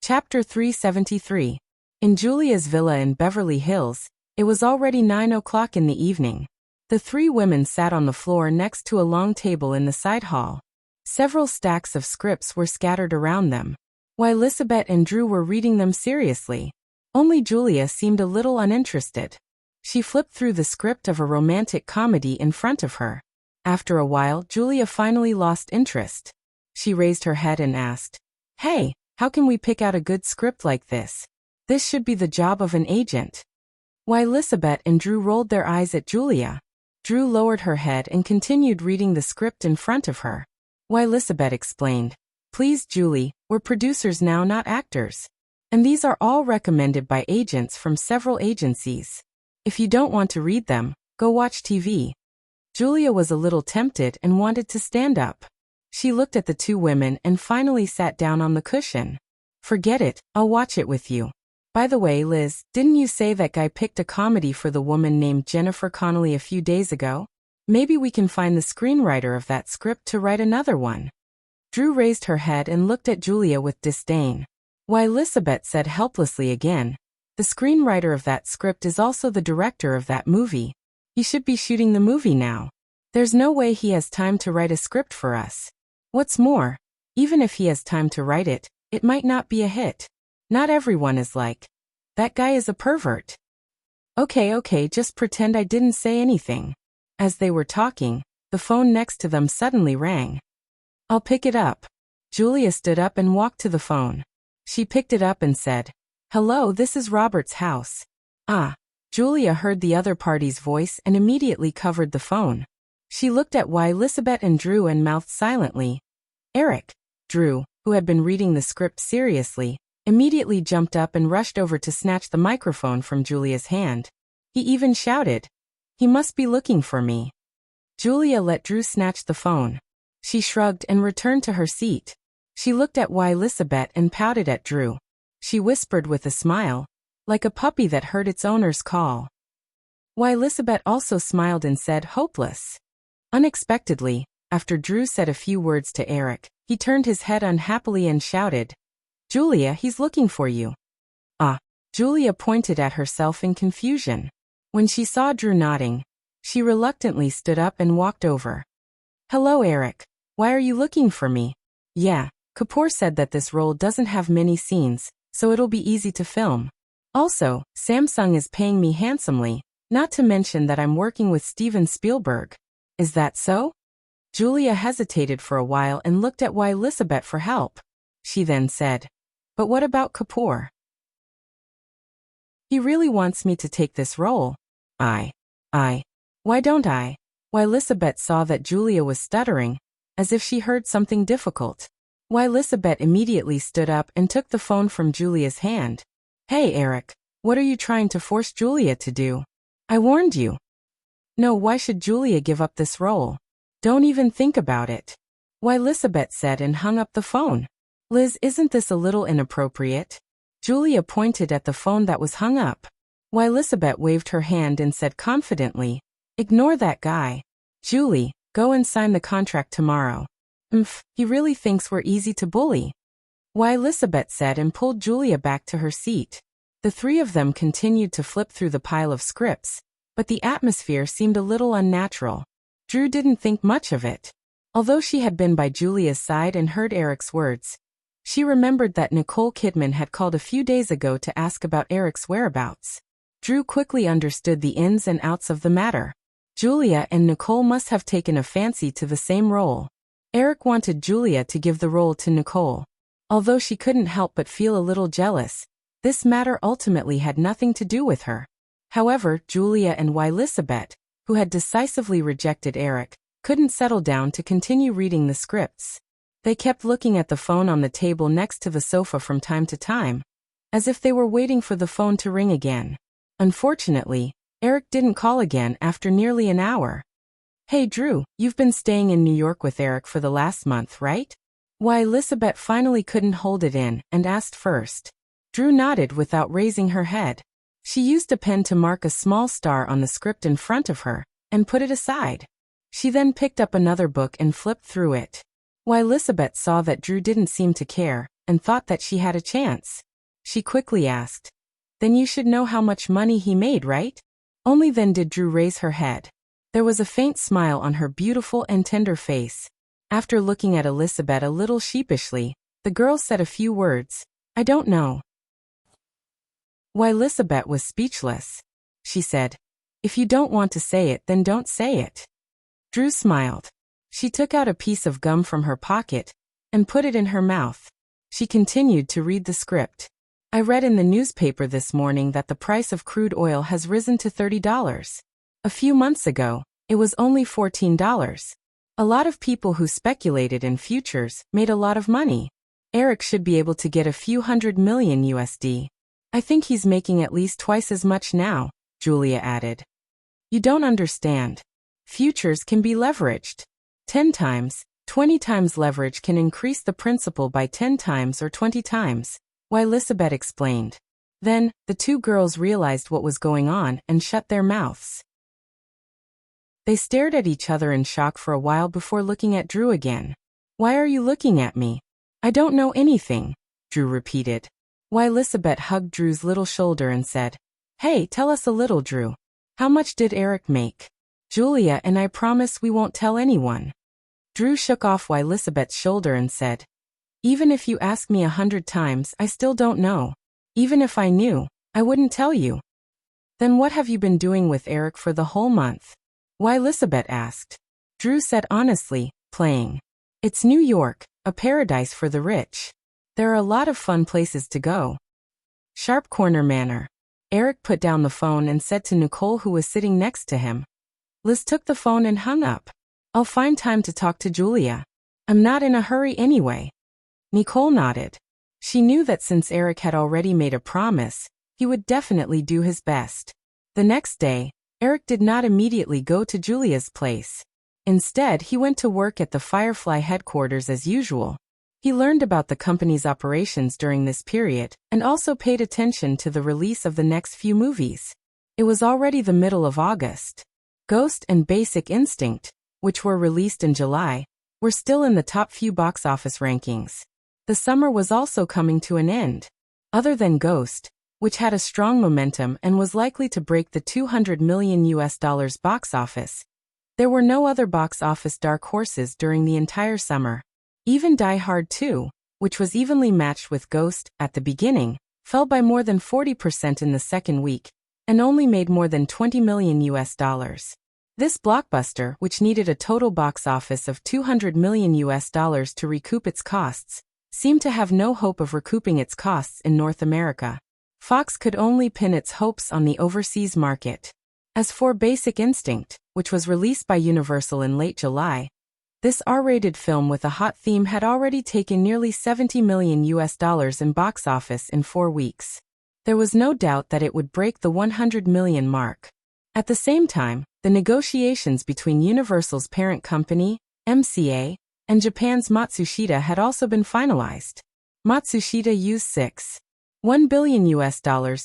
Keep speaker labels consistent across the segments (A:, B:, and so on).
A: Chapter 373. In Julia's villa in Beverly Hills, it was already 9 o'clock in the evening. The three women sat on the floor next to a long table in the side hall. Several stacks of scripts were scattered around them, while Elizabeth and Drew were reading them seriously. Only Julia seemed a little uninterested. She flipped through the script of a romantic comedy in front of her. After a while, Julia finally lost interest. She raised her head and asked, "Hey, how can we pick out a good script like this? This should be the job of an agent." While Elizabeth and Drew rolled their eyes at Julia, Drew lowered her head and continued reading the script in front of her. While Elizabeth explained, "Please, Julie, we're producers now, not actors. And these are all recommended by agents from several agencies. If you don't want to read them, go watch TV." Julia was a little tempted and wanted to stand up. She looked at the two women and finally sat down on the cushion. "Forget it, I'll watch it with you. By the way, Liz, didn't you say that guy picked a comedy for the woman named Jennifer Connelly a few days ago? Maybe we can find the screenwriter of that script to write another one." Drew raised her head and looked at Julia with disdain. While Elizabeth said helplessly again, "The screenwriter of that script is also the director of that movie. He should be shooting the movie now. There's no way he has time to write a script for us. What's more, even if he has time to write it, it might not be a hit. Not everyone is like, that guy is a pervert." Okay, just pretend I didn't say anything." As they were talking, the phone next to them suddenly rang. "I'll pick it up." Julia stood up and walked to the phone. She picked it up and said, "Hello, this is Robert's house." "Ah." Julia heard the other party's voice and immediately covered the phone. She looked at Elizabeth and Drew and mouthed silently, "Eric." Drew, who had been reading the script seriously, immediately jumped up and rushed over to snatch the microphone from Julia's hand. He even shouted, "He must be looking for me." Julia let Drew snatch the phone. She shrugged and returned to her seat. She looked at Elizabeth and pouted at Drew. She whispered with a smile, like a puppy that heard its owner's call. Elizabeth also smiled and said, "Hopeless." Unexpectedly, after Drew said a few words to Eric, he turned his head unhappily and shouted, "Julia, he's looking for you." "Ah." Julia pointed at herself in confusion. When she saw Drew nodding, she reluctantly stood up and walked over. "Hello, Eric. Why are you looking for me?" "Yeah, Kapoor said that this role doesn't have many scenes, so it'll be easy to film. Also, Samsung is paying me handsomely, not to mention that I'm working with Steven Spielberg." "Is that so?" Julia hesitated for a while and looked at Elizabeth for help. She then said, "But what about Kapoor? He really wants me to take this role. Why don't I?" Elizabeth saw that Julia was stuttering, as if she heard something difficult. Elizabeth immediately stood up and took the phone from Julia's hand. "Hey, Eric, what are you trying to force Julia to do? I warned you." "No, why should Julia give up this role? Don't even think about it," Elizabeth said and hung up the phone. "Liz, isn't this a little inappropriate?" Julia pointed at the phone that was hung up. Elizabeth waved her hand and said confidently, "Ignore that guy. Julie, go and sign the contract tomorrow." He really thinks we're easy to bully," Elizabeth said and pulled Julia back to her seat. The three of them continued to flip through the pile of scripts, but the atmosphere seemed a little unnatural. Drew didn't think much of it. Although she had been by Julia's side and heard Eric's words, she remembered that Nicole Kidman had called a few days ago to ask about Eric's whereabouts. Drew quickly understood the ins and outs of the matter. Julia and Nicole must have taken a fancy to the same role. Eric wanted Julia to give the role to Nicole. Although she couldn't help but feel a little jealous, this matter ultimately had nothing to do with her. However, Julia and Elizabeth, who had decisively rejected Eric, couldn't settle down to continue reading the scripts. They kept looking at the phone on the table next to the sofa from time to time, as if they were waiting for the phone to ring again. Unfortunately, Eric didn't call again after nearly an hour. "Hey Drew, you've been staying in New York with Eric for the last month, right?" Elizabeth finally couldn't hold it in and asked first. Drew nodded without raising her head. She used a pen to mark a small star on the script in front of her, and put it aside. She then picked up another book and flipped through it. Elizabeth saw that Drew didn't seem to care, and thought that she had a chance. She quickly asked, "Then you should know how much money he made, right?" Only then did Drew raise her head. There was a faint smile on her beautiful and tender face. After looking at Elizabeth a little sheepishly, the girl said a few words. "I don't know." Why, Elizabeth was speechless. She said, "If you don't want to say it, then don't say it." Drew smiled. She took out a piece of gum from her pocket and put it in her mouth. She continued to read the script. "I read in the newspaper this morning that the price of crude oil has risen to $30. A few months ago, it was only $14. A lot of people who speculated in futures made a lot of money. Eric should be able to get a few $100 million USD. I think he's making at least twice as much now," Julia added. "You don't understand. Futures can be leveraged. 10 times, 20 times leverage can increase the principal by 10 times or 20 times, why Elizabeth explained. Then, the two girls realized what was going on and shut their mouths. They stared at each other in shock for a while before looking at Drew again. "Why are you looking at me?" "I don't know anything," Drew repeated. Why Elizabeth hugged Drew's little shoulder and said, "Hey, tell us a little, Drew. How much did Eric make?" "Julia and I promise we won't tell anyone." Drew shook off why Elizabeth's shoulder and said, "Even if you ask me 100 times, I still don't know. Even if I knew, I wouldn't tell you." "Then what have you been doing with Eric for the whole month?" Why Elizabeth asked. Drew said honestly, "Playing. It's New York, a paradise for the rich. There are a lot of fun places to go." Sharp Corner Manor. Eric put down the phone and said to Nicole, who was sitting next to him. Liz took the phone and hung up. "I'll find time to talk to Julia. I'm not in a hurry anyway." Nicole nodded. She knew that since Eric had already made a promise, he would definitely do his best. The next day, Eric did not immediately go to Julia's place. Instead, he went to work at the Firefly headquarters as usual. He learned about the company's operations during this period, and also paid attention to the release of the next few movies. It was already the middle of August. Ghost and Basic Instinct, which were released in July, were still in the top few box office rankings. The summer was also coming to an end. Other than Ghost, which had a strong momentum and was likely to break the $200 million box office, there were no other box office dark horses during the entire summer. Even Die Hard 2, which was evenly matched with Ghost at the beginning, fell by more than 40% in the second week, and only made more than $20 million. This blockbuster, which needed a total box office of $200 million to recoup its costs, seemed to have no hope of recouping its costs in North America. Fox could only pin its hopes on the overseas market. As for Basic Instinct, which was released by Universal in late July, this R-rated film with a hot theme had already taken nearly $70 million in box office in 4 weeks. There was no doubt that it would break the $100 million mark. At the same time, the negotiations between Universal's parent company, MCA, and Japan's Matsushita had also been finalized. Matsushita used $6.1 billion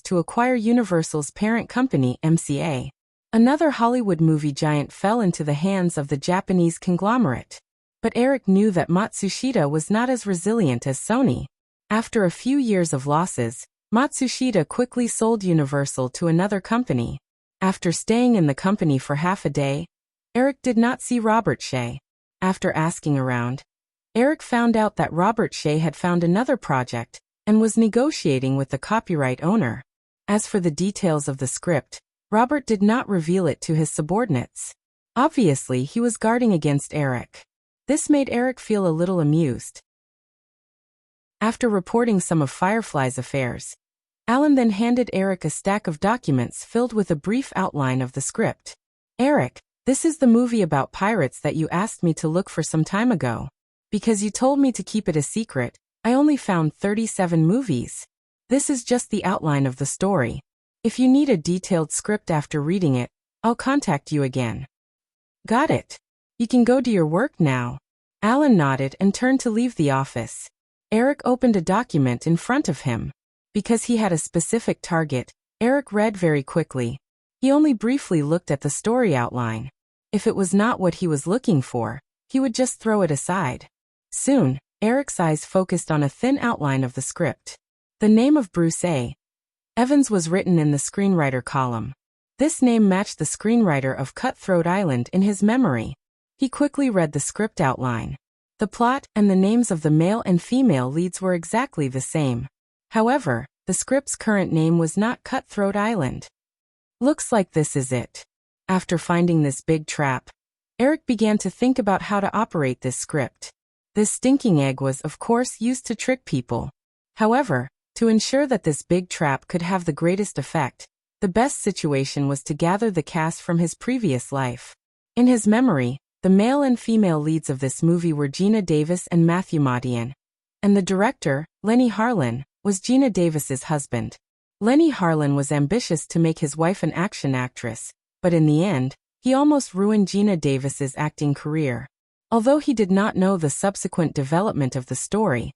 A: to acquire Universal's parent company, MCA. Another Hollywood movie giant fell into the hands of the Japanese conglomerate. But Eric knew that Matsushita was not as resilient as Sony. After a few years of losses, Matsushita quickly sold Universal to another company. After staying in the company for half a day, Eric did not see Robert Shea. After asking around, Eric found out that Robert Shea had found another project and was negotiating with the copyright owner. As for the details of the script, Robert did not reveal it to his subordinates. Obviously, he was guarding against Eric. This made Eric feel a little amused. After reporting some of Firefly's affairs, Alan then handed Eric a stack of documents filled with a brief outline of the script. "Eric, this is the movie about pirates that you asked me to look for some time ago. Because you told me to keep it a secret, I only found 37 movies. This is just the outline of the story. If you need a detailed script after reading it, I'll contact you again." "Got it. You can go to your work now." Alan nodded and turned to leave the office. Eric opened a document in front of him. Because he had a specific target, Eric read very quickly. He only briefly looked at the story outline. If it was not what he was looking for, he would just throw it aside. Soon, Eric's eyes focused on a thin outline of the script. The name of Bruce A. Evans was written in the screenwriter column. This name matched the screenwriter of Cutthroat Island in his memory. He quickly read the script outline. The plot and the names of the male and female leads were exactly the same. However, the script's current name was not Cutthroat Island. Looks like this is it. After finding this big trap, Eric began to think about how to operate this script. This stinking egg was, of course, used to trick people. However, to ensure that this big trap could have the greatest effect, the best situation was to gather the cast from his previous life. In his memory, the male and female leads of this movie were Gina Davis and Matthew Modine, and the director, Lenny Harlan, was Gina Davis's husband. Lenny Harlan was ambitious to make his wife an action actress, but in the end, he almost ruined Gina Davis's acting career. Although he did not know the subsequent development of the story,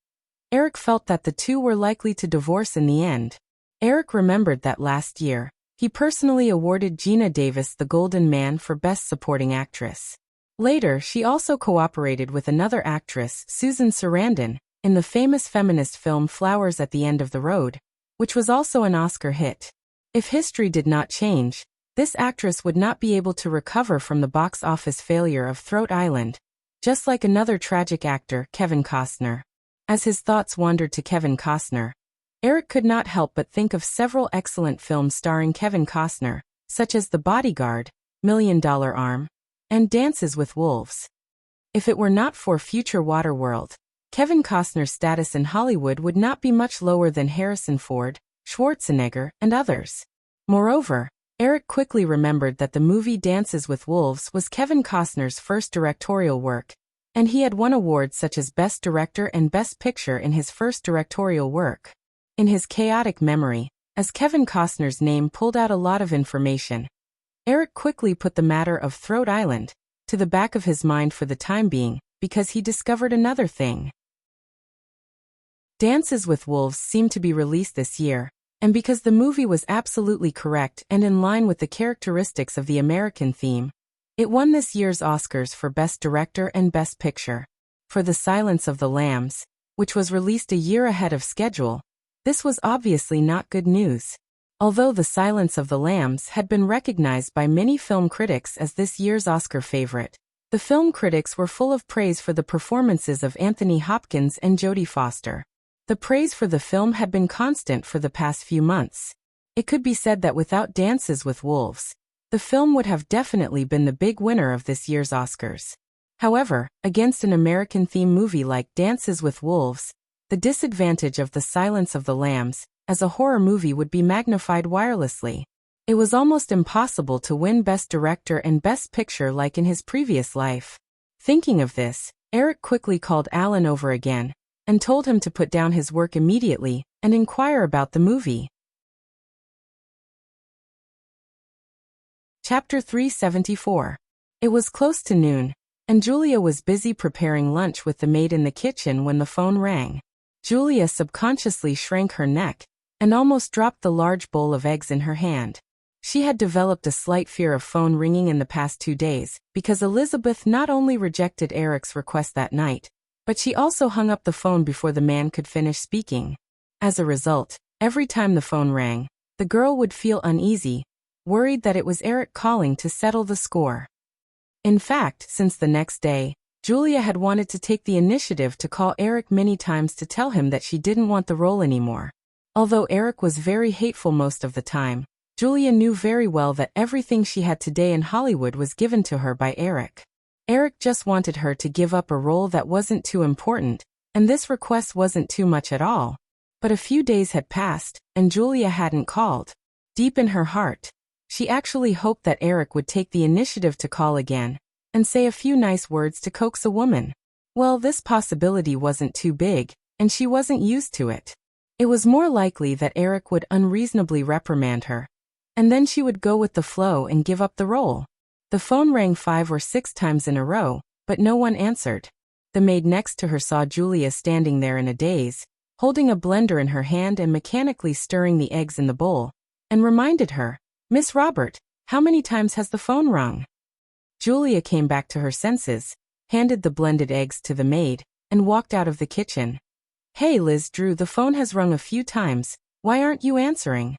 A: Eric felt that the two were likely to divorce in the end. Eric remembered that last year, he personally awarded Gina Davis the Golden Man for Best Supporting Actress. Later, she also cooperated with another actress, Susan Sarandon, in the famous feminist film Flowers at the End of the Road, which was also an Oscar hit. If history did not change, this actress would not be able to recover from the box office failure of Throat Island, just like another tragic actor, Kevin Costner. As his thoughts wandered to Kevin Costner, Eric could not help but think of several excellent films starring Kevin Costner, such as The Bodyguard, $1 Million Arm, and Dances with Wolves. If it were not for future Waterworld, Kevin Costner's status in Hollywood would not be much lower than Harrison Ford, Schwarzenegger, and others. Moreover, Eric quickly remembered that the movie Dances with Wolves was Kevin Costner's first directorial work, and he had won awards such as Best Director and Best Picture in his first directorial work. In his chaotic memory, as Kevin Costner's name pulled out a lot of information, Eric quickly put the matter of Throat Island to the back of his mind for the time being, because he discovered another thing. Dances with Wolves seemed to be released this year, and because the movie was absolutely correct and in line with the characteristics of the American theme, it won this year's Oscars for Best Director and Best Picture. For The Silence of the Lambs, which was released a year ahead of schedule, this was obviously not good news. Although The Silence of the Lambs had been recognized by many film critics as this year's Oscar favorite, the film critics were full of praise for the performances of Anthony Hopkins and Jodie Foster. The praise for the film had been constant for the past few months. It could be said that without Dances with Wolves, the film would have definitely been the big winner of this year's Oscars. However, against an American-themed movie like Dances with Wolves, the disadvantage of The Silence of the Lambs as a horror movie would be magnified wirelessly. It was almost impossible to win Best Director and Best Picture like in his previous life. Thinking of this, Eric quickly called Alan over again and told him to put down his work immediately and inquire about the movie. Chapter 374. It was close to noon, and Julia was busy preparing lunch with the maid in the kitchen when the phone rang. Julia subconsciously shrank her neck and almost dropped the large bowl of eggs in her hand. She had developed a slight fear of phone ringing in the past 2 days, because Elizabeth not only rejected Eric's request that night, but she also hung up the phone before the man could finish speaking. As a result, every time the phone rang, the girl would feel uneasy, worried that it was Eric calling to settle the score. In fact, since the next day, Julia had wanted to take the initiative to call Eric many times to tell him that she didn't want the role anymore. Although Eric was very hateful most of the time, Julia knew very well that everything she had today in Hollywood was given to her by Eric. Eric just wanted her to give up a role that wasn't too important, and this request wasn't too much at all. But a few days had passed, and Julia hadn't called. Deep in her heart, she actually hoped that Eric would take the initiative to call again and say a few nice words to coax a woman. Well, this possibility wasn't too big, and she wasn't used to it. It was more likely that Eric would unreasonably reprimand her, and then she would go with the flow and give up the role. The phone rang 5 or 6 times in a row, but no one answered. The maid next to her saw Julia standing there in a daze, holding a blender in her hand and mechanically stirring the eggs in the bowl, and reminded her, "Miss Robert, how many times has the phone rung?" Julia came back to her senses, handed the blended eggs to the maid, and walked out of the kitchen. "Hey Liz, Drew, the phone has rung a few times. Why aren't you answering?"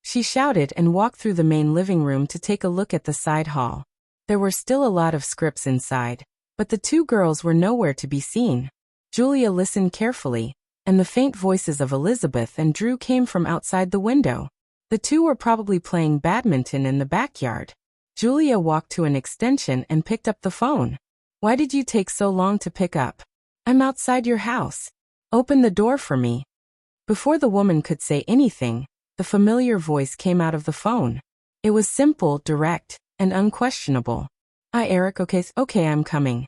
A: she shouted and walked through the main living room to take a look at the side hall. There were still a lot of scripts inside, but the two girls were nowhere to be seen. Julia listened carefully, and the faint voices of Elizabeth and Drew came from outside the window. The two were probably playing badminton in the backyard. Julia walked to an extension and picked up the phone. "Why did you take so long to pick up? I'm outside your house. Open the door for me." Before the woman could say anything, the familiar voice came out of the phone. It was simple, direct, and unquestionable. "Hi Eric, okay, I'm coming."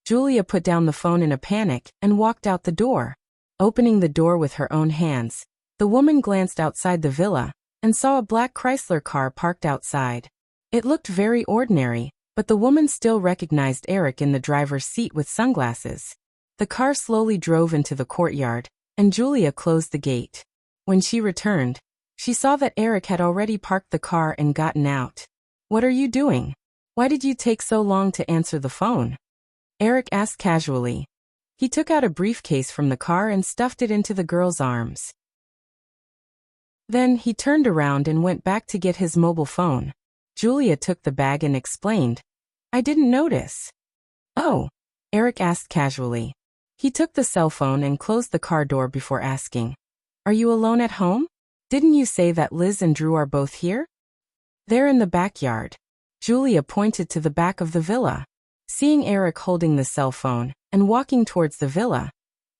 A: Julia put down the phone in a panic and walked out the door. Opening the door with her own hands, the woman glanced outside the villa and saw a black Chrysler car parked outside. It looked very ordinary, but the woman still recognized Eric in the driver's seat with sunglasses. The car slowly drove into the courtyard, and Julia closed the gate. When she returned, she saw that Eric had already parked the car and gotten out. "What are you doing? Why did you take so long to answer the phone?" Eric asked casually. He took out a briefcase from the car and stuffed it into the girl's arms. Then he turned around and went back to get his mobile phone. Julia took the bag and explained, "I didn't notice." "Oh," Eric asked casually. He took the cell phone and closed the car door before asking, "Are you alone at home? Didn't you say that Liz and Drew are both here?" "They're in the backyard." Julia pointed to the back of the villa. Seeing Eric holding the cell phone and walking towards the villa,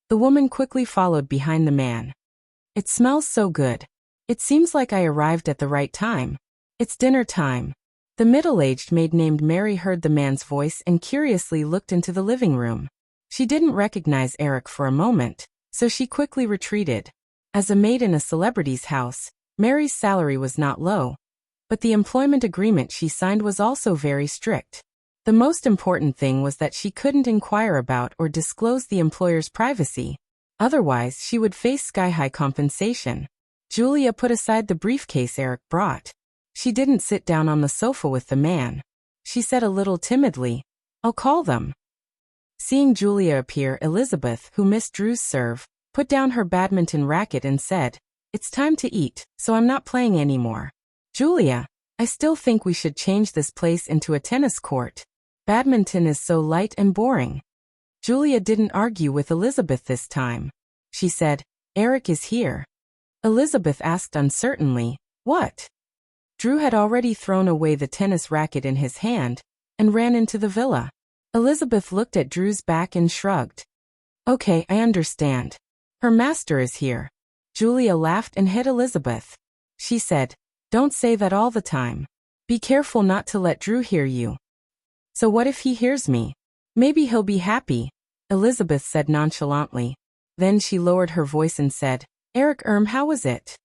A: the woman quickly followed behind the man. "It smells so good. It seems like I arrived at the right time. It's dinner time." The middle-aged maid named Mary heard the man's voice and curiously looked into the living room. She didn't recognize Eric for a moment, so she quickly retreated. As a maid in a celebrity's house, Mary's salary was not low, but the employment agreement she signed was also very strict. The most important thing was that she couldn't inquire about or disclose the employer's privacy. Otherwise, she would face sky-high compensation. Julia put aside the briefcase Eric brought. She didn't sit down on the sofa with the man. She said a little timidly, "I'll call them." Seeing Julia appear, Elizabeth, who missed Drew's serve, put down her badminton racket and said, "It's time to eat, so I'm not playing anymore." "Julia, I still think we should change this place into a tennis court. Badminton is so light and boring." Julia didn't argue with Elizabeth this time. She said, "Eric is here." Elizabeth asked uncertainly, "What?" Drew had already thrown away the tennis racket in his hand and ran into the villa. Elizabeth looked at Drew's back and shrugged. "Okay, I understand. Her master is here." Julia laughed and hit Elizabeth. She said, "Don't say that all the time. Be careful not to let Drew hear you." "So what if he hears me? Maybe he'll be happy," Elizabeth said nonchalantly. Then she lowered her voice and said, "Eric, how was it?"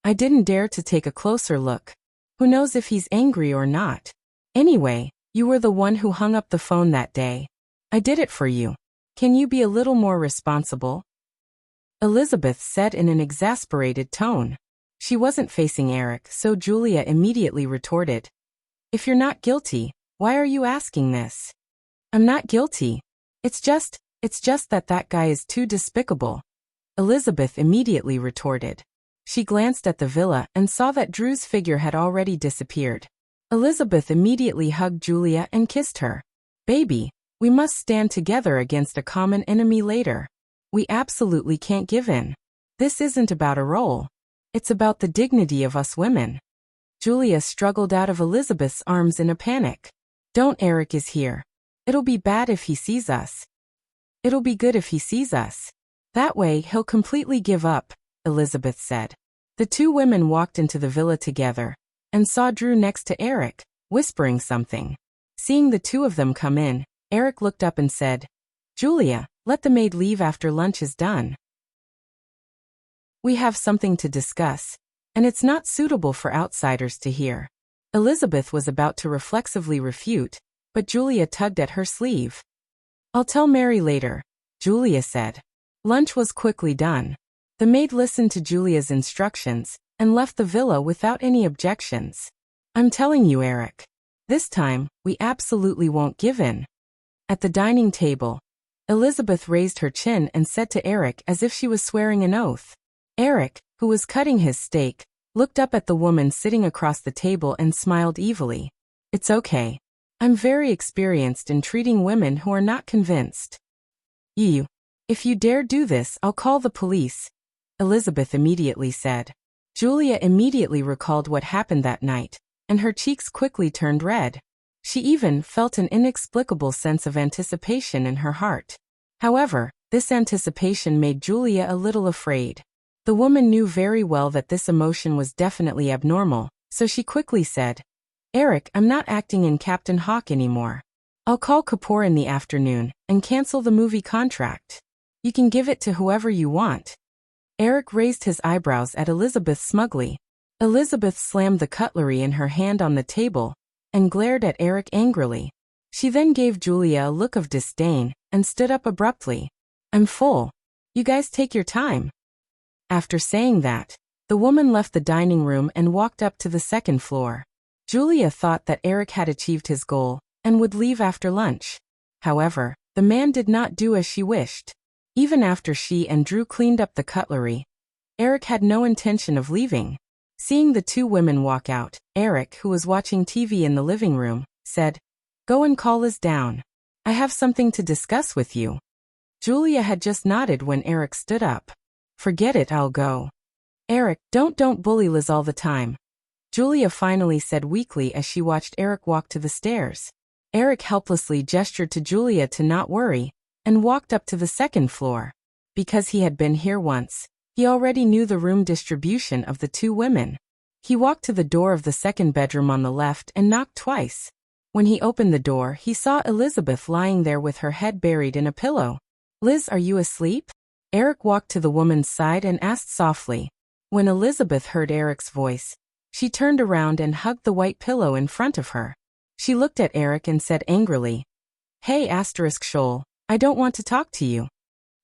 A: "I didn't dare to take a closer look. Who knows if he's angry or not? Anyway, you were the one who hung up the phone that day. I did it for you. Can you be a little more responsible?" Elizabeth said in an exasperated tone. She wasn't facing Eric, so Julia immediately retorted, "If you're not guilty, why are you asking this?" "I'm not guilty. It's just that guy is too despicable," Elizabeth immediately retorted. She glanced at the villa and saw that Drew's figure had already disappeared. Elizabeth immediately hugged Julia and kissed her. "Baby, we must stand together against a common enemy later. We absolutely can't give in. This isn't about a role. It's about the dignity of us women." Julia struggled out of Elizabeth's arms in a panic. "Don't, Eric is here. It'll be bad if he sees us." "It'll be good if he sees us. That way he'll completely give up," Elizabeth said. The two women walked into the villa together and saw Drew next to Eric, whispering something. Seeing the two of them come in, Eric looked up and said, "Julia, let the maid leave after lunch is done. We have something to discuss, and it's not suitable for outsiders to hear." Elizabeth was about to reflexively refute, but Julia tugged at her sleeve. "I'll tell Mary later," Julia said. Lunch was quickly done. The maid listened to Julia's instructions and left the villa without any objections. "I'm telling you, Eric. This time, we absolutely won't give in." At the dining table, Elizabeth raised her chin and said to Eric as if she was swearing an oath. Eric, who was cutting his steak, looked up at the woman sitting across the table and smiled evilly. It's okay. I'm very experienced in treating women who are not convinced. You. If you dare do this, I'll call the police, Elizabeth immediately said. Julia immediately recalled what happened that night, and her cheeks quickly turned red. She even felt an inexplicable sense of anticipation in her heart. However, this anticipation made Julia a little afraid. The woman knew very well that this emotion was definitely abnormal, so she quickly said, Eric, I'm not acting in Captain Hawk anymore. I'll call Kapoor in the afternoon and cancel the movie contract. You can give it to whoever you want. Eric raised his eyebrows at Elizabeth smugly. Elizabeth slammed the cutlery in her hand on the table and glared at Eric angrily. She then gave Julia a look of disdain and stood up abruptly. I'm full. You guys take your time. After saying that, the woman left the dining room and walked up to the second floor. Julia thought that Eric had achieved his goal and would leave after lunch. However, the man did not do as she wished. Even after she and Drew cleaned up the cutlery, Eric had no intention of leaving. Seeing the two women walk out, Eric, who was watching TV in the living room, said, Go and call Liz down. I have something to discuss with you. Julia had just nodded when Eric stood up. Forget it, I'll go. Eric, don't bully Liz all the time, Julia finally said weakly as she watched Eric walk to the stairs. Eric helplessly gestured to Julia to not worry, and walked up to the second floor. Because he had been here once, he already knew the room distribution of the two women. He walked to the door of the second bedroom on the left and knocked twice. When he opened the door, he saw Elizabeth lying there with her head buried in a pillow. Liz, are you asleep? Eric walked to the woman's side and asked softly. When Elizabeth heard Eric's voice, she turned around and hugged the white pillow in front of her. She looked at Eric and said angrily, Hey Shoal, I don't want to talk to you.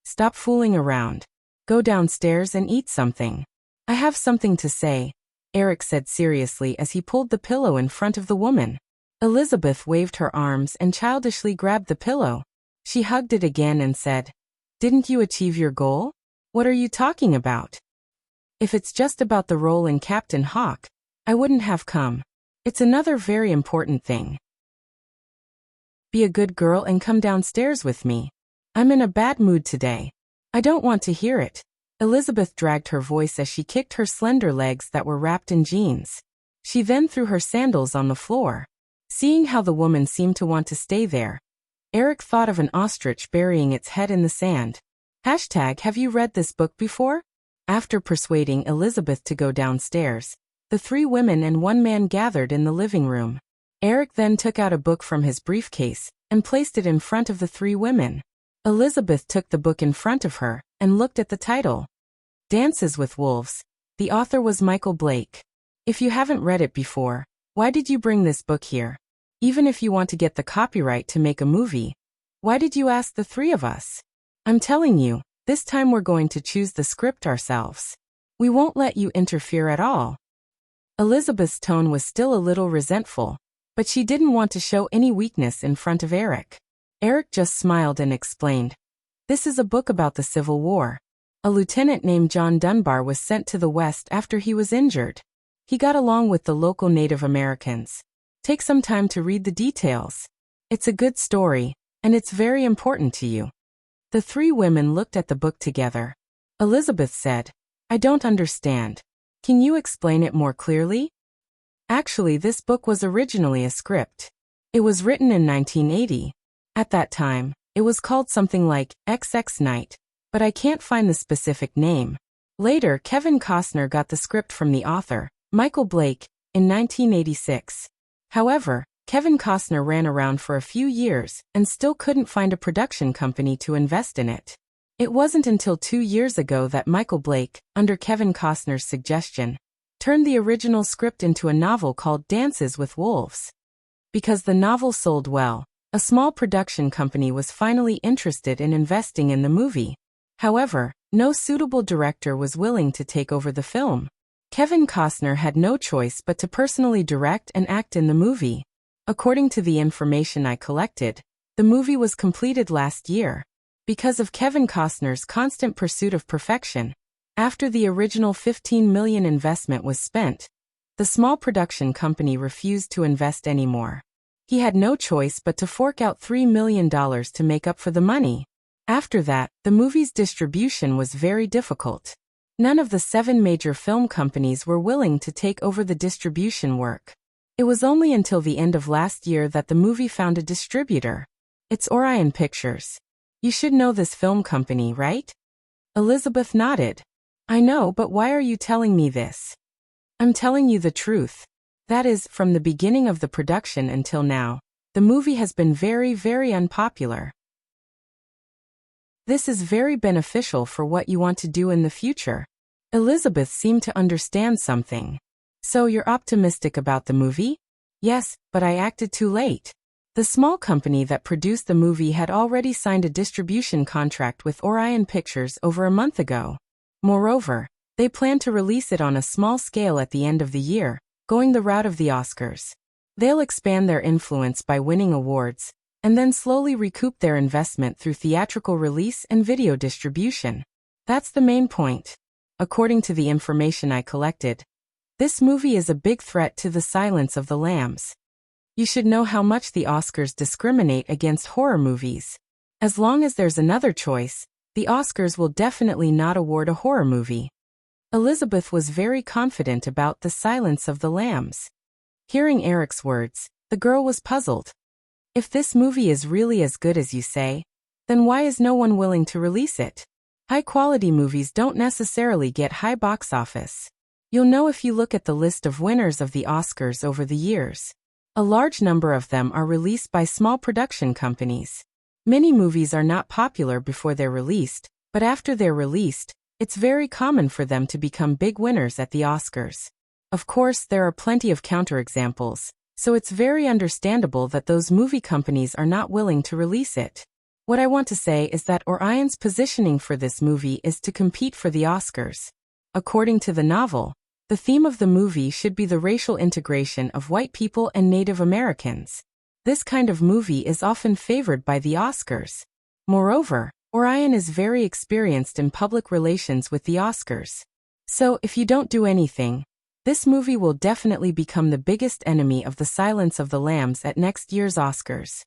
A: Stop fooling around. Go downstairs and eat something. I have something to say, Eric said seriously as he pulled the pillow in front of the woman. Elizabeth waved her arms and childishly grabbed the pillow. She hugged it again and said, Didn't you achieve your goal? What are you talking about? If it's just about the role in Captain Hawk, I wouldn't have come. It's another very important thing. Be a good girl and come downstairs with me. I'm in a bad mood today. I don't want to hear it. Elizabeth dragged her voice as she kicked her slender legs that were wrapped in jeans. She then threw her sandals on the floor. Seeing how the woman seemed to want to stay there, Eric thought of an ostrich burying its head in the sand. Have you read this book before? After persuading Elizabeth to go downstairs, the three women and one man gathered in the living room. Eric then took out a book from his briefcase and placed it in front of the three women. Elizabeth took the book in front of her and looked at the title. Dances with Wolves. The author was Michael Blake. If you haven't read it before, why did you bring this book here? Even if you want to get the copyright to make a movie, why did you ask the three of us? I'm telling you, this time we're going to choose the script ourselves. We won't let you interfere at all. Elizabeth's tone was still a little resentful, but she didn't want to show any weakness in front of Eric. Eric just smiled and explained, This is a book about the Civil War. A lieutenant named John Dunbar was sent to the West after he was injured. He got along with the local Native Americans. Take some time to read the details. It's a good story, and it's very important to you. The three women looked at the book together. Elizabeth said, I don't understand. Can you explain it more clearly? Actually, this book was originally a script. It was written in 1980. At that time, it was called something like XX Night, but I can't find the specific name. Later, Kevin Costner got the script from the author, Michael Blake, in 1986. However, Kevin Costner ran around for a few years and still couldn't find a production company to invest in it. It wasn't until 2 years ago that Michael Blake, under Kevin Costner's suggestion, turned the original script into a novel called Dances with Wolves. Because the novel sold well, a small production company was finally interested in investing in the movie. However, no suitable director was willing to take over the film. Kevin Costner had no choice but to personally direct and act in the movie. According to the information I collected, the movie was completed last year. Because of Kevin Costner's constant pursuit of perfection, after the original $15 million investment was spent, the small production company refused to invest anymore. He had no choice but to fork out $3 million to make up for the money. After that, the movie's distribution was very difficult. None of the 7 major film companies were willing to take over the distribution work. It was only until the end of last year that the movie found a distributor. It's Orion Pictures. You should know this film company, right? Elizabeth nodded. I know, but why are you telling me this? I'm telling you the truth. That is, from the beginning of the production until now, the movie has been very, very unpopular. This is very beneficial for what you want to do in the future. Elizabeth seemed to understand something. So you're optimistic about the movie? Yes, but I acted too late. The small company that produced the movie had already signed a distribution contract with Orion Pictures over a month ago. Moreover, they plan to release it on a small scale at the end of the year, going the route of the Oscars. They'll expand their influence by winning awards, and then slowly recoup their investment through theatrical release and video distribution. That's the main point. According to the information I collected, this movie is a big threat to the Silence of the Lambs. You should know how much the Oscars discriminate against horror movies. As long as there's another choice, the Oscars will definitely not award a horror movie. Elizabeth was very confident about The Silence of the Lambs. Hearing Eric's words, the girl was puzzled. If this movie is really as good as you say, then why is no one willing to release it? High-quality movies don't necessarily get high box office. You'll know if you look at the list of winners of the Oscars over the years. A large number of them are released by small production companies. Many movies are not popular before they're released, but after they're released, it's very common for them to become big winners at the Oscars. Of course, there are plenty of counterexamples, so it's very understandable that those movie companies are not willing to release it. What I want to say is that Orion's positioning for this movie is to compete for the Oscars. According to the novel, the theme of the movie should be the racial integration of white people and Native Americans. This kind of movie is often favored by the Oscars. Moreover, Orion is very experienced in public relations with the Oscars. So, if you don't do anything, this movie will definitely become the biggest enemy of The Silence of the Lambs at next year's Oscars.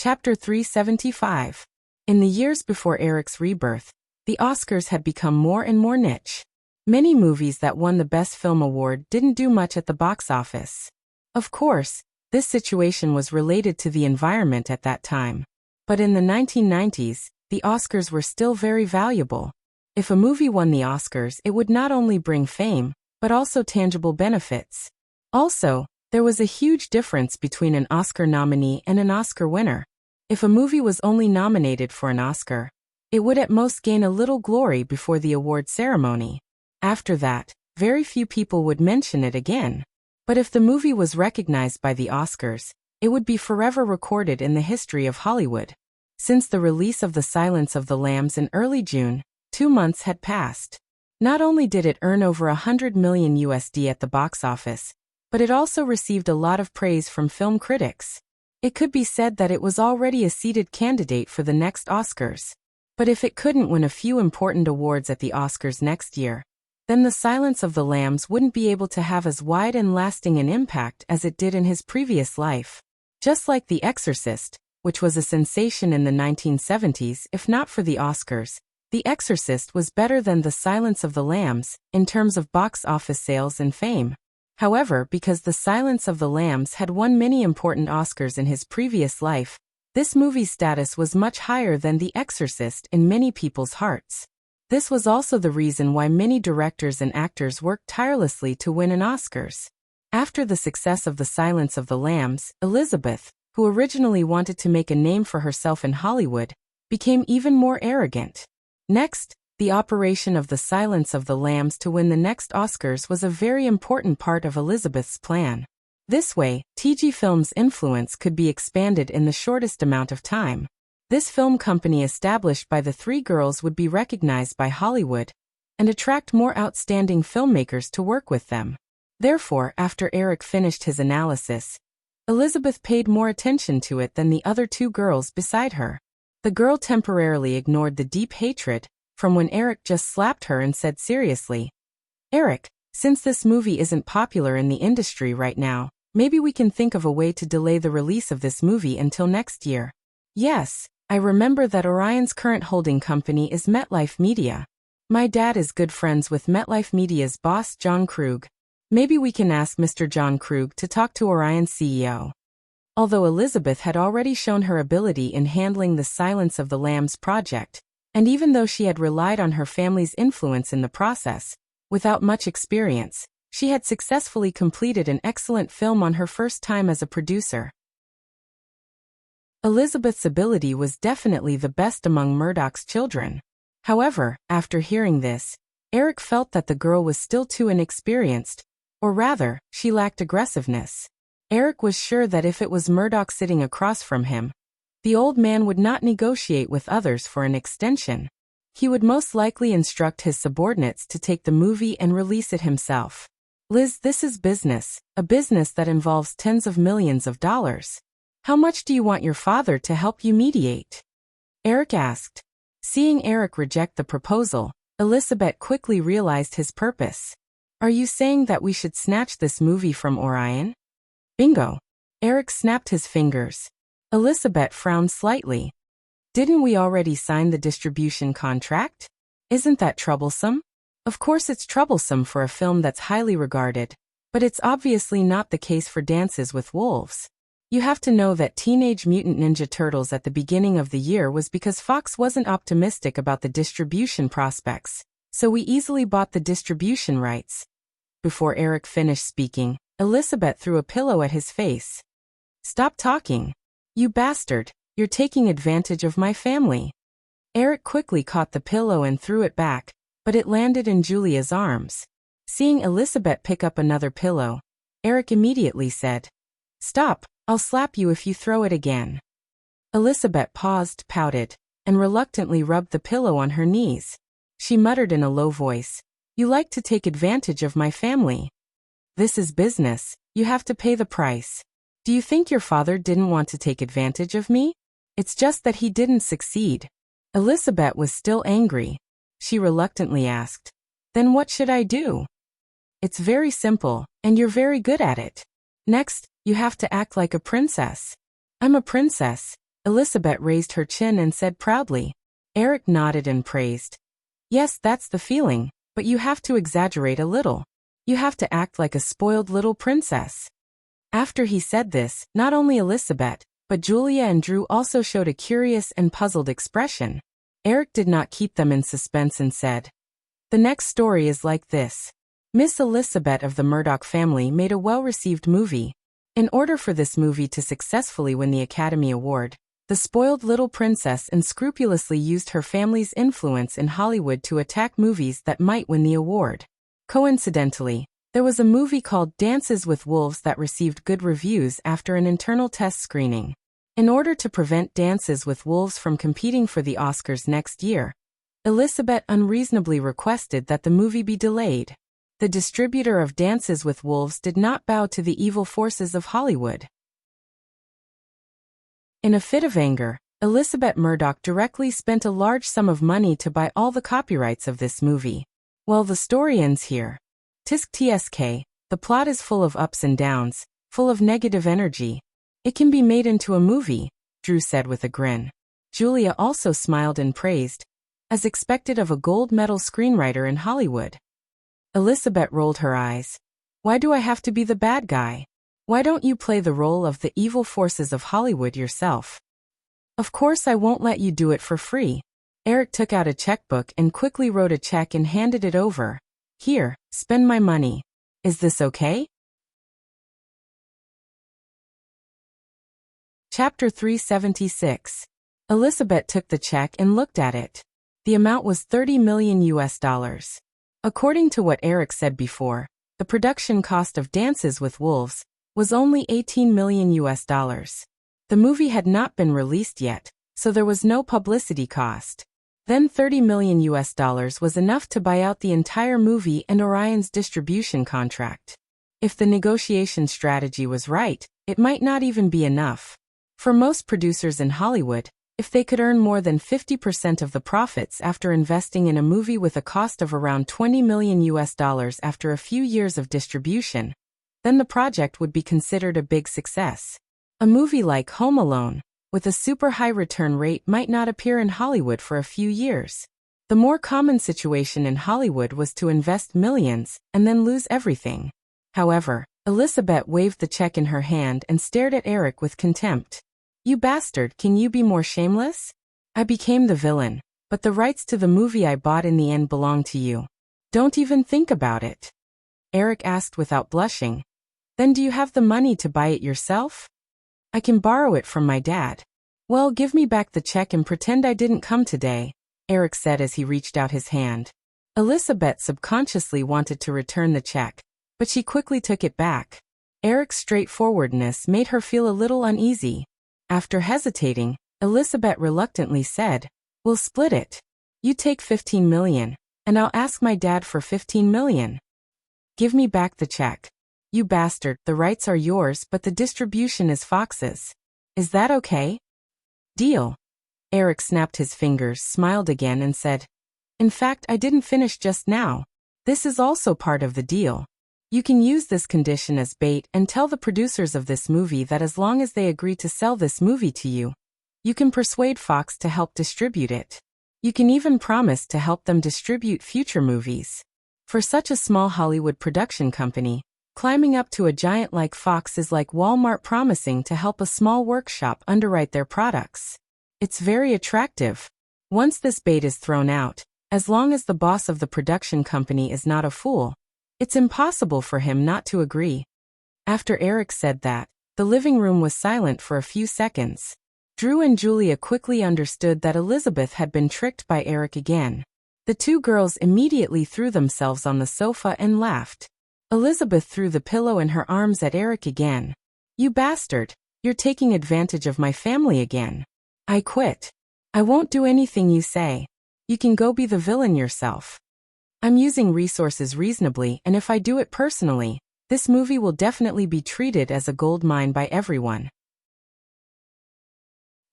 A: Chapter 375. In the years before Eric's rebirth, the Oscars had become more and more niche. Many movies that won the Best Film Award didn't do much at the box office. Of course, this situation was related to the environment at that time. But in the 1990s, the Oscars were still very valuable. If a movie won the Oscars, it would not only bring fame, but also tangible benefits. Also, there was a huge difference between an Oscar nominee and an Oscar winner. If a movie was only nominated for an Oscar, it would at most gain a little glory before the award ceremony. After that, very few people would mention it again. But if the movie was recognized by the Oscars, it would be forever recorded in the history of Hollywood. Since the release of The Silence of the Lambs in early June, 2 months had passed. Not only did it earn over $100 million at the box office, but it also received a lot of praise from film critics. It could be said that it was already a seeded candidate for the next Oscars. But if it couldn't win a few important awards at the Oscars next year, then The Silence of the Lambs wouldn't be able to have as wide and lasting an impact as it did in his previous life. Just like The Exorcist, which was a sensation in the 1970s, if not for the Oscars, The Exorcist was better than The Silence of the Lambs in terms of box office sales and fame. However, because The Silence of the Lambs had won many important Oscars in his previous life, this movie's status was much higher than The Exorcist in many people's hearts. This was also the reason why many directors and actors worked tirelessly to win an Oscars. After the success of The Silence of the Lambs, Elizabeth, who originally wanted to make a name for herself in Hollywood, became even more arrogant. Next, the operation of The Silence of the Lambs to win the next Oscars was a very important part of Elizabeth's plan. This way, TG Films' influence could be expanded in the shortest amount of time. This film company established by the 3 girls would be recognized by Hollywood and attract more outstanding filmmakers to work with them. Therefore, after Eric finished his analysis, Elizabeth paid more attention to it than the other two girls beside her. The girl temporarily ignored the deep hatred from when Eric just slapped her and said seriously, "Eric, since this movie isn't popular in the industry right now, maybe we can think of a way to delay the release of this movie until next year." "Yes, I remember that Orion's current holding company is MetLife Media. My dad is good friends with MetLife Media's boss John Krug. Maybe we can ask Mr. John Krug to talk to Orion's CEO." Although Elizabeth had already shown her ability in handling the Silence of the Lambs project, and even though she had relied on her family's influence in the process, without much experience, she had successfully completed an excellent film on her first time as a producer. Elizabeth's ability was definitely the best among Murdoch's children. However, after hearing this, Eric felt that the girl was still too inexperienced, or rather, she lacked aggressiveness. Eric was sure that if it was Murdoch sitting across from him, the old man would not negotiate with others for an extension. He would most likely instruct his subordinates to take the movie and release it himself. "Liz, this is business, a business that involves tens of millions of dollars. How much do you want your father to help you mediate?" Eric asked. Seeing Eric reject the proposal, Elizabeth quickly realized his purpose. "Are you saying that we should snatch this movie from Orion?" "Bingo." Eric snapped his fingers. Elizabeth frowned slightly. "Didn't we already sign the distribution contract? Isn't that troublesome?" "Of course it's troublesome for a film that's highly regarded, but it's obviously not the case for Dances with Wolves. You have to know that Teenage Mutant Ninja Turtles at the beginning of the year was because Fox wasn't optimistic about the distribution prospects, so we easily bought the distribution rights." Before Eric finished speaking, Elizabeth threw a pillow at his face. "Stop talking. You bastard, you're taking advantage of my family." Eric quickly caught the pillow and threw it back, but it landed in Julia's arms. Seeing Elizabeth pick up another pillow, Eric immediately said, "Stop, I'll slap you if you throw it again." Elizabeth paused, pouted, and reluctantly rubbed the pillow on her knees. She muttered in a low voice, "You like to take advantage of my family. This is business, you have to pay the price. Do you think your father didn't want to take advantage of me? It's just that he didn't succeed." Elizabeth was still angry. She reluctantly asked, "Then what should I do?" "It's very simple, and you're very good at it. Next, you have to act like a princess." "I'm a princess." Elizabeth raised her chin and said proudly. Eric nodded and praised. "Yes, that's the feeling, but you have to exaggerate a little. You have to act like a spoiled little princess." After he said this, not only Elizabeth, but Julia and Drew also showed a curious and puzzled expression. Eric did not keep them in suspense and said, "The next story is like this. Miss Elizabeth of the Murdoch family made a well-received movie. In order for this movie to successfully win the Academy Award, the spoiled little princess unscrupulously used her family's influence in Hollywood to attack movies that might win the award. Coincidentally, there was a movie called Dances with Wolves that received good reviews after an internal test screening. In order to prevent Dances with Wolves from competing for the Oscars next year, Elizabeth unreasonably requested that the movie be delayed. The distributor of Dances with Wolves did not bow to the evil forces of Hollywood. In a fit of anger, Elizabeth Murdoch directly spent a large sum of money to buy all the copyrights of this movie. Well, the story ends here. Tisk tsk, the plot is full of ups and downs, full of negative energy. It can be made into a movie, Drew said with a grin. Julia also smiled and praised, as expected of a gold medal screenwriter in Hollywood. Elizabeth rolled her eyes. "Why do I have to be the bad guy? Why don't you play the role of the evil forces of Hollywood yourself?" "Of course I won't let you do it for free." Eric took out a checkbook and quickly wrote a check and handed it over. "Here, spend my money. Is this okay?" Chapter 376. Elizabeth took the check and looked at it. The amount was $30 million US. According to what Eric said before, the production cost of Dances with Wolves was only $18 million US. The movie had not been released yet, so there was no publicity cost. Then $30 million US was enough to buy out the entire movie and Orion's distribution contract. If the negotiation strategy was right, it might not even be enough. For most producers in Hollywood, if they could earn more than 50% of the profits after investing in a movie with a cost of around $20 million after a few years of distribution, then the project would be considered a big success. A movie like Home Alone, with a super high return rate, might not appear in Hollywood for a few years. The more common situation in Hollywood was to invest millions and then lose everything. However, Elizabeth waved the check in her hand and stared at Eric with contempt. "You bastard, can you be more shameless? I became the villain, but the rights to the movie I bought in the end belong to you. Don't even think about it." Eric asked without blushing. "Then do you have the money to buy it yourself?" "I can borrow it from my dad." "Well, give me back the check and pretend I didn't come today," Eric said as he reached out his hand. Elizabeth subconsciously wanted to return the check, but she quickly took it back. Eric's straightforwardness made her feel a little uneasy. After hesitating, Elizabeth reluctantly said, "We'll split it. You take $15 million, and I'll ask my dad for $15 million. Give me back the check." "You bastard, the rights are yours but the distribution is Fox's. Is that okay?" "Deal." Eric snapped his fingers, smiled again and said, "In fact, I didn't finish just now. This is also part of the deal. You can use this condition as bait and tell the producers of this movie that as long as they agree to sell this movie to you, you can persuade Fox to help distribute it. You can even promise to help them distribute future movies. For such a small Hollywood production company, climbing up to a giant like Fox is like Walmart promising to help a small workshop underwrite their products. It's very attractive. Once this bait is thrown out, as long as the boss of the production company is not a fool, it's impossible for him not to agree." After Eric said that, the living room was silent for a few seconds. Drew and Julia quickly understood that Elizabeth had been tricked by Eric again. The two girls immediately threw themselves on the sofa and laughed. Elizabeth threw the pillow in her arms at Eric again. "You bastard, you're taking advantage of my family again. I quit. I won't do anything you say. You can go be the villain yourself. I'm using resources reasonably, and if I do it personally, this movie will definitely be treated as a gold mine by everyone.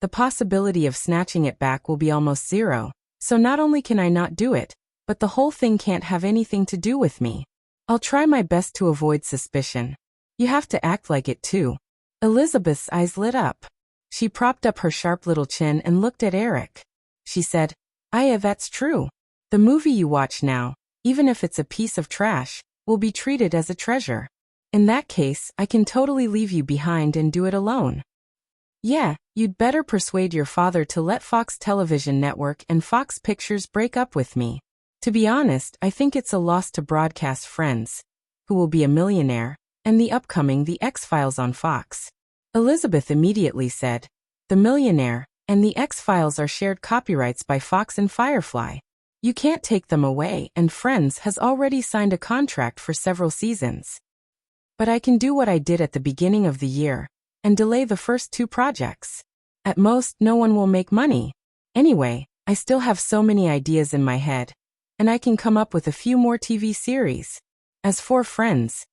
A: The possibility of snatching it back will be almost zero, so not only can I not do it, but the whole thing can't have anything to do with me. I'll try my best to avoid suspicion. You have to act like it too." Elizabeth's eyes lit up. She propped up her sharp little chin and looked at Eric. She said, "Yeah, that's true. The movie you watch now, even if it's a piece of trash, will be treated as a treasure. In that case, I can totally leave you behind and do it alone." "Yeah, you'd better persuade your father to let Fox Television Network and Fox Pictures break up with me. To be honest, I think it's a loss to broadcast Friends, Who Will Be a Millionaire, and the upcoming The X-Files on Fox." Elizabeth immediately said, "The Millionaire and The X-Files are shared copyrights by Fox and Firefly. You can't take them away, and Friends has already signed a contract for several seasons. But I can do what I did at the beginning of the year, and delay the first two projects. At most, no one will make money. Anyway, I still have so many ideas in my head, and I can come up with a few more TV series. As for Friends,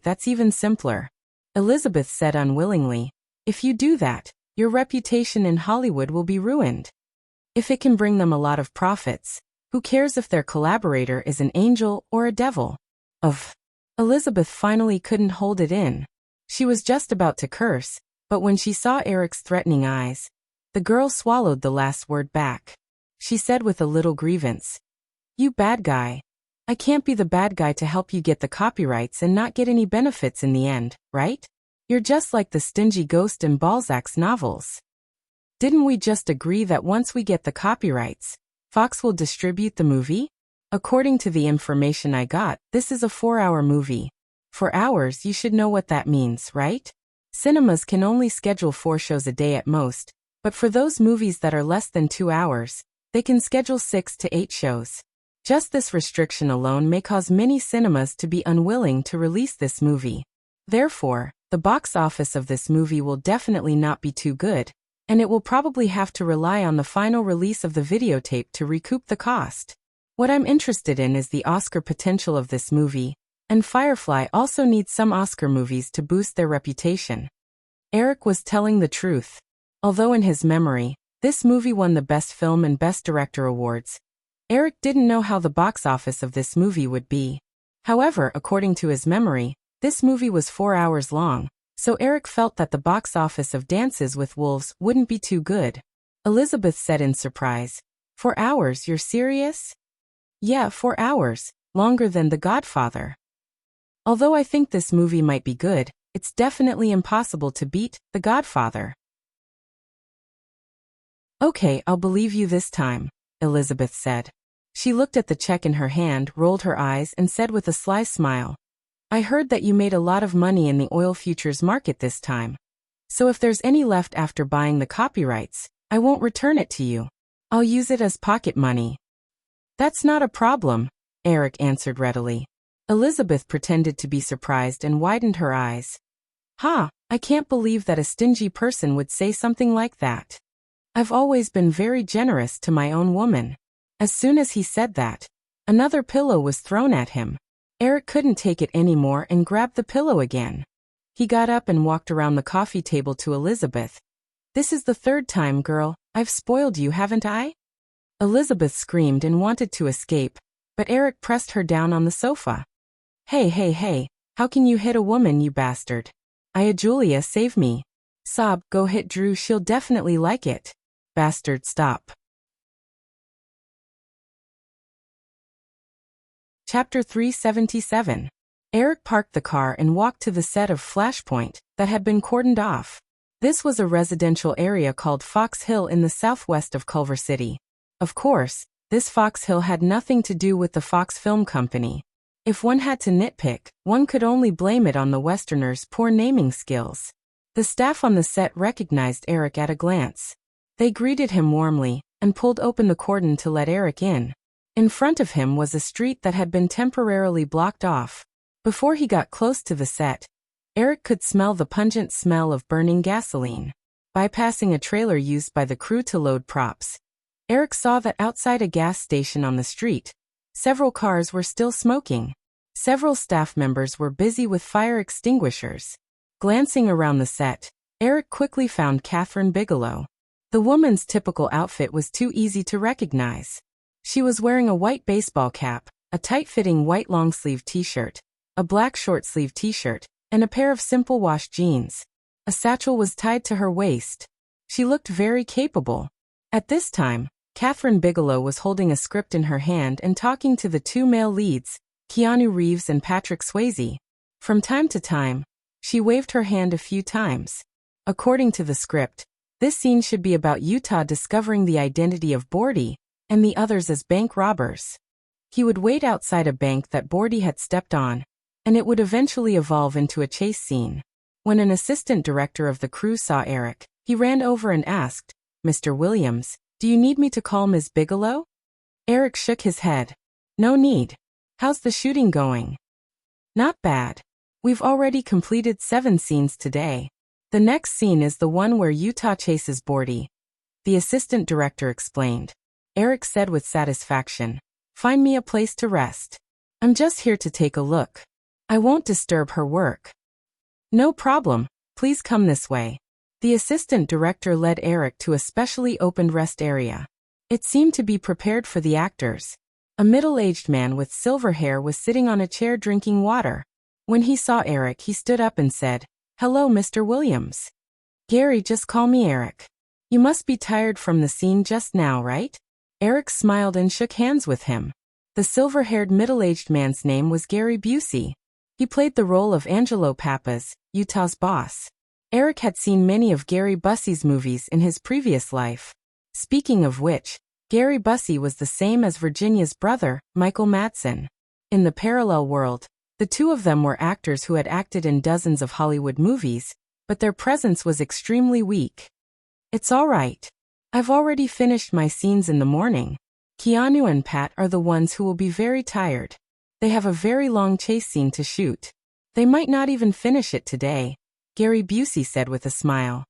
A: that's even simpler." Elizabeth said unwillingly, "If you do that, your reputation in Hollywood will be ruined. If it can bring them a lot of profits, who cares if their collaborator is an angel or a devil?" Of. Elizabeth finally couldn't hold it in. She was just about to curse, but when she saw Eric's threatening eyes, the girl swallowed the last word back. She said with a little grievance, "You bad guy. I can't be the bad guy to help you get the copyrights and not get any benefits in the end, right? You're just like the stingy ghost in Balzac's novels. Didn't we just agree that once we get the copyrights, Fox will distribute the movie? According to the information I got, this is a 4-hour movie. 4 hours, you should know what that means, right? Cinemas can only schedule 4 shows a day at most, but for those movies that are less than 2 hours, they can schedule 6 to 8 shows. Just this restriction alone may cause many cinemas to be unwilling to release this movie. Therefore, the box office of this movie will definitely not be too good, and it will probably have to rely on the final release of the videotape to recoup the cost. What I'm interested in is the Oscar potential of this movie, and Firefly also needs some Oscar movies to boost their reputation. Eric was telling the truth. Although in his memory, this movie won the Best Film and Best Director awards, Eric didn't know how the box office of this movie would be. However, according to his memory, this movie was 4 hours long, so Eric felt that the box office of Dances with Wolves wouldn't be too good. Elizabeth said in surprise, 4 hours, you're serious? Yeah, 4 hours, longer than The Godfather. Although I think this movie might be good, it's definitely impossible to beat The Godfather. Okay, I'll believe you this time, Elizabeth said. She looked at the check in her hand, rolled her eyes, and said with a sly smile, I heard that you made a lot of money in the oil futures market this time. So if there's any left after buying the copyrights, I won't return it to you. I'll use it as pocket money. That's not a problem, Eric answered readily. Elizabeth pretended to be surprised and widened her eyes. I can't believe that a stingy person would say something like that. I've always been very generous to my own woman. As soon as he said that, another pillow was thrown at him. Eric couldn't take it anymore and grabbed the pillow again. He got up and walked around the coffee table to Elizabeth. This is the 3rd time, girl. I've spoiled you, haven't I? Elizabeth screamed and wanted to escape, but Eric pressed her down on the sofa. Hey, how can you hit a woman, you bastard? Julia, save me. Sob, go hit Drew, she'll definitely like it. Bastard, stop. Chapter 377. Eric parked the car and walked to the set of Flashpoint that had been cordoned off. This was a residential area called Fox Hill in the southwest of Culver City. Of course, this Fox Hill had nothing to do with the Fox Film Company. If one had to nitpick, one could only blame it on the Westerners' poor naming skills. The staff on the set recognized Eric at a glance. They greeted him warmly and pulled open the cordon to let Eric in. In front of him was a street that had been temporarily blocked off. Before he got close to the set, Eric could smell the pungent smell of burning gasoline. Bypassing a trailer used by the crew to load props, Eric saw that outside a gas station on the street, several cars were still smoking. Several staff members were busy with fire extinguishers. Glancing around the set, Eric quickly found Kathryn Bigelow. The woman's typical outfit was too easy to recognize. She was wearing a white baseball cap, a tight-fitting white long-sleeve t-shirt, a black short-sleeve t-shirt, and a pair of simple wash jeans. A satchel was tied to her waist. She looked very capable. At this time, Kathryn Bigelow was holding a script in her hand and talking to the 2 male leads, Keanu Reeves and Patrick Swayze. From time to time, she waved her hand a few times. According to the script, this scene should be about Utah discovering the identity of Bordy and the others as bank robbers. He would wait outside a bank that Bordy had stepped on, and it would eventually evolve into a chase scene. When an assistant director of the crew saw Eric, he ran over and asked, Mr. Williams, do you need me to call Ms. Bigelow? Eric shook his head. No need. How's the shooting going? Not bad. We've already completed 7 scenes today. The next scene is the one where Utah chases Bordy. The assistant director explained. Eric said with satisfaction, Find me a place to rest. I'm just here to take a look. I won't disturb her work. No problem, please come this way. The assistant director led Eric to a specially opened rest area. It seemed to be prepared for the actors. A middle-aged man with silver hair was sitting on a chair drinking water. When he saw Eric, he stood up and said, Hello, Mr. Williams. Gary, just call me Eric. You must be tired from the scene just now, right? Eric smiled and shook hands with him. The silver-haired middle-aged man's name was Gary Busey. He played the role of Angelo Pappas, Utah's boss. Eric had seen many of Gary Busey's movies in his previous life. Speaking of which, Gary Busey was the same as Virginia's brother, Michael Madsen. In the parallel world, the two of them were actors who had acted in dozens of Hollywood movies, but their presence was extremely weak. It's all right. I've already finished my scenes in the morning. Keanu and Pat are the ones who will be very tired. They have a very long chase scene to shoot. They might not even finish it today, Gary Busey said with a smile.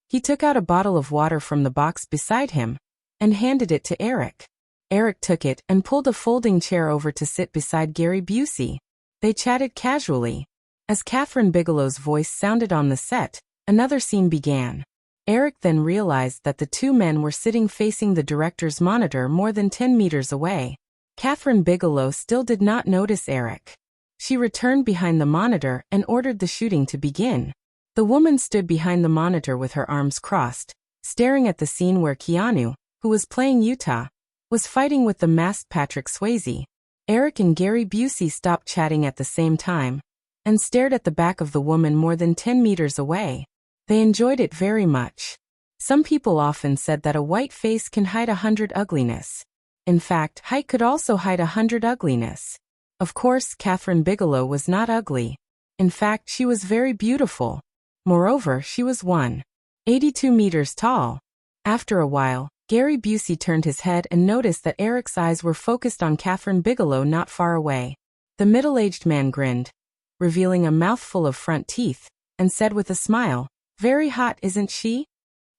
A: He took out a bottle of water from the box beside him and handed it to Eric. Eric took it and pulled a folding chair over to sit beside Gary Busey. They chatted casually. As Catherine Bigelow's voice sounded on the set, another scene began. Eric then realized that the two men were sitting facing the director's monitor more than 10 meters away. Catherine Bigelow still did not notice Eric. She returned behind the monitor and ordered the shooting to begin. The woman stood behind the monitor with her arms crossed, staring at the scene where Keanu, who was playing Utah, was fighting with the masked Patrick Swayze. Eric and Gary Busey stopped chatting at the same time and stared at the back of the woman more than 10 meters away. They enjoyed it very much. Some people often said that a white face can hide 100 ugliness. In fact, height could also hide 100 ugliness. Of course, Catherine Bigelow was not ugly. In fact, she was very beautiful. Moreover, she was 182 meters tall. After a while, Gary Busey turned his head and noticed that Eric's eyes were focused on Catherine Bigelow not far away. The middle-aged man grinned, revealing a mouthful of front teeth, and said with a smile, "Very hot, isn't she?"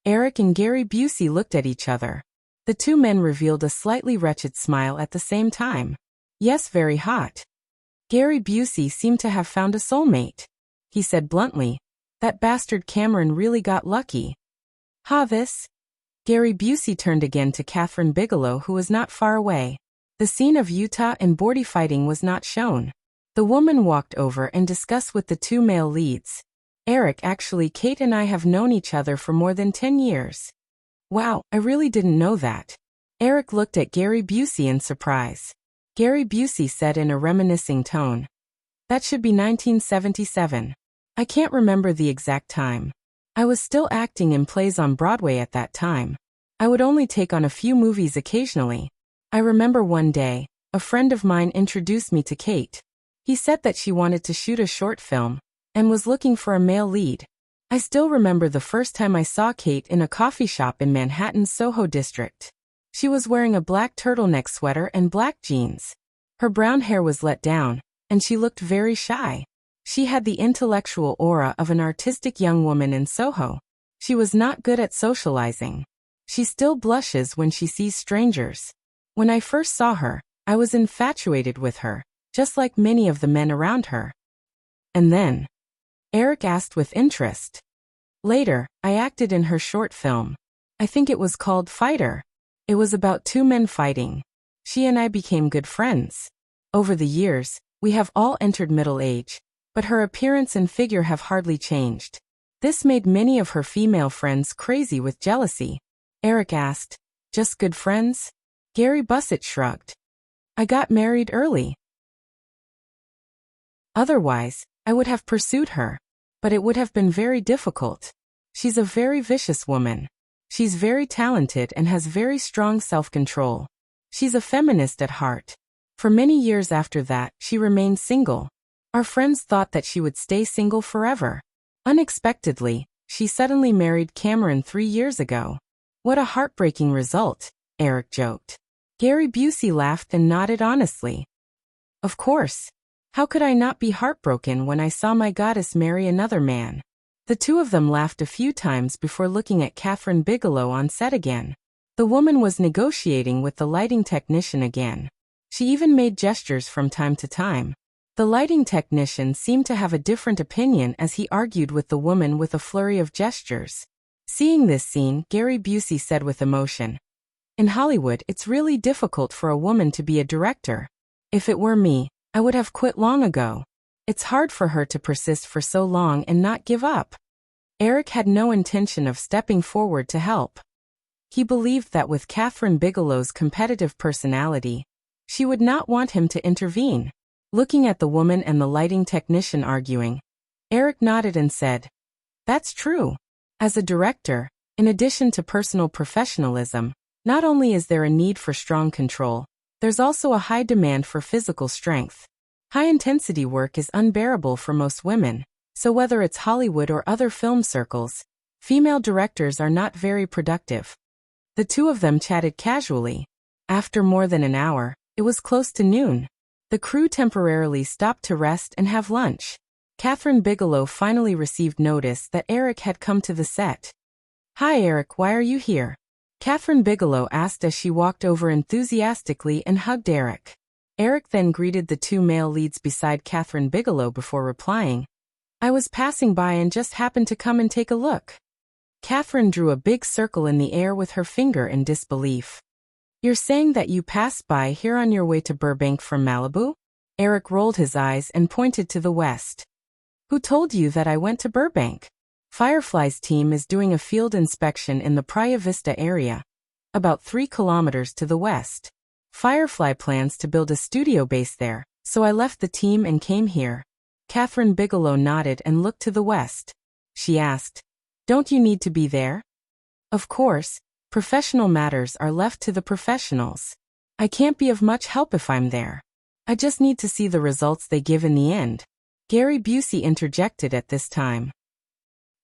A: Eric and Gary Busey looked at each other. The two men revealed a slightly wretched smile at the same time. "Yes, very hot." Gary Busey seemed to have found a soulmate. He said bluntly, "That bastard Cameron really got lucky." "Ha this?" Gary Busey turned again to Catherine Bigelow, who was not far away. The scene of Utah and Bordy fighting was not shown. The woman walked over and discussed with the two male leads. "Eric, actually Kate and I have known each other for more than 10 years. "Wow, I really didn't know that." Eric looked at Gary Busey in surprise. Gary Busey said in a reminiscing tone, "That should be 1977. I can't remember the exact time. I was still acting in plays on Broadway at that time. I would only take on a few movies occasionally. I remember one day, a friend of mine introduced me to Kate. He said that she wanted to shoot a short film and was looking for a male lead. I still remember the first time I saw Kate in a coffee shop in Manhattan's Soho district. She was wearing a black turtleneck sweater and black jeans. Her brown hair was let down, and she looked very shy. She had the intellectual aura of an artistic young woman in Soho. She was not good at socializing. She still blushes when she sees strangers. When I first saw her, I was infatuated with her, just like many of the men around her." "And then?" Eric asked with interest. "Later, I acted in her short film. I think it was called Fighter. It was about two men fighting. She and I became good friends. Over the years, we have all entered middle age, but her appearance and figure have hardly changed. This made many of her female friends crazy with jealousy." Eric asked, "Just good friends?" Gary Busey shrugged. "I got married early. Otherwise, I would have pursued her. But it would have been very difficult. She's a very vicious woman. She's very talented and has very strong self-control. She's a feminist at heart. For many years after that, she remained single. Our friends thought that she would stay single forever. Unexpectedly, she suddenly married Cameron 3 years ago. What a heartbreaking result," Eric joked. Gary Busey laughed and nodded honestly. "Of course. How could I not be heartbroken when I saw my goddess marry another man?" The two of them laughed a few times before looking at Catherine Bigelow on set again. The woman was negotiating with the lighting technician again. She even made gestures from time to time. The lighting technician seemed to have a different opinion as he argued with the woman with a flurry of gestures. Seeing this scene, Gary Busey said with emotion, "In Hollywood, it's really difficult for a woman to be a director. If it were me, I would have quit long ago. It's hard for her to persist for so long and not give up." Eric had no intention of stepping forward to help. He believed that with Catherine Bigelow's competitive personality, she would not want him to intervene. Looking at the woman and the lighting technician arguing, Eric nodded and said, "That's true. As a director, in addition to personal professionalism, not only is there a need for strong control, there's also a high demand for physical strength. High-intensity work is unbearable for most women, so whether it's Hollywood or other film circles, female directors are not very productive." The two of them chatted casually. After more than an hour, it was close to noon. The crew temporarily stopped to rest and have lunch. Catherine Bigelow finally received notice that Eric had come to the set. "Hi Eric, why are you here?" Catherine Bigelow asked as she walked over enthusiastically and hugged Eric. Eric then greeted the two male leads beside Catherine Bigelow before replying, I was passing by and just happened to come and take a look. Catherine drew a big circle in the air with her finger in disbelief. You're saying that you passed by here on your way to Burbank from Malibu? Eric rolled his eyes and pointed to the west. Who told you that I went to Burbank? Firefly's team is doing a field inspection in the Playa Vista area, about 3 kilometers to the west. Firefly plans to build a studio base there, so I left the team and came here. Catherine Bigelow nodded and looked to the west. She asked, Don't you need to be there? Of course, professional matters are left to the professionals. I can't be of much help if I'm there. I just need to see the results they give in the end. Gary Busey interjected at this time.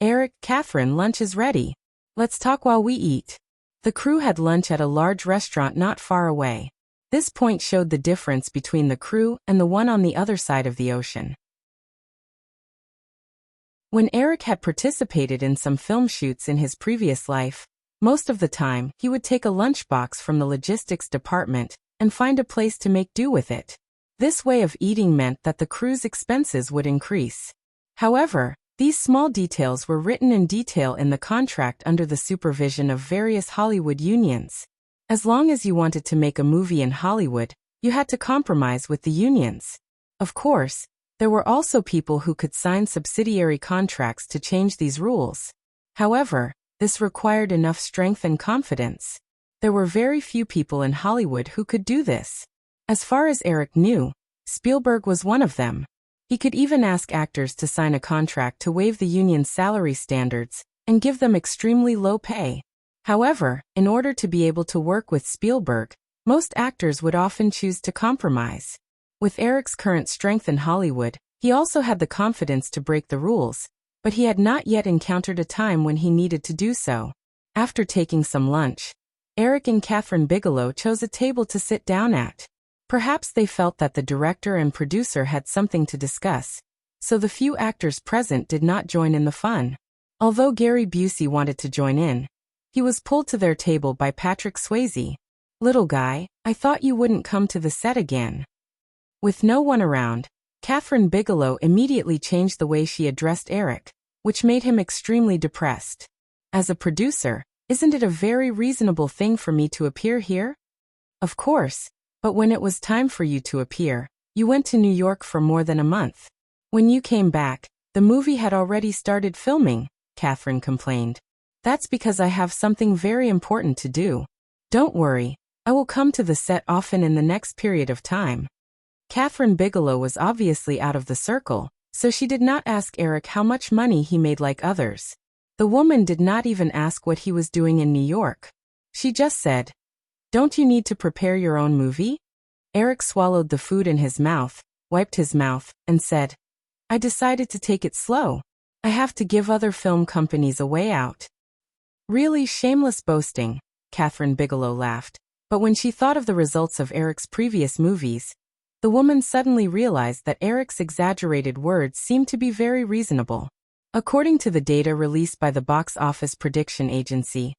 A: Eric, Catherine, lunch is ready. Let's talk while we eat. The crew had lunch at a large restaurant not far away. This point showed the difference between the crew and the one on the other side of the ocean. When Eric had participated in some film shoots in his previous life, most of the time he would take a lunchbox from the logistics department and find a place to make do with it. This way of eating meant that the crew's expenses would increase. However, these small details were written in detail in the contract under the supervision of various Hollywood unions. As long as you wanted to make a movie in Hollywood, you had to compromise with the unions. Of course, there were also people who could sign subsidiary contracts to change these rules. However, this required enough strength and confidence. There were very few people in Hollywood who could do this. As far as Eric knew, Spielberg was one of them. He could even ask actors to sign a contract to waive the union's salary standards and give them extremely low pay. However, in order to be able to work with Spielberg, most actors would often choose to compromise. With Eric's current strength in Hollywood, he also had the confidence to break the rules, but he had not yet encountered a time when he needed to do so. After taking some lunch, Eric and Catherine Bigelow chose a table to sit down at. Perhaps they felt that the director and producer had something to discuss, so the few actors present did not join in the fun. Although Gary Busey wanted to join in, he was pulled to their table by Patrick Swayze. Little guy, I thought you wouldn't come to the set again. With no one around, Catherine Bigelow immediately changed the way she addressed Eric, which made him extremely depressed. As a producer, isn't it a very reasonable thing for me to appear here? Of course. But when it was time for you to appear, you went to New York for more than a month. When you came back, the movie had already started filming, Catherine complained. That's because I have something very important to do. Don't worry, I will come to the set often in the next period of time. Catherine Bigelow was obviously out of the circle, so she did not ask Eric how much money he made like others. The woman did not even ask what he was doing in New York. She just said, Don't you need to prepare your own movie? Eric swallowed the food in his mouth, wiped his mouth, and said, I decided to take it slow. I have to give other film companies a way out. Really shameless boasting, Catherine Bigelow laughed. But when she thought of the results of Eric's previous movies, the woman suddenly realized that Eric's exaggerated words seemed to be very reasonable. According to the data released by the box office prediction agency,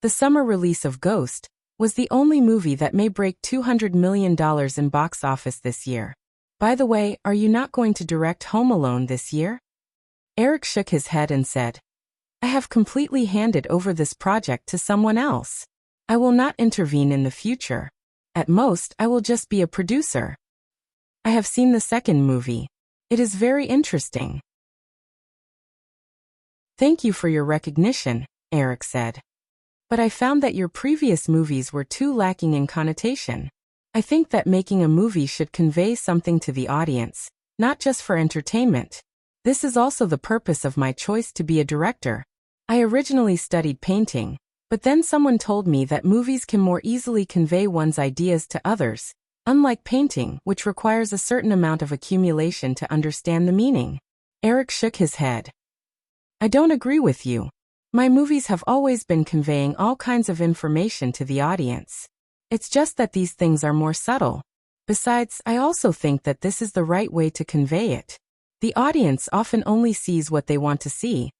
A: the summer release of Ghost was the only movie that may break $200 million in box office this year. By the way, are you not going to direct Home Alone this year? Eric shook his head and said, I have completely handed over this project to someone else. I will not intervene in the future. At most, I will just be a producer. I have seen the second movie. It is very interesting. Thank you for your recognition, Eric said. But I found that your previous movies were too lacking in connotation. I think that making a movie should convey something to the audience, not just for entertainment. This is also the purpose of my choice to be a director. I originally studied painting, but then someone told me that movies can more easily convey one's ideas to others, unlike painting, which requires a certain amount of accumulation to understand the meaning. Eric shook his head. I don't agree with you. My movies have always been conveying all kinds of information to the audience. It's just that these things are more subtle. Besides, I also think that this is the right way to convey it. The audience often only sees what they want to see.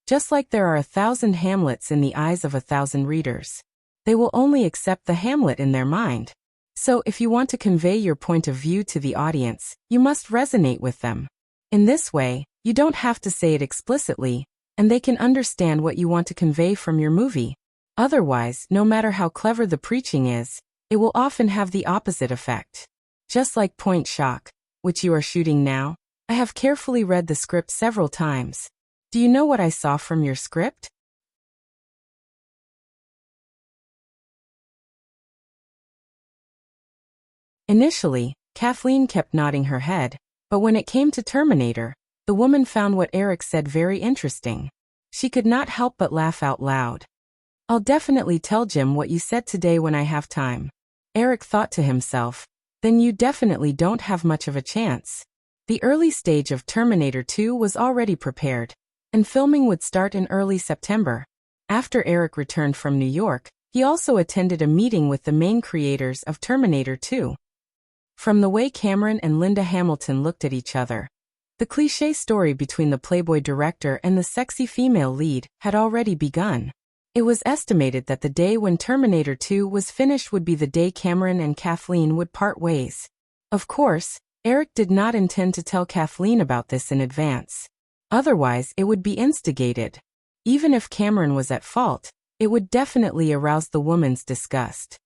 A: Just like there are 1,000 Hamlets in the eyes of 1,000 readers. They will only accept the Hamlet in their mind. So if you want to convey your point of view to the audience, you must resonate with them. In this way, You don't have to say it explicitly, and they can understand what you want to convey from your movie. Otherwise, no matter how clever the preaching is, it will often have the opposite effect. Just like Point Shock, which you are shooting now, I have carefully read the script several times. Do you know what I saw from your script? Initially, Kathleen kept nodding her head, but when it came to Terminator, the woman found what Eric said very interesting. She could not help but laugh out loud. I'll definitely tell Jim what you said today when I have time. Eric thought to himself, then you definitely don't have much of a chance. The early stage of Terminator 2 was already prepared, and filming would start in early September. After Eric returned from New York, he also attended a meeting with the main creators of Terminator 2. From the way Cameron and Linda Hamilton looked at each other, the cliché story between the Playboy director and the sexy female lead had already begun. It was estimated that the day when Terminator 2 was finished would be the day Cameron and Kathleen would part ways. Of course, Eric did not intend to tell Kathleen about this in advance. Otherwise, it would be instigated. Even if Cameron was at fault, it would definitely arouse the woman's disgust.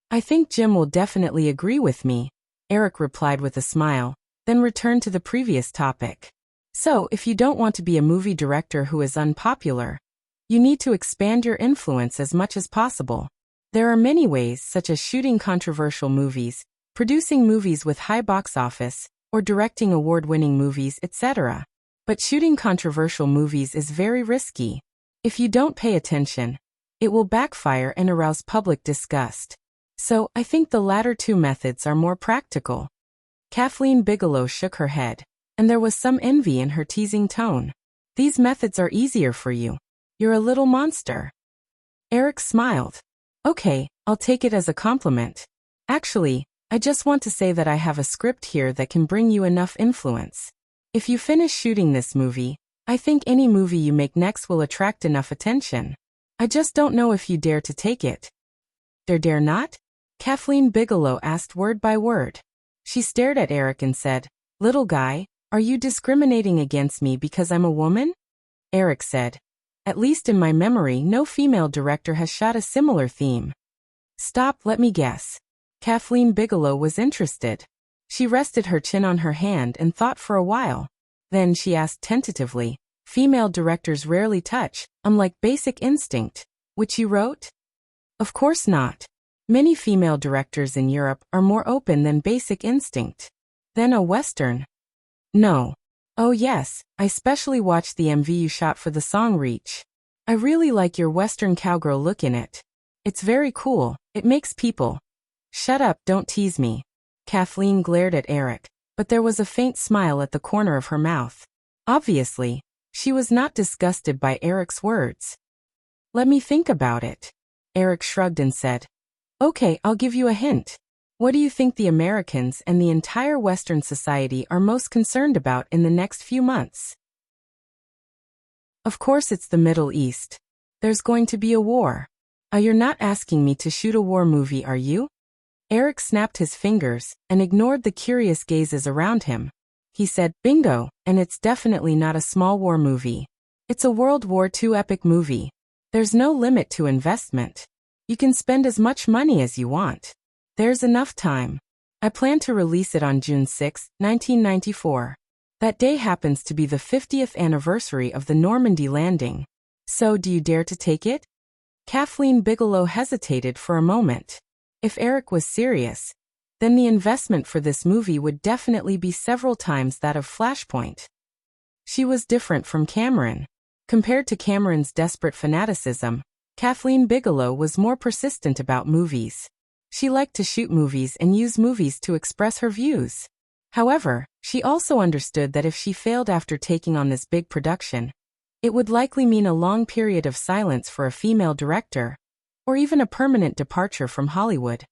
A: I think Jim will definitely agree with me, Eric replied with a smile, then returned to the previous topic. So, if you don't want to be a movie director who is unpopular, you need to expand your influence as much as possible. There are many ways, such as shooting controversial movies, producing movies with high box office, or directing award-winning movies, etc. But shooting controversial movies is very risky. If you don't pay attention, it will backfire and arouse public disgust. So, I think the latter two methods are more practical. Kathleen Bigelow shook her head, and there was some envy in her teasing tone. These methods are easier for you. You're a little monster. Eric smiled. Okay, I'll take it as a compliment. Actually, I just want to say that I have a script here that can bring you enough influence. If you finish shooting this movie, I think any movie you make next will attract enough attention. I just don't know if you dare to take it. Dare not? Kathleen Bigelow asked word by word. She stared at Eric and said, "Little guy, are you discriminating against me because I'm a woman?" Eric said, "At least in my memory, no female director has shot a similar theme." Stop, let me guess. Kathleen Bigelow was interested. She rested her chin on her hand and thought for a while. Then she asked tentatively, "Female directors rarely touch, unlike Basic Instinct, which you wrote?" Of course not. Many female directors in Europe are more open than Basic Instinct. Then a Western? No. Oh yes, I specially watched the MV you shot for the song Reach. I really like your Western cowgirl look in it. It's very cool, it makes people... Shut up, don't tease me. Kathleen glared at Eric, but there was a faint smile at the corner of her mouth. Obviously, she was not disgusted by Eric's words. Let me think about it. Eric shrugged and said, "Okay, I'll give you a hint. What do you think the Americans and the entire Western society are most concerned about in the next few months?" Of course it's the Middle East. There's going to be a war. You're not asking me to shoot a war movie, are you? Eric snapped his fingers and ignored the curious gazes around him. He said, "Bingo, and it's definitely not a small war movie. It's a World War II epic movie. There's no limit to investment. You can spend as much money as you want. There's enough time. I plan to release it on June 6, 1994. That day happens to be the 50th anniversary of the Normandy landing. So do you dare to take it?" Kathleen Bigelow hesitated for a moment. If Eric was serious, then the investment for this movie would definitely be several times that of Flashpoint. She was different from Cameron. Compared to Cameron's desperate fanaticism, Kathleen Bigelow was more persistent about movies. She liked to shoot movies and use movies to express her views. However, she also understood that if she failed after taking on this big production, it would likely mean a long period of silence for a female director, or even a permanent departure from Hollywood.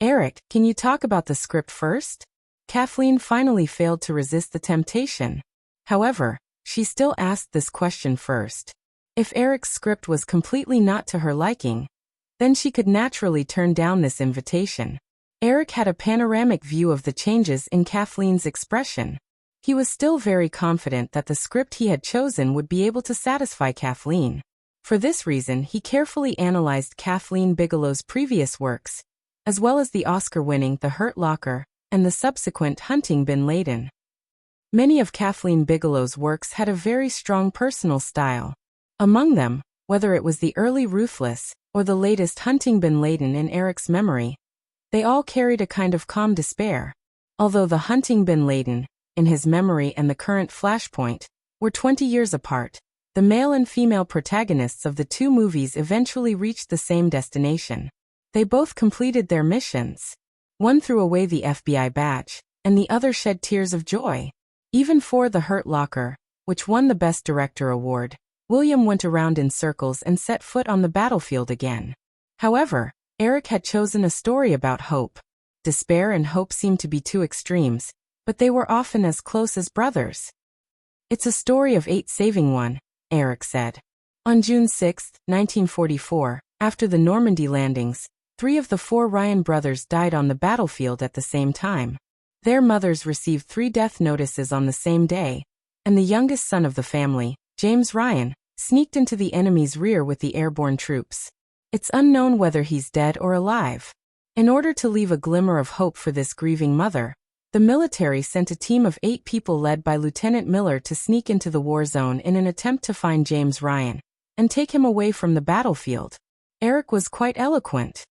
A: Eric, can you talk about the script first? Kathleen finally failed to resist the temptation. However, she still asked this question first. If Eric's script was completely not to her liking, then she could naturally turn down this invitation. Eric had a panoramic view of the changes in Kathleen's expression. He was still very confident that the script he had chosen would be able to satisfy Kathleen. For this reason, he carefully analyzed Kathleen Bigelow's previous works, as well as the Oscar-winning The Hurt Locker and the subsequent Hunting Bin Laden. Many of Kathleen Bigelow's works had a very strong personal style. Among them, whether it was the early Ruthless or the latest Hunting Bin Laden in Eric's memory, they all carried a kind of calm despair. Although the Hunting Bin Laden, in his memory, and the current Flashpoint were 20 years apart, the male and female protagonists of the two movies eventually reached the same destination. They both completed their missions. One threw away the FBI badge, and the other shed tears of joy. Even for The Hurt Locker, which won the Best Director award, William went around in circles and set foot on the battlefield again. However, Eric had chosen a story about hope. Despair and hope seemed to be two extremes, but they were often as close as brothers. It's a story of 8 saving one, Eric said. On June 6, 1944, after the Normandy landings, 3 of the 4 Ryan brothers died on the battlefield at the same time. Their mothers received 3 death notices on the same day, and the youngest son of the family, James Ryan, sneaked into the enemy's rear with the airborne troops. It's unknown whether he's dead or alive. In order to leave a glimmer of hope for this grieving mother, the military sent a team of 8 people led by Lieutenant Miller to sneak into the war zone in an attempt to find James Ryan and take him away from the battlefield. Eric was quite eloquent.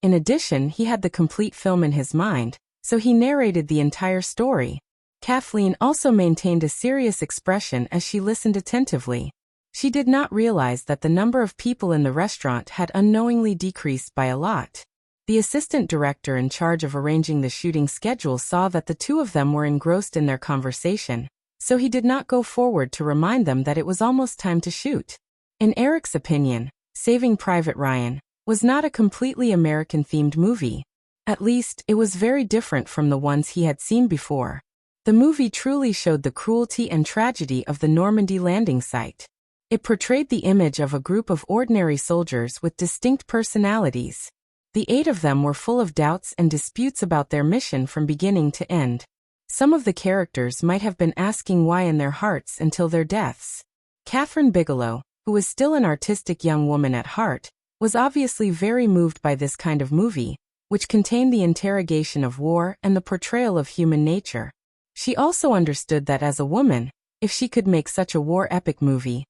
A: In addition, he had the complete film in his mind, so he narrated the entire story. Kathleen also maintained a serious expression as she listened attentively. She did not realize that the number of people in the restaurant had unknowingly decreased by a lot. The assistant director in charge of arranging the shooting schedule saw that the 2 of them were engrossed in their conversation, so he did not go forward to remind them that it was almost time to shoot. In Eric's opinion, Saving Private Ryan was not a completely American-themed movie. At least, it was very different from the ones he had seen before. The movie truly showed the cruelty and tragedy of the Normandy landing site. It portrayed the image of a group of ordinary soldiers with distinct personalities. The 8 of them were full of doubts and disputes about their mission from beginning to end. Some of the characters might have been asking why in their hearts until their deaths. Kathryn Bigelow, who was still an artistic young woman at heart, was obviously very moved by this kind of movie, which contained the interrogation of war and the portrayal of human nature. She also understood that as a woman, if she could make such a war epic movie,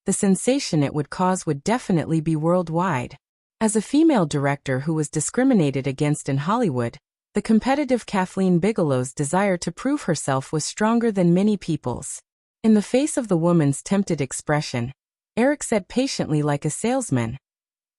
A: the sensation it would cause would definitely be worldwide. As a female director who was discriminated against in Hollywood, the competitive Kathleen Bigelow's desire to prove herself was stronger than many people's. In the face of the woman's tempted expression, Eric said patiently like a salesman,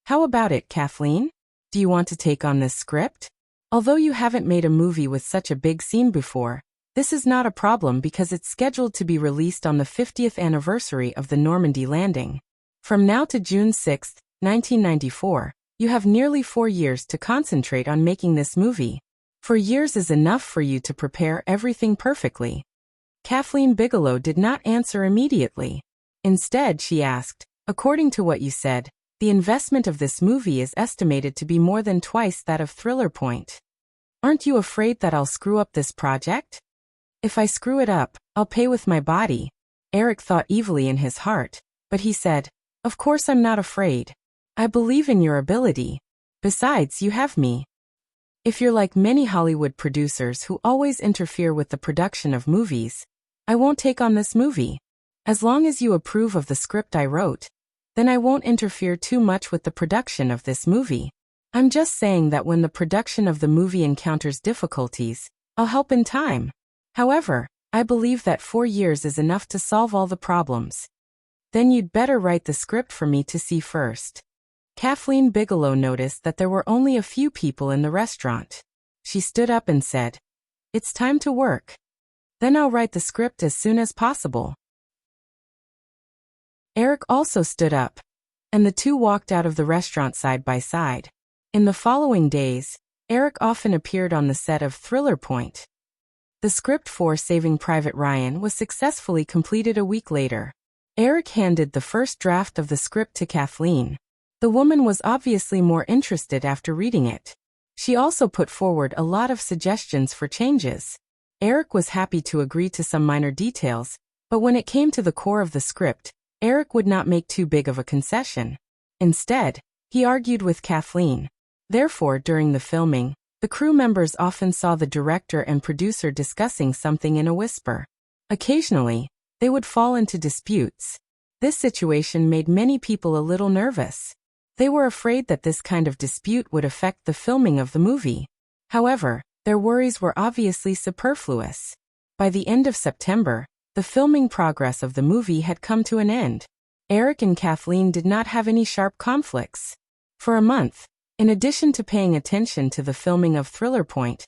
A: "How about it, Kathleen? Do you want to take on this script? Although you haven't made a movie with such a big scene before, this is not a problem because it's scheduled to be released on the 50th anniversary of the Normandy landing. From now to June 6, 1994, you have nearly 4 years to concentrate on making this movie. 4 years is enough for you to prepare everything perfectly." Kathleen Bigelow did not answer immediately. Instead, she asked, "According to what you said, the investment of this movie is estimated to be more than twice that of Thriller Point. Aren't you afraid that I'll screw up this project?" "If I screw it up, I'll pay with my body." Eric thought evilly in his heart, but he said, "Of course I'm not afraid. I believe in your ability. Besides, you have me. If you're like many Hollywood producers who always interfere with the production of movies, I won't take on this movie. As long as you approve of the script I wrote, then I won't interfere too much with the production of this movie. I'm just saying that when the production of the movie encounters difficulties, I'll help in time. However, I believe that 4 years is enough to solve all the problems. Then you'd better write the script for me to see first." Kathleen Bigelow noticed that there were only a few people in the restaurant. She stood up and said, "It's time to work. Then I'll write the script as soon as possible." Eric also stood up, and the 2 walked out of the restaurant side by side. In the following days, Eric often appeared on the set of Thriller Point. The script for Saving Private Ryan was successfully completed a week later. Eric handed the first draft of the script to Kathleen. The woman was obviously more interested after reading it. She also put forward a lot of suggestions for changes. Eric was happy to agree to some minor details, but when it came to the core of the script, Eric would not make too big of a concession. Instead, he argued with Kathleen. Therefore, during the filming, the crew members often saw the director and producer discussing something in a whisper. Occasionally, they would fall into disputes. This situation made many people a little nervous. They were afraid that this kind of dispute would affect the filming of the movie. However, their worries were obviously superfluous. By the end of September, the filming progress of the movie had come to an end. Eric and Kathleen did not have any sharp conflicts. For a month, in addition to paying attention to the filming of Thriller Point,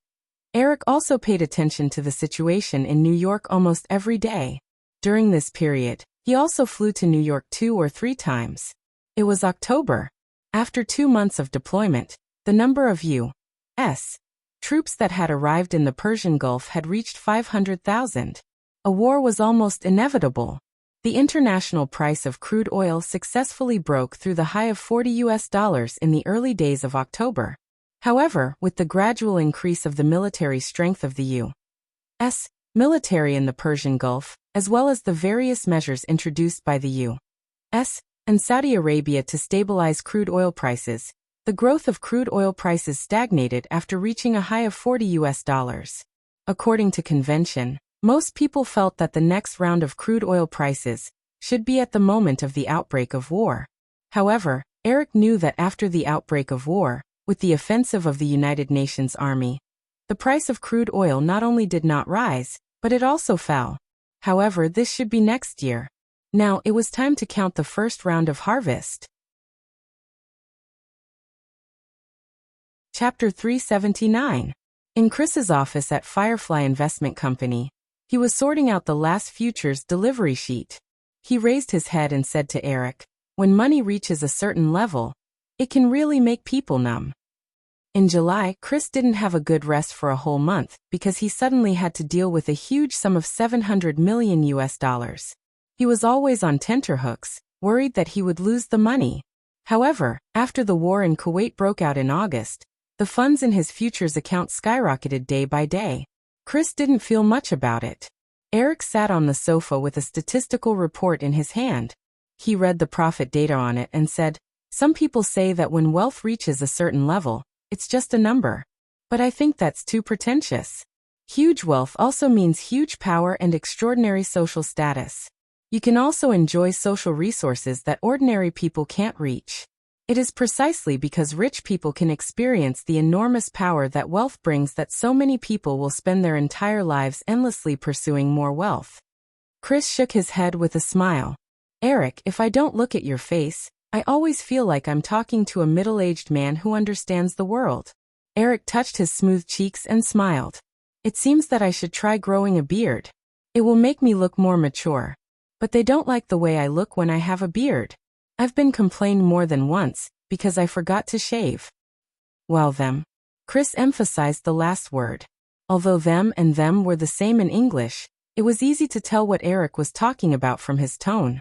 A: Eric also paid attention to the situation in New York almost every day. During this period, he also flew to New York 2 or 3 times. It was October. After 2 months of deployment, the number of U.S. troops that had arrived in the Persian Gulf had reached 500,000. A war was almost inevitable. The international price of crude oil successfully broke through the high of $40 in the early days of October. However, with the gradual increase of the military strength of the U.S. military in the Persian Gulf, as well as the various measures introduced by the U.S. and Saudi Arabia to stabilize crude oil prices, the growth of crude oil prices stagnated after reaching a high of $40. According to convention, most people felt that the next round of crude oil prices should be at the moment of the outbreak of war. However, Eric knew that after the outbreak of war, with the offensive of the United Nations Army, the price of crude oil not only did not rise, but it also fell. However, this should be next year. Now it was time to count the first round of harvest. Chapter 379. In Chris's office at Firefly Investment Company, he was sorting out the last futures delivery sheet. He raised his head and said to Eric, "When money reaches a certain level, it can really make people numb." In July, Chris didn't have a good rest for a whole month because he suddenly had to deal with a huge sum of $700 million. He was always on tenterhooks, worried that he would lose the money. However, after the war in Kuwait broke out in August, the funds in his futures account skyrocketed day by day. Chris didn't feel much about it. Eric sat on the sofa with a statistical report in his hand. He read the profit data on it and said, "Some people say that when wealth reaches a certain level, it's just a number. But I think that's too pretentious. Huge wealth also means huge power and extraordinary social status. You can also enjoy social resources that ordinary people can't reach. It is precisely because rich people can experience the enormous power that wealth brings that so many people will spend their entire lives endlessly pursuing more wealth." Chris shook his head with a smile. "Eric, if I don't look at your face, I always feel like I'm talking to a middle-aged man who understands the world." Eric touched his smooth cheeks and smiled. "It seems that I should try growing a beard. It will make me look more mature. But they don't like the way I look when I have a beard. I've been complained more than once, because I forgot to shave." "Well them." Chris emphasized the last word. Although them and them were the same in English, it was easy to tell what Eric was talking about from his tone.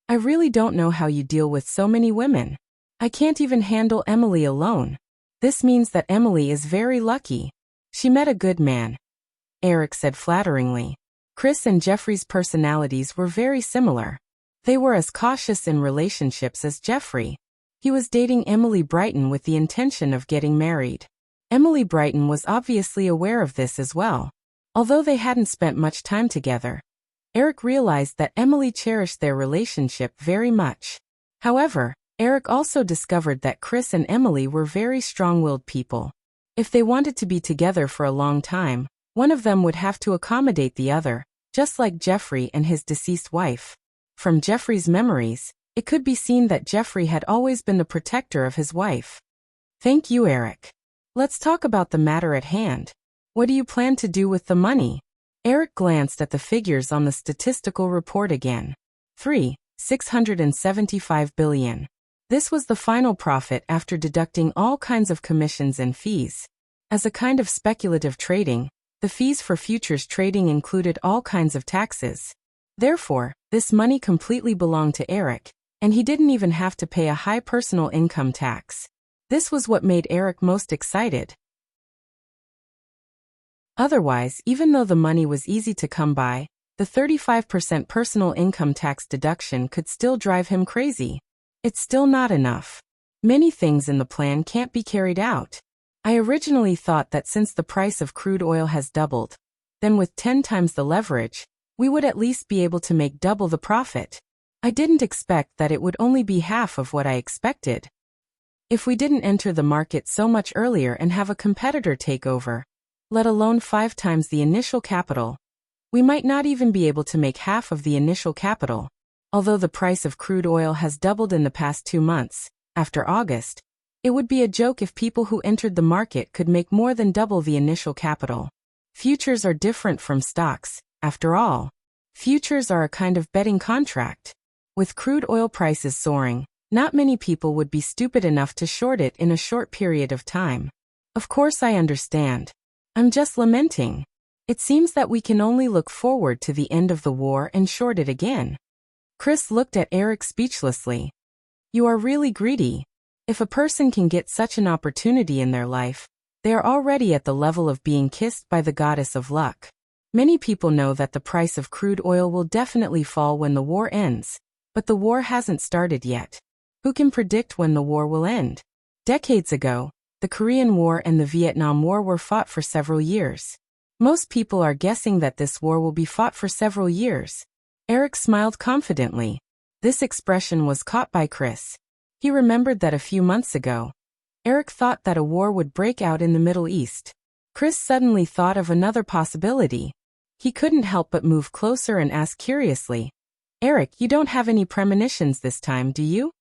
A: "I really don't know how you deal with so many women. I can't even handle Emily alone. This means that Emily is very lucky. She met a good man," Eric said flatteringly. Chris and Jeffrey's personalities were very similar. They were as cautious in relationships as Jeffrey. He was dating Emily Brighton with the intention of getting married. Emily Brighton was obviously aware of this as well. Although they hadn't spent much time together, Eric realized that Emily cherished their relationship very much. However, Eric also discovered that Chris and Emily were very strong-willed people. If they wanted to be together for a long time, one of them would have to accommodate the other, just like Jeffrey and his deceased wife. From Jeffrey's memories, it could be seen that Jeffrey had always been the protector of his wife. "Thank you, Eric. Let's talk about the matter at hand. What do you plan to do with the money?" Eric glanced at the figures on the statistical report again. $675 billion. This was the final profit after deducting all kinds of commissions and fees. As a kind of speculative trading, the fees for futures trading included all kinds of taxes. Therefore, this money completely belonged to Eric, and he didn't even have to pay a high personal income tax. This was what made Eric most excited. Otherwise, even though the money was easy to come by, the 35% personal income tax deduction could still drive him crazy. It's still not enough. Many things in the plan can't be carried out. I originally thought that since the price of crude oil has doubled, then with 10 times the leverage, we would at least be able to make double the profit. I didn't expect that it would only be half of what I expected. If we didn't enter the market so much earlier and have a competitor take over, let alone 5 times the initial capital, we might not even be able to make half of the initial capital. Although the price of crude oil has doubled in the past 2 months, after August, it would be a joke if people who entered the market could make more than double the initial capital. Futures are different from stocks, after all. Futures are a kind of betting contract. With crude oil prices soaring, not many people would be stupid enough to short it in a short period of time. Of course I understand. I'm just lamenting. It seems that we can only look forward to the end of the war and short it again. Chris looked at Eric speechlessly. You are really greedy. If a person can get such an opportunity in their life, they are already at the level of being kissed by the goddess of luck. Many people know that the price of crude oil will definitely fall when the war ends, but the war hasn't started yet. Who can predict when the war will end? Decades ago, the Korean War and the Vietnam War were fought for several years. Most people are guessing that this war will be fought for several years. Eric smiled confidently. This expression was caught by Chris. He remembered that a few months ago, Eric thought that a war would break out in the Middle East. Chris suddenly thought of another possibility. He couldn't help but move closer and ask curiously, Eric, you don't have any premonitions this time, do you?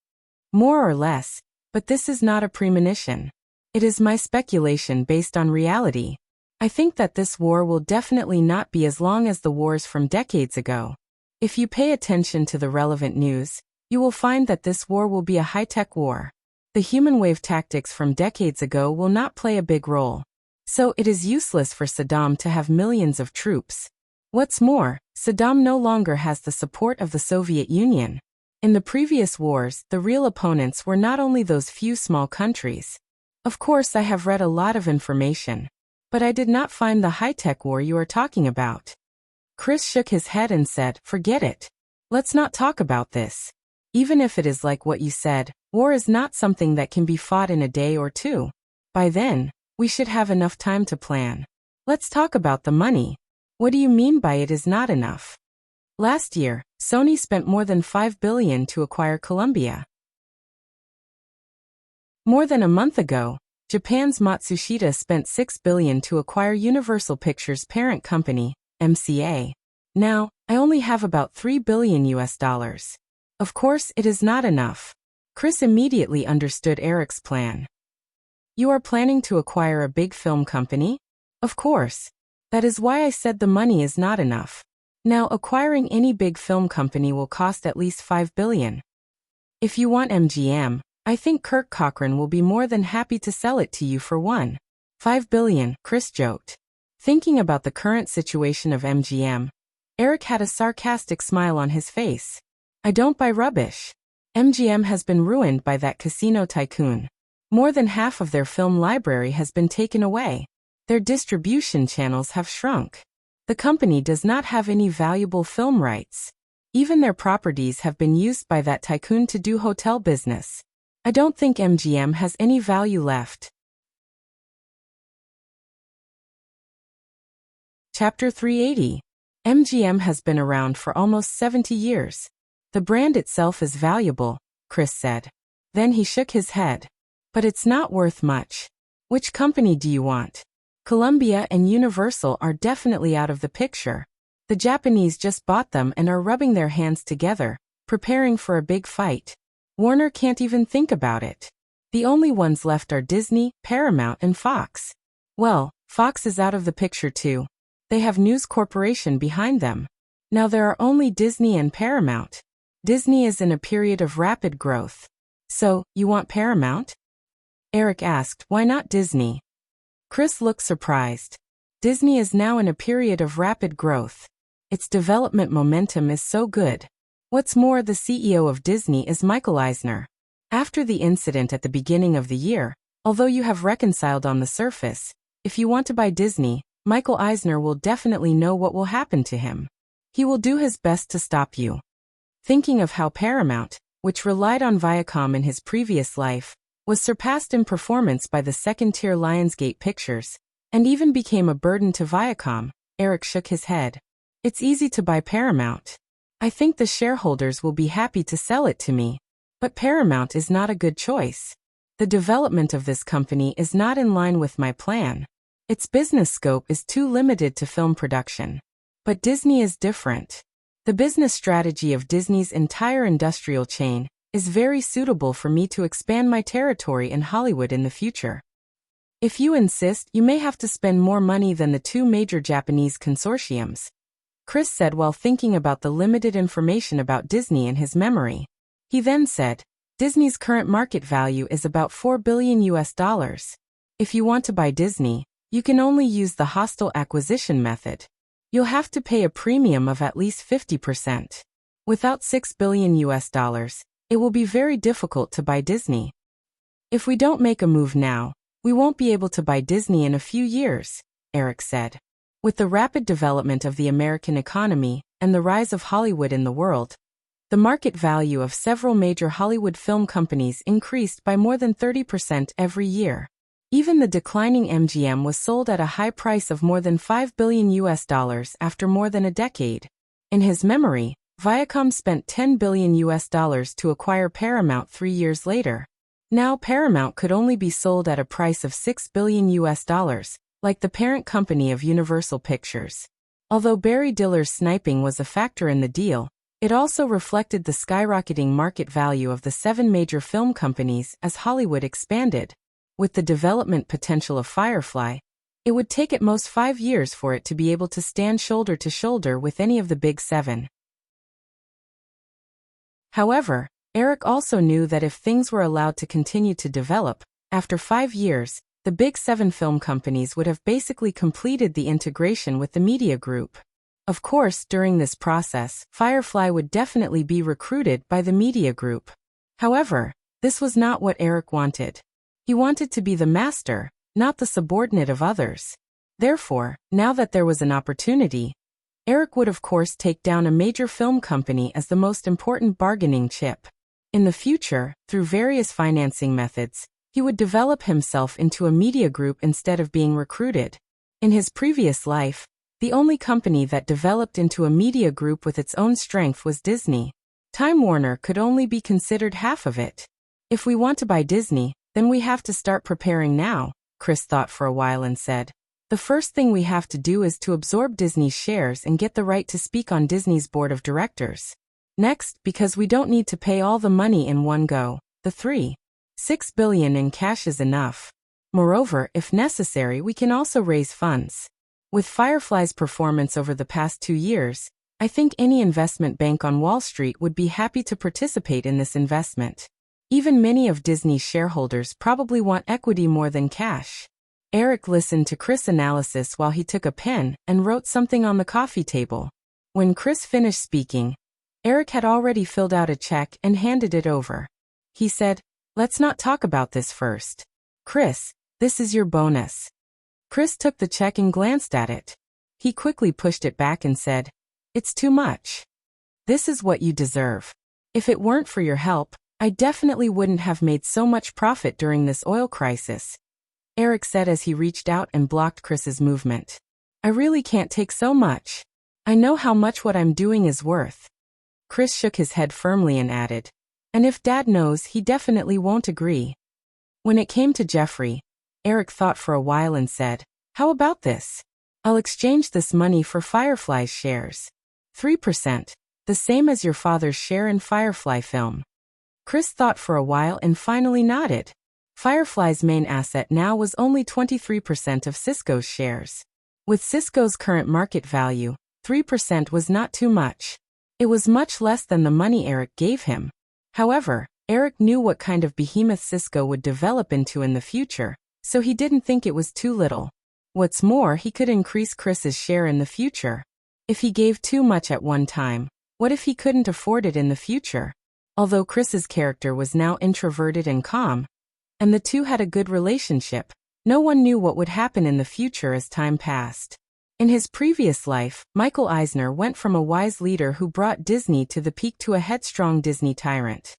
A: More or less, but this is not a premonition. It is my speculation based on reality. I think that this war will definitely not be as long as the wars from decades ago. If you pay attention to the relevant news, you will find that this war will be a high-tech war. The human wave tactics from decades ago will not play a big role. So it is useless for Saddam to have millions of troops. What's more, Saddam no longer has the support of the Soviet Union. In the previous wars, the real opponents were not only those few small countries. Of course, I have read a lot of information, but I did not find the high-tech war you are talking about. Chris shook his head and said, forget it. Let's not talk about this. Even if it is like what you said, war is not something that can be fought in a day or two. By then, we should have enough time to plan. Let's talk about the money. What do you mean by it is not enough? Last year, Sony spent more than $5 billion to acquire Columbia. More than a month ago, Japan's Matsushita spent $6 billion to acquire Universal Pictures' parent company, MCA. Now, I only have about $3 billion US. Of course, it is not enough. Chris immediately understood Eric's plan. You are planning to acquire a big film company? Of course. That is why I said the money is not enough. Now, acquiring any big film company will cost at least $5 billion. If you want MGM, I think Kirk Cochran will be more than happy to sell it to you for $1.5 billion, Chris joked. Thinking about the current situation of MGM, Eric had a sarcastic smile on his face. I don't buy rubbish. MGM has been ruined by that casino tycoon. More than half of their film library has been taken away. Their distribution channels have shrunk. The company does not have any valuable film rights. Even their properties have been used by that tycoon to do hotel business. I don't think MGM has any value left. Chapter 380. MGM has been around for almost 70 years. The brand itself is valuable, Chris said. Then he shook his head. But it's not worth much. Which company do you want? Columbia and Universal are definitely out of the picture. The Japanese just bought them and are rubbing their hands together, preparing for a big fight. Warner can't even think about it. The only ones left are Disney, Paramount, and Fox. Well, Fox is out of the picture too. They have News Corporation behind them. Now there are only Disney and Paramount. Disney is in a period of rapid growth. So, you want Paramount? Eric asked, why not Disney? Chris looked surprised. Disney is now in a period of rapid growth. Its development momentum is so good. What's more, the CEO of Disney is Michael Eisner. After the incident at the beginning of the year, although you have reconciled on the surface, if you want to buy Disney, Michael Eisner will definitely know what will happen to him. He will do his best to stop you. Thinking of how Paramount, which relied on Viacom in his previous life, was surpassed in performance by the second-tier Lionsgate Pictures, and even became a burden to Viacom, Eric shook his head. It's easy to buy Paramount. I think the shareholders will be happy to sell it to me. But Paramount is not a good choice. The development of this company is not in line with my plan. Its business scope is too limited to film production. But Disney is different. The business strategy of Disney's entire industrial chain is very suitable for me to expand my territory in Hollywood in the future. If you insist, you may have to spend more money than the two major Japanese consortiums, Chris said while thinking about the limited information about Disney in his memory. He then said, Disney's current market value is about $4 billion. If you want to buy Disney, you can only use the hostile acquisition method. You'll have to pay a premium of at least 50%. Without $6 billion, it will be very difficult to buy Disney. If we don't make a move now, we won't be able to buy Disney in a few years, Eric said. With the rapid development of the American economy and the rise of Hollywood in the world, the market value of several major Hollywood film companies increased by more than 30% every year. Even the declining MGM was sold at a high price of more than $5 billion after more than a decade. In his memory, Viacom spent $10 billion to acquire Paramount 3 years later. Now Paramount could only be sold at a price of $6 billion, like the parent company of Universal Pictures. Although Barry Diller's sniping was a factor in the deal, it also reflected the skyrocketing market value of the 7 major film companies as Hollywood expanded. With the development potential of Firefly, it would take at most 5 years for it to be able to stand shoulder to shoulder with any of the big 7. However, Eric also knew that if things were allowed to continue to develop, after 5 years, the big 7 film companies would have basically completed the integration with the media group. Of course, during this process, Firefly would definitely be recruited by the media group. However, this was not what Eric wanted. He wanted to be the master, not the subordinate of others. Therefore, now that there was an opportunity, Eric would of course take down a major film company as the most important bargaining chip. In the future, through various financing methods, he would develop himself into a media group instead of being recruited. In his previous life, the only company that developed into a media group with its own strength was Disney. Time Warner could only be considered half of it. If we want to buy Disney, then we have to start preparing now, Chris thought for a while and said. The first thing we have to do is to absorb Disney's shares and get the right to speak on Disney's board of directors. Next, because we don't need to pay all the money in one go, the $3.6 billion in cash is enough. Moreover, if necessary, we can also raise funds. With Firefly's performance over the past 2 years, I think any investment bank on Wall Street would be happy to participate in this investment. Even many of Disney's shareholders probably want equity more than cash. Eric listened to Chris' analysis while he took a pen and wrote something on the coffee table. When Chris finished speaking, Eric had already filled out a check and handed it over. He said, "Let's not talk about this first. Chris, this is your bonus." Chris took the check and glanced at it. He quickly pushed it back and said, "It's too much. This is what you deserve. If it weren't for your help, I definitely wouldn't have made so much profit during this oil crisis," Eric said as he reached out and blocked Chris's movement. "I really can't take so much. I know how much what I'm doing is worth." Chris shook his head firmly and added, "And if Dad knows, he definitely won't agree." When it came to Jeffrey, Eric thought for a while and said, "How about this? I'll exchange this money for Firefly's shares. 3%, the same as your father's share in Firefly film." Chris thought for a while and finally nodded. Firefly's main asset now was only 23% of Cisco's shares. With Cisco's current market value, 3% was not too much. It was much less than the money Eric gave him. However, Eric knew what kind of behemoth Cisco would develop into in the future, so he didn't think it was too little. What's more, he could increase Chris's share in the future. If he gave too much at one time, what if he couldn't afford it in the future? Although Chris's character was now introverted and calm, and the two had a good relationship, No one knew what would happen in the future as time passed. In his previous life, Michael Eisner went from a wise leader who brought Disney to the peak to a headstrong Disney tyrant.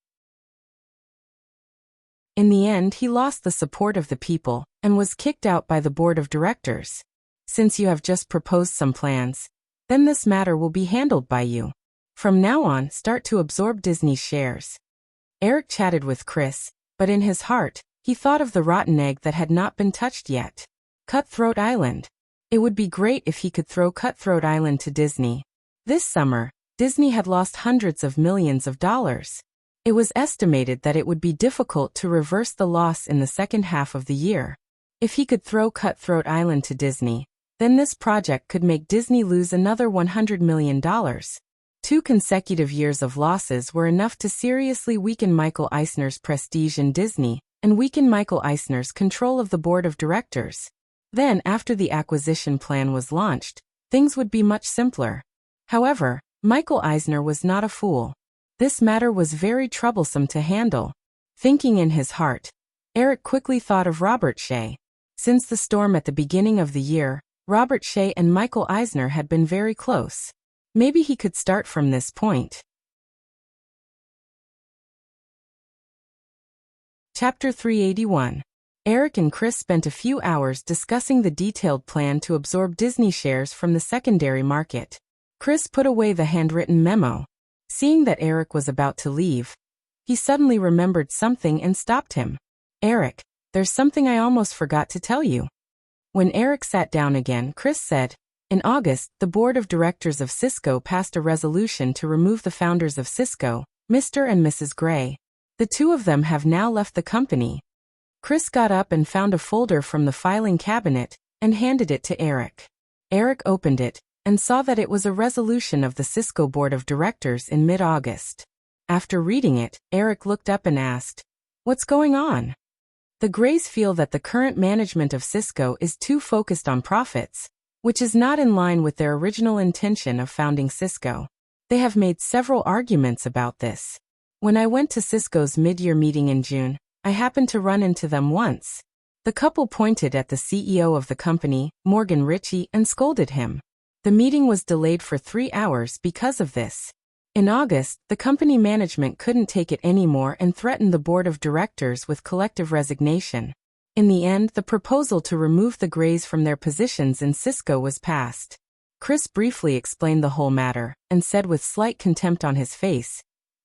A: In the end, he lost the support of the people and was kicked out by the board of directors. Since you have just proposed some plans, then this matter will be handled by you. From now on, start to absorb Disney's shares. Eric chatted with Chris, but in his heart, he thought of the rotten egg that had not been touched yet. Cutthroat Island. It would be great if he could throw Cutthroat Island to Disney. This summer, Disney had lost hundreds of millions of dollars. It was estimated that it would be difficult to reverse the loss in the second half of the year. If he could throw Cutthroat Island to Disney, then this project could make Disney lose another $100 million. 2 consecutive years of losses were enough to seriously weaken Michael Eisner's prestige in Disney and weaken Michael Eisner's control of the board of directors. Then, after the acquisition plan was launched, things would be much simpler. However, Michael Eisner was not a fool. This matter was very troublesome to handle. Thinking in his heart, Eric quickly thought of Robert Shea. Since the storm at the beginning of the year, Robert Shea and Michael Eisner had been very close. Maybe he could start from this point. Chapter 381. Eric and Chris spent a few hours discussing the detailed plan to absorb Disney shares from the secondary market. Chris put away the handwritten memo. Seeing that Eric was about to leave, he suddenly remembered something and stopped him. Eric, there's something I almost forgot to tell you. When Eric sat down again, Chris said, in August, the board of directors of Cisco passed a resolution to remove the founders of Cisco, Mr. and Mrs. Gray. The 2 of them have now left the company. Chris got up and found a folder from the filing cabinet and handed it to Eric. Eric opened it and saw that it was a resolution of the Cisco board of directors in mid-August. After reading it, Eric looked up and asked, "What's going on?" The Grays feel that the current management of Cisco is too focused on profits, which is not in line with their original intention of founding Cisco. They have made several arguments about this. When I went to Cisco's mid-year meeting in June, I happened to run into them once. The couple pointed at the CEO of the company, Morgan Ritchie, and scolded him. The meeting was delayed for 3 hours because of this. In August, the company management couldn't take it anymore and threatened the board of directors with collective resignation. In the end, the proposal to remove the Grays from their positions in Cisco was passed. Chris briefly explained the whole matter and said with slight contempt on his face,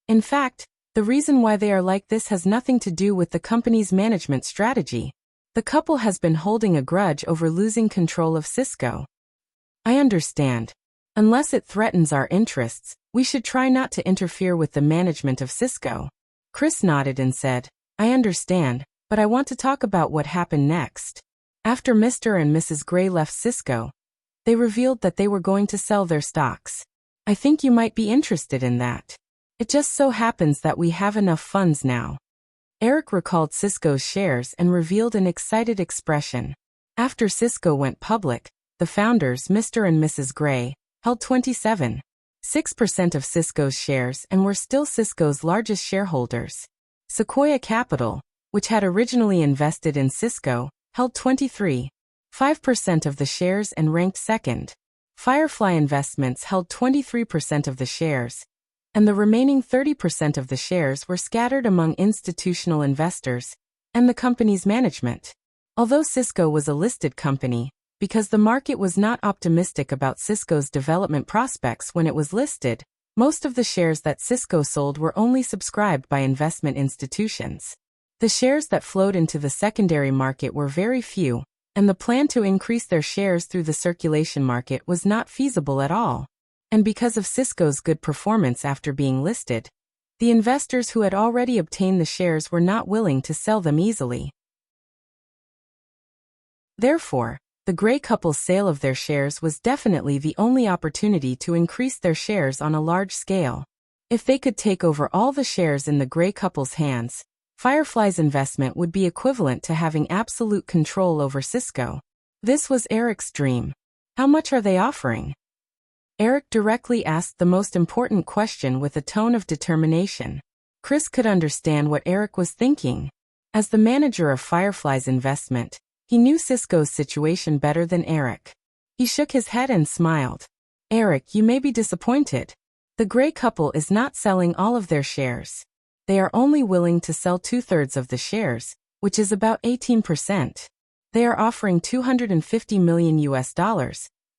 A: "In fact, the reason why they are like this has nothing to do with the company's management strategy. The couple has been holding a grudge over losing control of Cisco. I understand. Unless it threatens our interests, we should try not to interfere with the management of Cisco." Chris nodded and said, "I understand, but I want to talk about what happened next." After Mr. and Mrs. Gray left Cisco, they revealed that they were going to sell their stocks. I think you might be interested in that. It just so happens that we have enough funds now. Eric recalled Cisco's shares and revealed an excited expression. After Cisco went public, the founders, Mr. and Mrs. Gray, held 27.6% of Cisco's shares and were still Cisco's largest shareholders. Sequoia Capital, which had originally invested in Cisco, held 23.5% of the shares and ranked second. Firefly Investments held 23% of the shares, and the remaining 30% of the shares were scattered among institutional investors and the company's management. Although Cisco was a listed company, because the market was not optimistic about Cisco's development prospects when it was listed, most of the shares that Cisco sold were only subscribed by investment institutions. The shares that flowed into the secondary market were very few, and the plan to increase their shares through the circulation market was not feasible at all. And because of Cisco's good performance after being listed, the investors who had already obtained the shares were not willing to sell them easily. Therefore, the Gray couple's sale of their shares was definitely the only opportunity to increase their shares on a large scale. If they could take over all the shares in the Gray couple's hands, Firefly's investment would be equivalent to having absolute control over Cisco. This was Eric's dream. How much are they offering? Eric directly asked the most important question with a tone of determination. Chris could understand what Eric was thinking. As the manager of Firefly's investment, He knew Cisco's situation better than Eric. He shook his head and smiled. Eric, you may be disappointed. The gray couple is not selling all of their shares. They are only willing to sell 2/3 of the shares, which is about 18%. They are offering $250 million,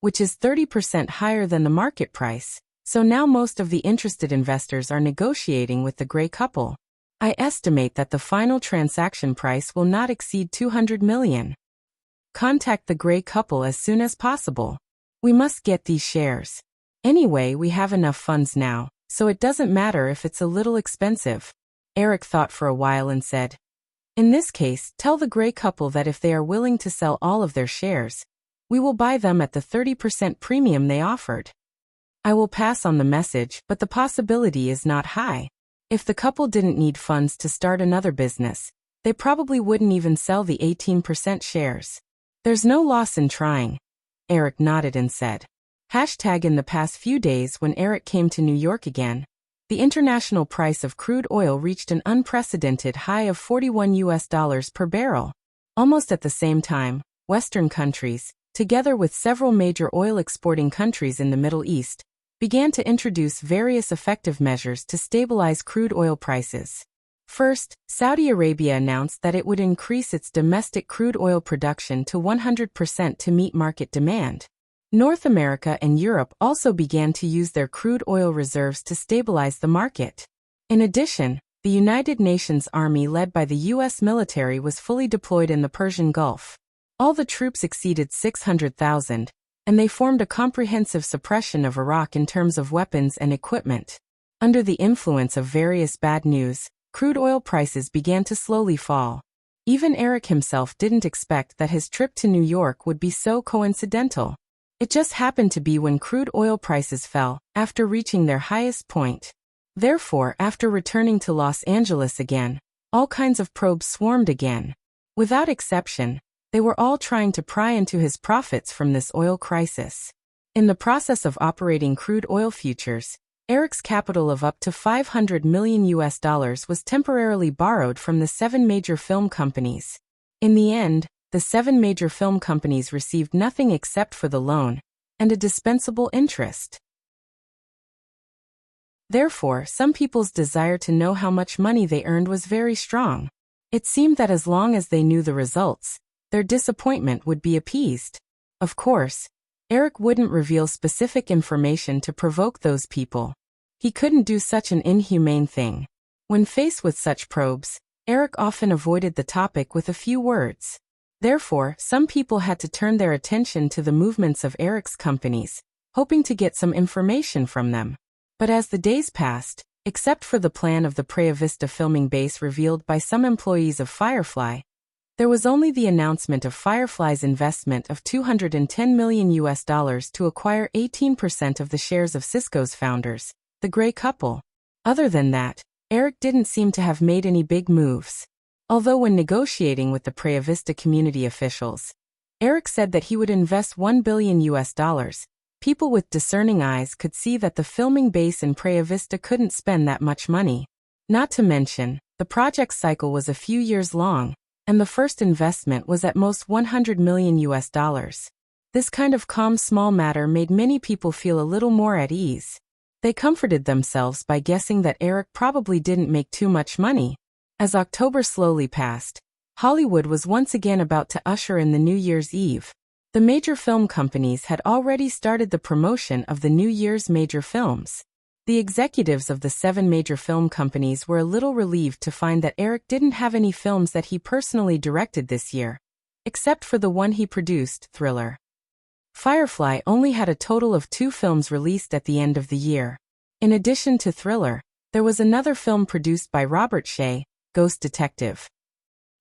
A: which is 30% higher than the market price, so now most of the interested investors are negotiating with the gray couple. I estimate that the final transaction price will not exceed $200 million. Contact the gray couple as soon as possible. We must get these shares. Anyway, we have enough funds now, so it doesn't matter if it's a little expensive. Eric thought for a while and said, in this case, tell the gray couple that if they are willing to sell all of their shares, we will buy them at the 30% premium they offered. I will pass on the message, but the possibility is not high. If the couple didn't need funds to start another business, they probably wouldn't even sell the 18% shares. There's no loss in trying. Eric nodded and said. In the past few days when Eric came to New York again, the international price of crude oil reached an unprecedented high of $41 per barrel. Almost at the same time, Western countries, together with several major oil-exporting countries in the Middle East, began to introduce various effective measures to stabilize crude oil prices. First, Saudi Arabia announced that it would increase its domestic crude oil production to 100% to meet market demand. North America and Europe also began to use their crude oil reserves to stabilize the market. In addition, the United Nations Army led by the U.S. military was fully deployed in the Persian Gulf. All the troops exceeded 600,000, and they formed a comprehensive suppression of Iraq in terms of weapons and equipment. Under the influence of various bad news, crude oil prices began to slowly fall. Even Eric himself didn't expect that his trip to New York would be so coincidental. It just happened to be when crude oil prices fell, after reaching their highest point. Therefore, after returning to Los Angeles again, all kinds of probes swarmed again. Without exception, they were all trying to pry into his profits from this oil crisis. In the process of operating crude oil futures, Eric's capital of up to $500 million was temporarily borrowed from the 7 major film companies. In the end, the 7 major film companies received nothing except for the loan and a dispensable interest. Therefore, some people's desire to know how much money they earned was very strong. It seemed that as long as they knew the results, their disappointment would be appeased. Of course, Eric wouldn't reveal specific information to provoke those people. He couldn't do such an inhumane thing. When faced with such probes, Eric often avoided the topic with a few words. Therefore, some people had to turn their attention to the movements of Eric's companies, hoping to get some information from them. But as the days passed, except for the plan of the Praia Vista filming base revealed by some employees of Firefly, there was only the announcement of Firefly's investment of $210 million to acquire 18% of the shares of Cisco's founders, the gray couple. Other than that, Eric didn't seem to have made any big moves. Although when negotiating with the Praia Vista community officials, Eric said that he would invest $1 billion, people with discerning eyes could see that the filming base in Praia Vista couldn't spend that much money. Not to mention, the project cycle was a few years long, and the first investment was at most $100 million. This kind of calm small matter made many people feel a little more at ease. They comforted themselves by guessing that Eric probably didn't make too much money. As October slowly passed, Hollywood was once again about to usher in the New Year's Eve. The major film companies had already started the promotion of the New Year's major films. The executives of the 7 major film companies were a little relieved to find that Eric didn't have any films that he personally directed this year, except for the one he produced, Thriller. Firefly only had a total of 2 films released at the end of the year. In addition to Thriller, there was another film produced by Robert Shea, Ghost Detective.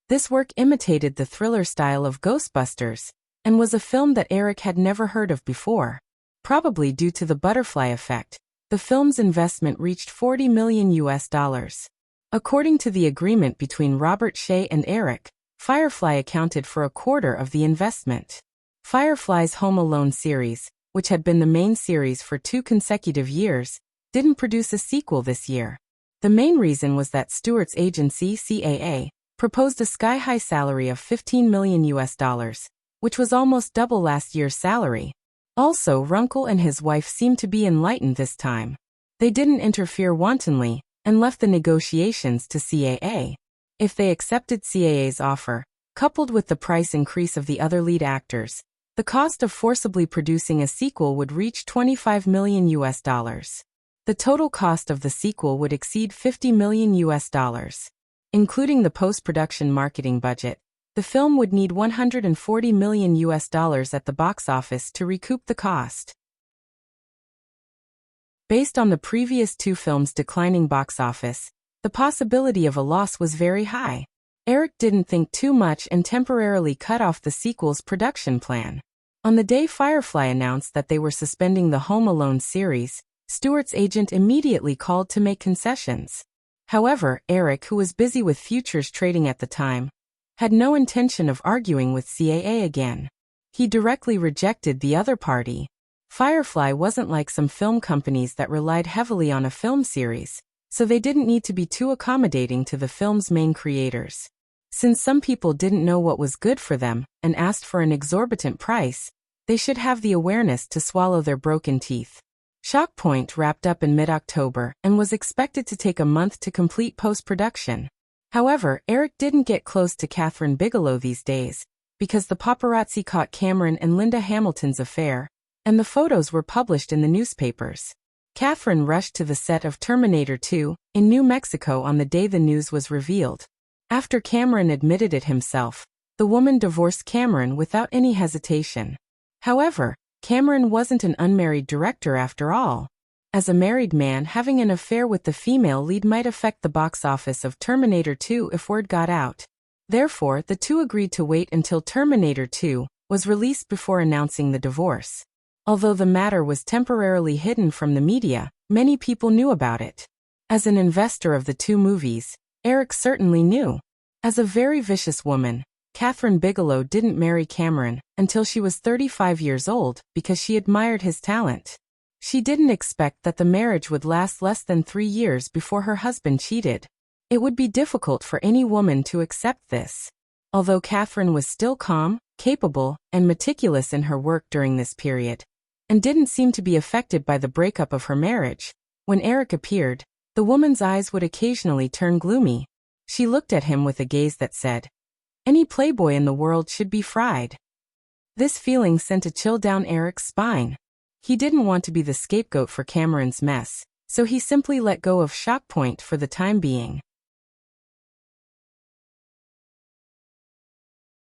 A: This work imitated the thriller style of Ghostbusters, and was a film that Eric had never heard of before. Probably due to the butterfly effect, the film's investment reached $40 million. According to the agreement between Robert Shea and Eric, Firefly accounted for a quarter of the investment. Firefly's Home Alone series, which had been the main series for 2 consecutive years, didn't produce a sequel this year. The main reason was that Stewart's agency, CAA, proposed a sky-high salary of $15 million, which was almost double last year's salary. Also, Runkle and his wife seemed to be enlightened this time. They didn't interfere wantonly and left the negotiations to CAA. If they accepted CAA's offer, coupled with the price increase of the other lead actors, the cost of forcibly producing a sequel would reach $25 million. The total cost of the sequel would exceed $50 million. Including the post-production marketing budget, the film would need $140 million at the box office to recoup the cost. Based on the previous two films' declining box office, the possibility of a loss was very high. Eric didn't think too much and temporarily cut off the sequel's production plan. On the day Firefly announced that they were suspending the Home Alone series, Stewart's agent immediately called to make concessions. However, Eric, who was busy with futures trading at the time, had no intention of arguing with CAA again. He directly rejected the other party. Firefly wasn't like some film companies that relied heavily on a film series, so they didn't need to be too accommodating to the film's main creators. Since some people didn't know what was good for them and asked for an exorbitant price, they should have the awareness to swallow their broken teeth. Shock Point wrapped up in mid-October and was expected to take a month to complete post-production. However, Eric didn't get close to Kathryn Bigelow these days, because the paparazzi caught Cameron and Linda Hamilton's affair, and the photos were published in the newspapers. Kathryn rushed to the set of Terminator 2 in New Mexico on the day the news was revealed. After Cameron admitted it himself, the woman divorced Cameron without any hesitation. However, Cameron wasn't an unmarried director after all. As a married man, having an affair with the female lead might affect the box office of Terminator 2 if word got out. Therefore, the two agreed to wait until Terminator 2 was released before announcing the divorce. Although the matter was temporarily hidden from the media, many people knew about it. As an investor of the two movies, Eric certainly knew. As a very vicious woman, Kathryn Bigelow didn't marry Cameron until she was 35 years old because she admired his talent. She didn't expect that the marriage would last less than 3 years before her husband cheated. It would be difficult for any woman to accept this. Although Kathryn was still calm, capable, and meticulous in her work during this period, and didn't seem to be affected by the breakup of her marriage, when Eric appeared, the woman's eyes would occasionally turn gloomy. She looked at him with a gaze that said, "Any playboy in the world should be fried." This feeling sent a chill down Eric's spine. He didn't want to be the scapegoat for Cameron's mess, so he simply let go of Shock Point for the time being.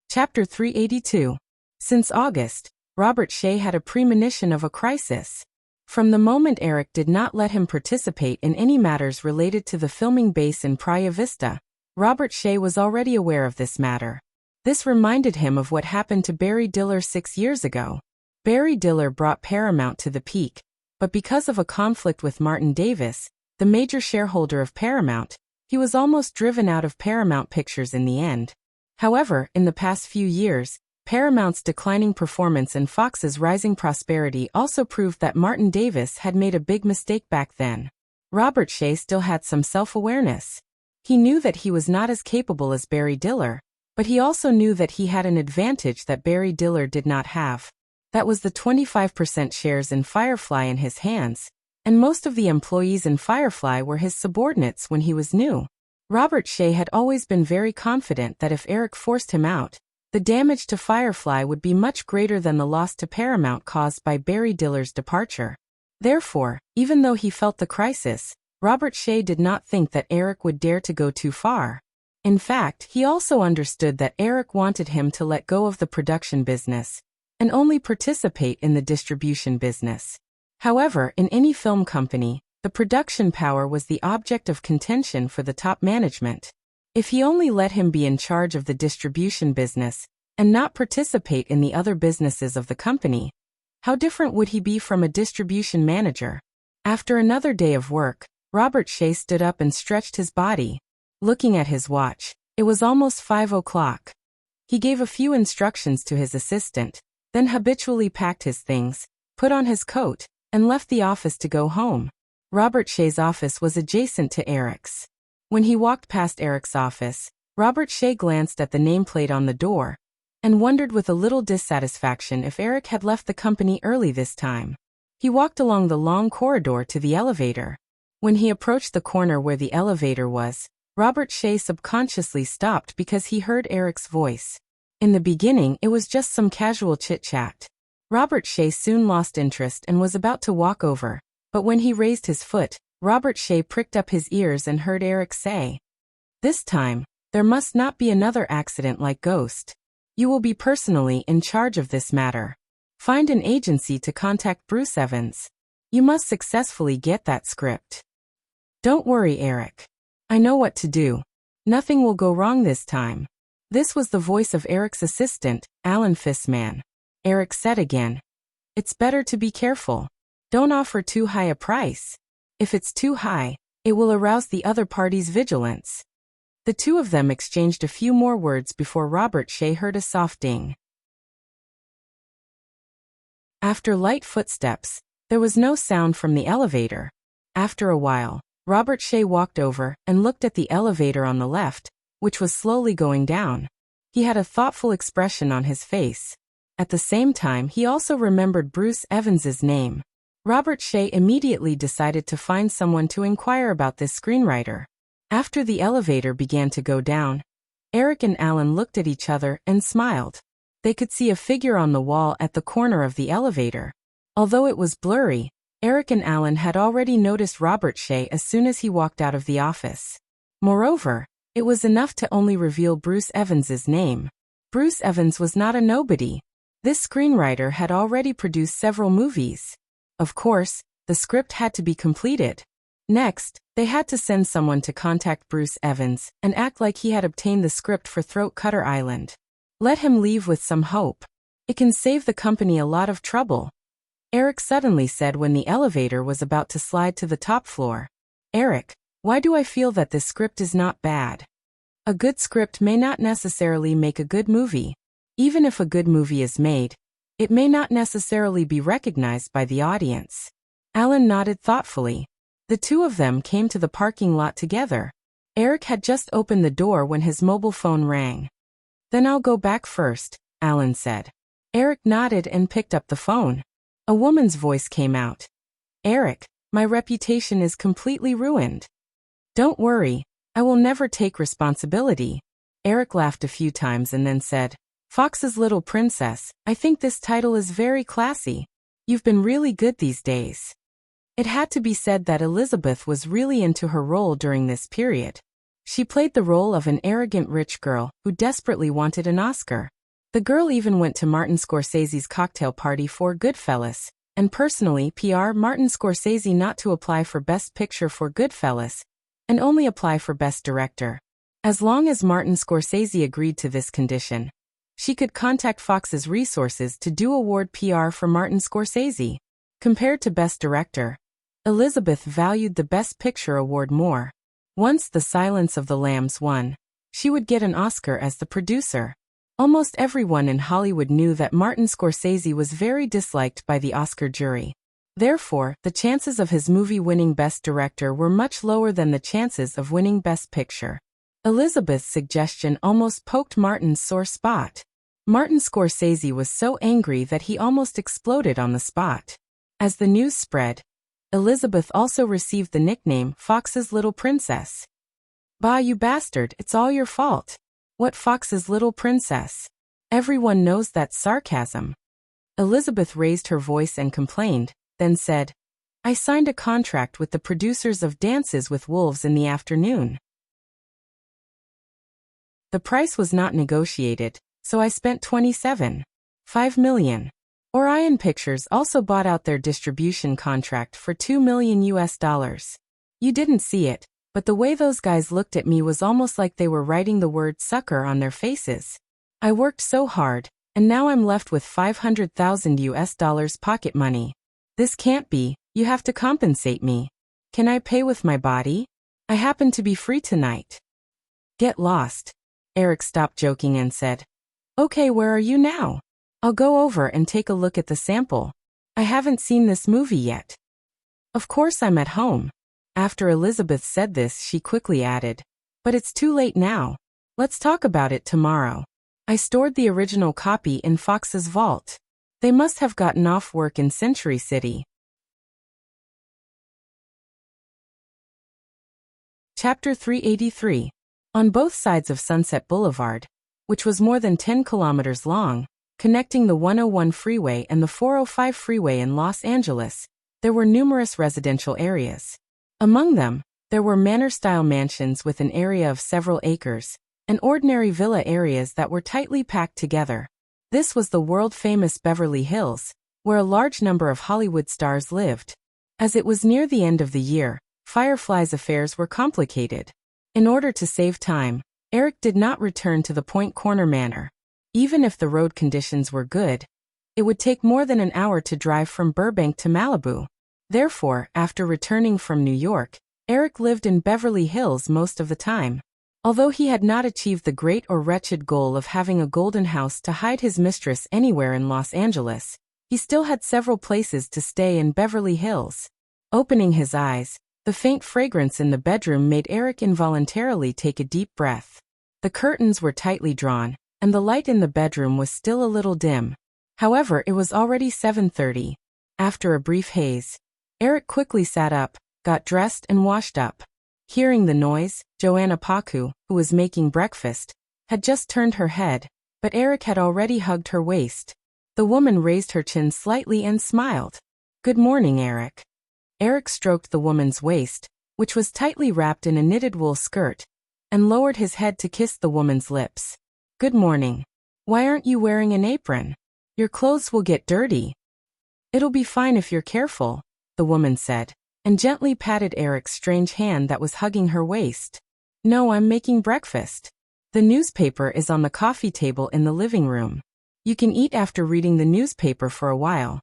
A: Chapter 382. Since August, Robert Shea had a premonition of a crisis. From the moment Eric did not let him participate in any matters related to the filming base in Praia Vista, Robert Shea was already aware of this matter. This reminded him of what happened to Barry Diller 6 years ago. Barry Diller brought Paramount to the peak, but because of a conflict with Martin Davis, the major shareholder of Paramount, he was almost driven out of Paramount Pictures in the end. However, in the past few years, Paramount's declining performance and Fox's rising prosperity also proved that Martin Davis had made a big mistake back then. Robert Shea still had some self-awareness. He knew that he was not as capable as Barry Diller, but he also knew that he had an advantage that Barry Diller did not have. That was the 25% shares in Firefly in his hands, and most of the employees in Firefly were his subordinates when he was new. Robert Shea had always been very confident that if Eric forced him out, the damage to Firefly would be much greater than the loss to Paramount caused by Barry Diller's departure. Therefore, even though he felt the crisis, Robert Shea did not think that Eric would dare to go too far. In fact, he also understood that Eric wanted him to let go of the production business and only participate in the distribution business. However, in any film company, the production power was the object of contention for the top management. If he only let him be in charge of the distribution business and not participate in the other businesses of the company, how different would he be from a distribution manager? After another day of work, Robert Shea stood up and stretched his body. Looking at his watch, it was almost 5 o'clock. He gave a few instructions to his assistant, then habitually packed his things, put on his coat, and left the office to go home. Robert Shea's office was adjacent to Eric's. When he walked past Eric's office, Robert Shea glanced at the nameplate on the door and wondered with a little dissatisfaction if Eric had left the company early this time. He walked along the long corridor to the elevator. When he approached the corner where the elevator was, Robert Shea subconsciously stopped because he heard Eric's voice. In the beginning, it was just some casual chit-chat. Robert Shea soon lost interest and was about to walk over, but when he raised his foot, Robert Shea pricked up his ears and heard Eric say, "This time, there must not be another accident like Ghost. You will be personally in charge of this matter. Find an agency to contact Bruce Evans. You must successfully get that script. Don't worry, Eric. I know what to do. Nothing will go wrong this time." This was the voice of Eric's assistant, Alan Fissman. Eric said again, "It's better to be careful. Don't offer too high a price. If it's too high, it will arouse the other party's vigilance." The two of them exchanged a few more words before Robert Shea heard a soft ding. After light footsteps, there was no sound from the elevator. After a while, Robert Shea walked over and looked at the elevator on the left, which was slowly going down. He had a thoughtful expression on his face. At the same time, he also remembered Bruce Evans's name. Robert Shea immediately decided to find someone to inquire about this screenwriter. After the elevator began to go down, Eric and Alan looked at each other and smiled. They could see a figure on the wall at the corner of the elevator. Although it was blurry, Eric and Alan had already noticed Robert Shea as soon as he walked out of the office. Moreover, it was enough to only reveal Bruce Evans's name. Bruce Evans was not a nobody. This screenwriter had already produced several movies. Of course, the script had to be completed. Next, they had to send someone to contact Bruce Evans and act like he had obtained the script for Throat Cutter Island. Let him leave with some hope. It can save the company a lot of trouble. Eric suddenly said when the elevator was about to slide to the top floor. "Eric, why do I feel that this script is not bad? A good script may not necessarily make a good movie. Even if a good movie is made, it may not necessarily be recognized by the audience." Alan nodded thoughtfully. The two of them came to the parking lot together. Eric had just opened the door when his mobile phone rang. "Then I'll go back first," Alan said. Eric nodded and picked up the phone. A woman's voice came out. "Eric, my reputation is completely ruined." "Don't worry, I will never take responsibility." Eric laughed a few times and then said, "Fox's Little Princess, I think this title is very classy. You've been really good these days." It had to be said that Elizabeth was really into her role during this period. She played the role of an arrogant rich girl who desperately wanted an Oscar. The girl even went to Martin Scorsese's cocktail party for Goodfellas, and personally PR Martin Scorsese not to apply for Best Picture for Goodfellas, and only apply for Best Director. As long as Martin Scorsese agreed to this condition, she could contact Fox's resources to do award PR for Martin Scorsese. Compared to Best Director, Elizabeth valued the Best Picture award more. Once The Silence of the Lambs won, she would get an Oscar as the producer. Almost everyone in Hollywood knew that Martin Scorsese was very disliked by the Oscar jury. Therefore, the chances of his movie winning Best Director were much lower than the chances of winning Best Picture. Elizabeth's suggestion almost poked Martin's sore spot. Martin Scorsese was so angry that he almost exploded on the spot. As the news spread, Elizabeth also received the nickname Fox's Little Princess. "Bah, you bastard, it's all your fault. What Fox's Little Princess? Everyone knows that's sarcasm." Elizabeth raised her voice and complained, then said, "I signed a contract with the producers of Dances with Wolves in the afternoon. The price was not negotiated, so I spent $27.5 million. Orion Pictures also bought out their distribution contract for $2 million. You didn't see it, but the way those guys looked at me was almost like they were writing the word sucker on their faces. I worked so hard, and now I'm left with $500,000 pocket money. This can't be, you have to compensate me. Can I pay with my body? I happen to be free tonight." "Get lost." Eric stopped joking and said, "Okay, where are you now? I'll go over and take a look at the sample. I haven't seen this movie yet." "Of course I'm at home." After Elizabeth said this, she quickly added, "But it's too late now. Let's talk about it tomorrow. I stored the original copy in Fox's vault. They must have gotten off work in Century City. Chapter 383. On both sides of Sunset Boulevard, which was more than 10 kilometers long, connecting the 101 freeway and the 405 freeway in Los Angeles, there were numerous residential areas. Among them, there were manor-style mansions with an area of several acres, and ordinary villa areas that were tightly packed together. This was the world-famous Beverly Hills, where a large number of Hollywood stars lived. As it was near the end of the year, Firefly's affairs were complicated. In order to save time, Eric did not return to the Point Corner Manor. Even if the road conditions were good, it would take more than an hour to drive from Burbank to Malibu. Therefore, after returning from New York, Eric lived in Beverly Hills most of the time. Although he had not achieved the great or wretched goal of having a golden house to hide his mistress anywhere in Los Angeles, he still had several places to stay in Beverly Hills. Opening his eyes, the faint fragrance in the bedroom made Eric involuntarily take a deep breath. The curtains were tightly drawn, and the light in the bedroom was still a little dim. However, it was already 7:30. After a brief haze, Eric quickly sat up, got dressed and washed up. Hearing the noise, Joanna Paku, who was making breakfast, had just turned her head, but Eric had already hugged her waist. The woman raised her chin slightly and smiled. "Good morning, Eric." Eric stroked the woman's waist, which was tightly wrapped in a knitted wool skirt, and lowered his head to kiss the woman's lips. "Good morning. Why aren't you wearing an apron? Your clothes will get dirty." "It'll be fine if you're careful," the woman said, and gently patted Eric's strange hand that was hugging her waist. "No, I'm making breakfast. The newspaper is on the coffee table in the living room. You can eat after reading the newspaper for a while."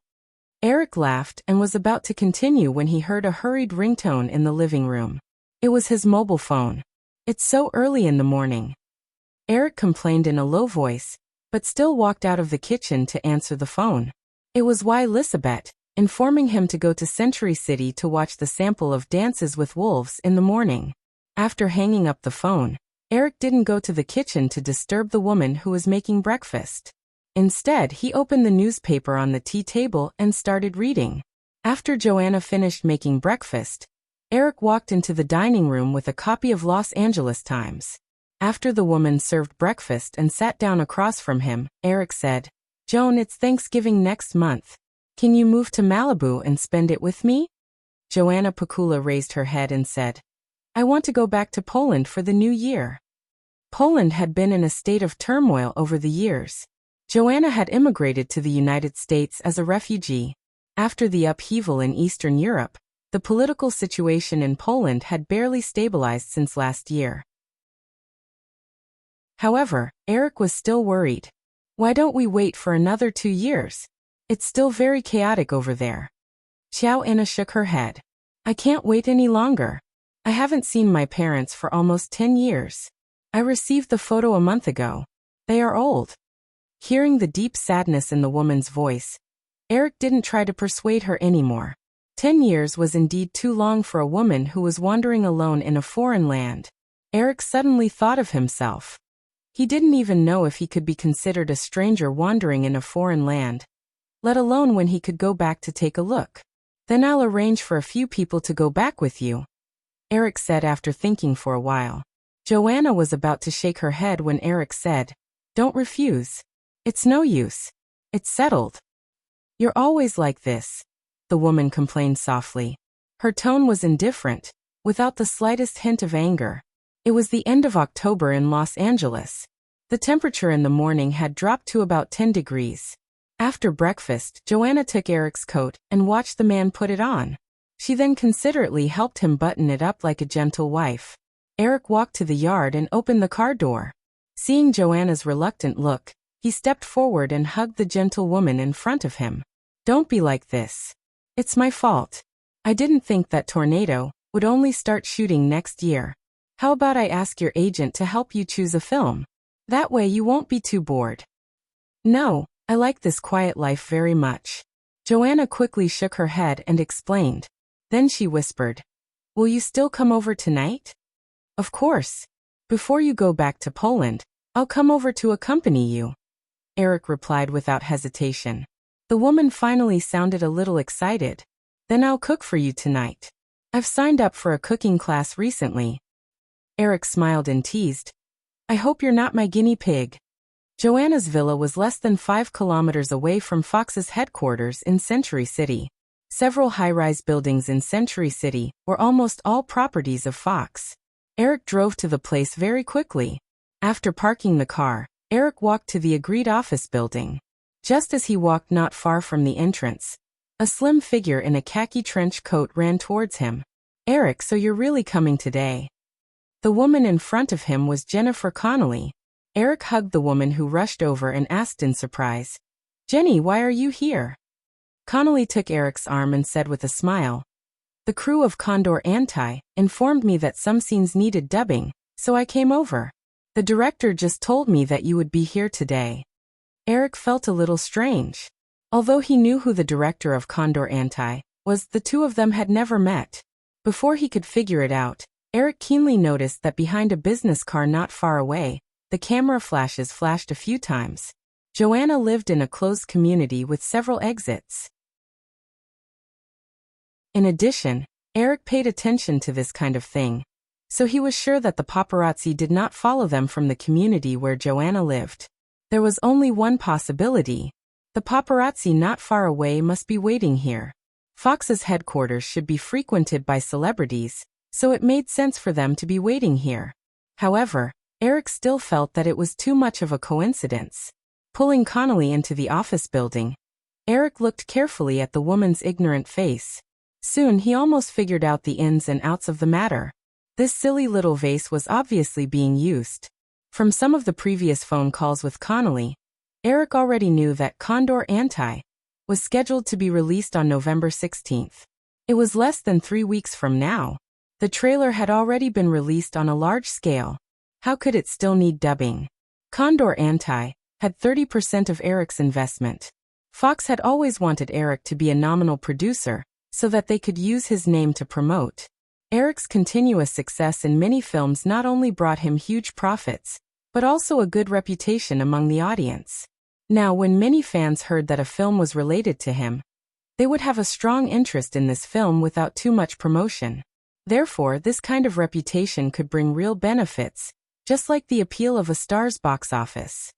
A: Eric laughed and was about to continue when he heard a hurried ringtone in the living room. It was his mobile phone. "It's so early in the morning." Eric complained in a low voice, but still walked out of the kitchen to answer the phone. It was Elizabeth, informing him to go to Century City to watch the sample of Dances with Wolves in the morning. After hanging up the phone, Eric didn't go to the kitchen to disturb the woman who was making breakfast. Instead, he opened the newspaper on the tea table and started reading. After Joanna finished making breakfast, Eric walked into the dining room with a copy of Los Angeles Times. After the woman served breakfast and sat down across from him, Eric said, "Joan, it's Thanksgiving next month. Can you move to Malibu and spend it with me?" Joanna Pakula raised her head and said, "I want to go back to Poland for the new year." Poland had been in a state of turmoil over the years. Joanna had immigrated to the United States as a refugee. After the upheaval in Eastern Europe, the political situation in Poland had barely stabilized since last year. However, Eric was still worried. "Why don't we wait for another 2 years? It's still very chaotic over there." Xiao Anna shook her head. "I can't wait any longer. I haven't seen my parents for almost 10 years. I received the photo a month ago. They are old." Hearing the deep sadness in the woman's voice, Eric didn't try to persuade her anymore. 10 years was indeed too long for a woman who was wandering alone in a foreign land. Eric suddenly thought of himself. He didn't even know if he could be considered a stranger wandering in a foreign land, let alone when he could go back to take a look. "Then I'll arrange for a few people to go back with you," Eric said after thinking for a while. Joanna was about to shake her head when Eric said, "Don't refuse. It's no use. It's settled." "You're always like this," the woman complained softly. Her tone was indifferent, without the slightest hint of anger. It was the end of October in Los Angeles. The temperature in the morning had dropped to about 10 degrees. After breakfast, Joanna took Eric's coat and watched the man put it on. She then considerately helped him button it up like a gentle wife. Eric walked to the yard and opened the car door. Seeing Joanna's reluctant look, he stepped forward and hugged the gentle woman in front of him. "Don't be like this. It's my fault. I didn't think that tornado would only start shooting next year. How about I ask your agent to help you choose a film? That way you won't be too bored." "No, I like this quiet life very much." Joanna quickly shook her head and explained. Then she whispered, "Will you still come over tonight?" "Of course. Before you go back to Poland, I'll come over to accompany you, Eric replied without hesitation. The woman finally sounded a little excited. Then I'll cook for you tonight. I've signed up for a cooking class recently. Eric smiled and teased. I hope you're not my guinea pig. Joanna's villa was less than 5 kilometers away from Fox's headquarters in Century City. Several high-rise buildings in Century City were almost all properties of Fox. Eric drove to the place very quickly. After parking the car, Eric walked to the agreed office building. Just as he walked not far from the entrance, a slim figure in a khaki trench coat ran towards him. Eric, so you're really coming today? The woman in front of him was Jennifer Connolly. Eric hugged the woman who rushed over and asked in surprise, Jenny, why are you here? Connolly took Eric's arm and said with a smile, The crew of Condor Anti informed me that some scenes needed dubbing, so I came over. The director just told me that you would be here today. Eric felt a little strange. Although he knew who the director of Condor Anti was, the two of them had never met. Before he could figure it out, Eric keenly noticed that behind a business car not far away, the camera flashes flashed a few times. Joanna lived in a closed community with several exits. In addition, Eric paid attention to this kind of thing, so he was sure that the paparazzi did not follow them from the community where Joanna lived. There was only one possibility. The paparazzi not far away must be waiting here. Fox's headquarters should be frequented by celebrities, so it made sense for them to be waiting here. However, Eric still felt that it was too much of a coincidence. Pulling Connolly into the office building, Eric looked carefully at the woman's ignorant face. Soon he almost figured out the ins and outs of the matter. This silly little vase was obviously being used. From some of the previous phone calls with Connolly, Eric already knew that Condor Anti was scheduled to be released on November 16th. It was less than 3 weeks from now. The trailer had already been released on a large scale. How could it still need dubbing? Condor Anti had 30% of Eric's investment. Fox had always wanted Eric to be a nominal producer, so that they could use his name to promote. Eric's continuous success in many films not only brought him huge profits, but also a good reputation among the audience. Now, when many fans heard that a film was related to him, they would have a strong interest in this film without too much promotion. Therefore, this kind of reputation could bring real benefits, just like the appeal of a star's box office.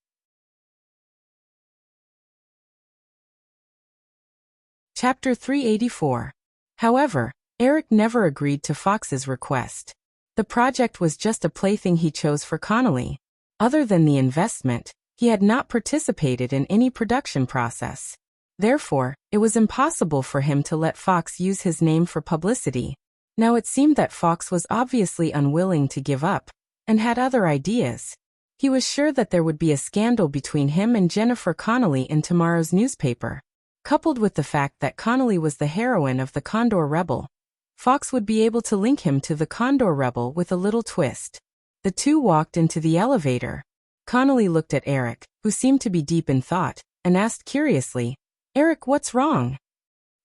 A: Chapter 384. However, Eric never agreed to Fox's request. The project was just a plaything he chose for Connolly. Other than the investment, he had not participated in any production process. Therefore, it was impossible for him to let Fox use his name for publicity. Now it seemed that Fox was obviously unwilling to give up, and had other ideas. He was sure that there would be a scandal between him and Jennifer Connolly in tomorrow's newspaper. Coupled with the fact that Connolly was the heroine of the Condor Rebel, Fox would be able to link him to the Condor Rebel with a little twist. The two walked into the elevator. Connolly looked at Eric, who seemed to be deep in thought, and asked curiously, Eric, what's wrong?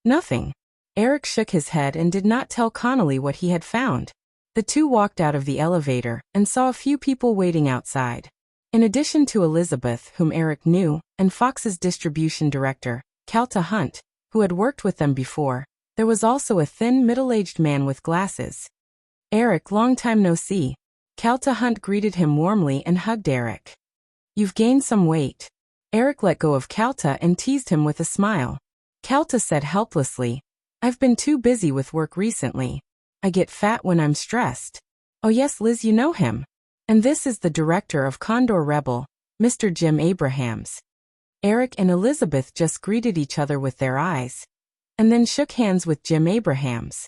A: Nothing. Eric shook his head and did not tell Connolly what he had found. The two walked out of the elevator and saw a few people waiting outside. In addition to Elizabeth, whom Eric knew, and Fox's distribution director, Calta Hunt, who had worked with them before, there was also a thin, middle-aged man with glasses. Eric, long time no see. Calta Hunt greeted him warmly and hugged Eric. You've gained some weight. Eric let go of Calta and teased him with a smile. Calta said helplessly, I've been too busy with work recently. I get fat when I'm stressed. Oh yes, Liz, you know him. And this is the director of Condor Rebel, Mr. Jim Abrahams. Eric and Elizabeth just greeted each other with their eyes, and then shook hands with Jim Abrahams.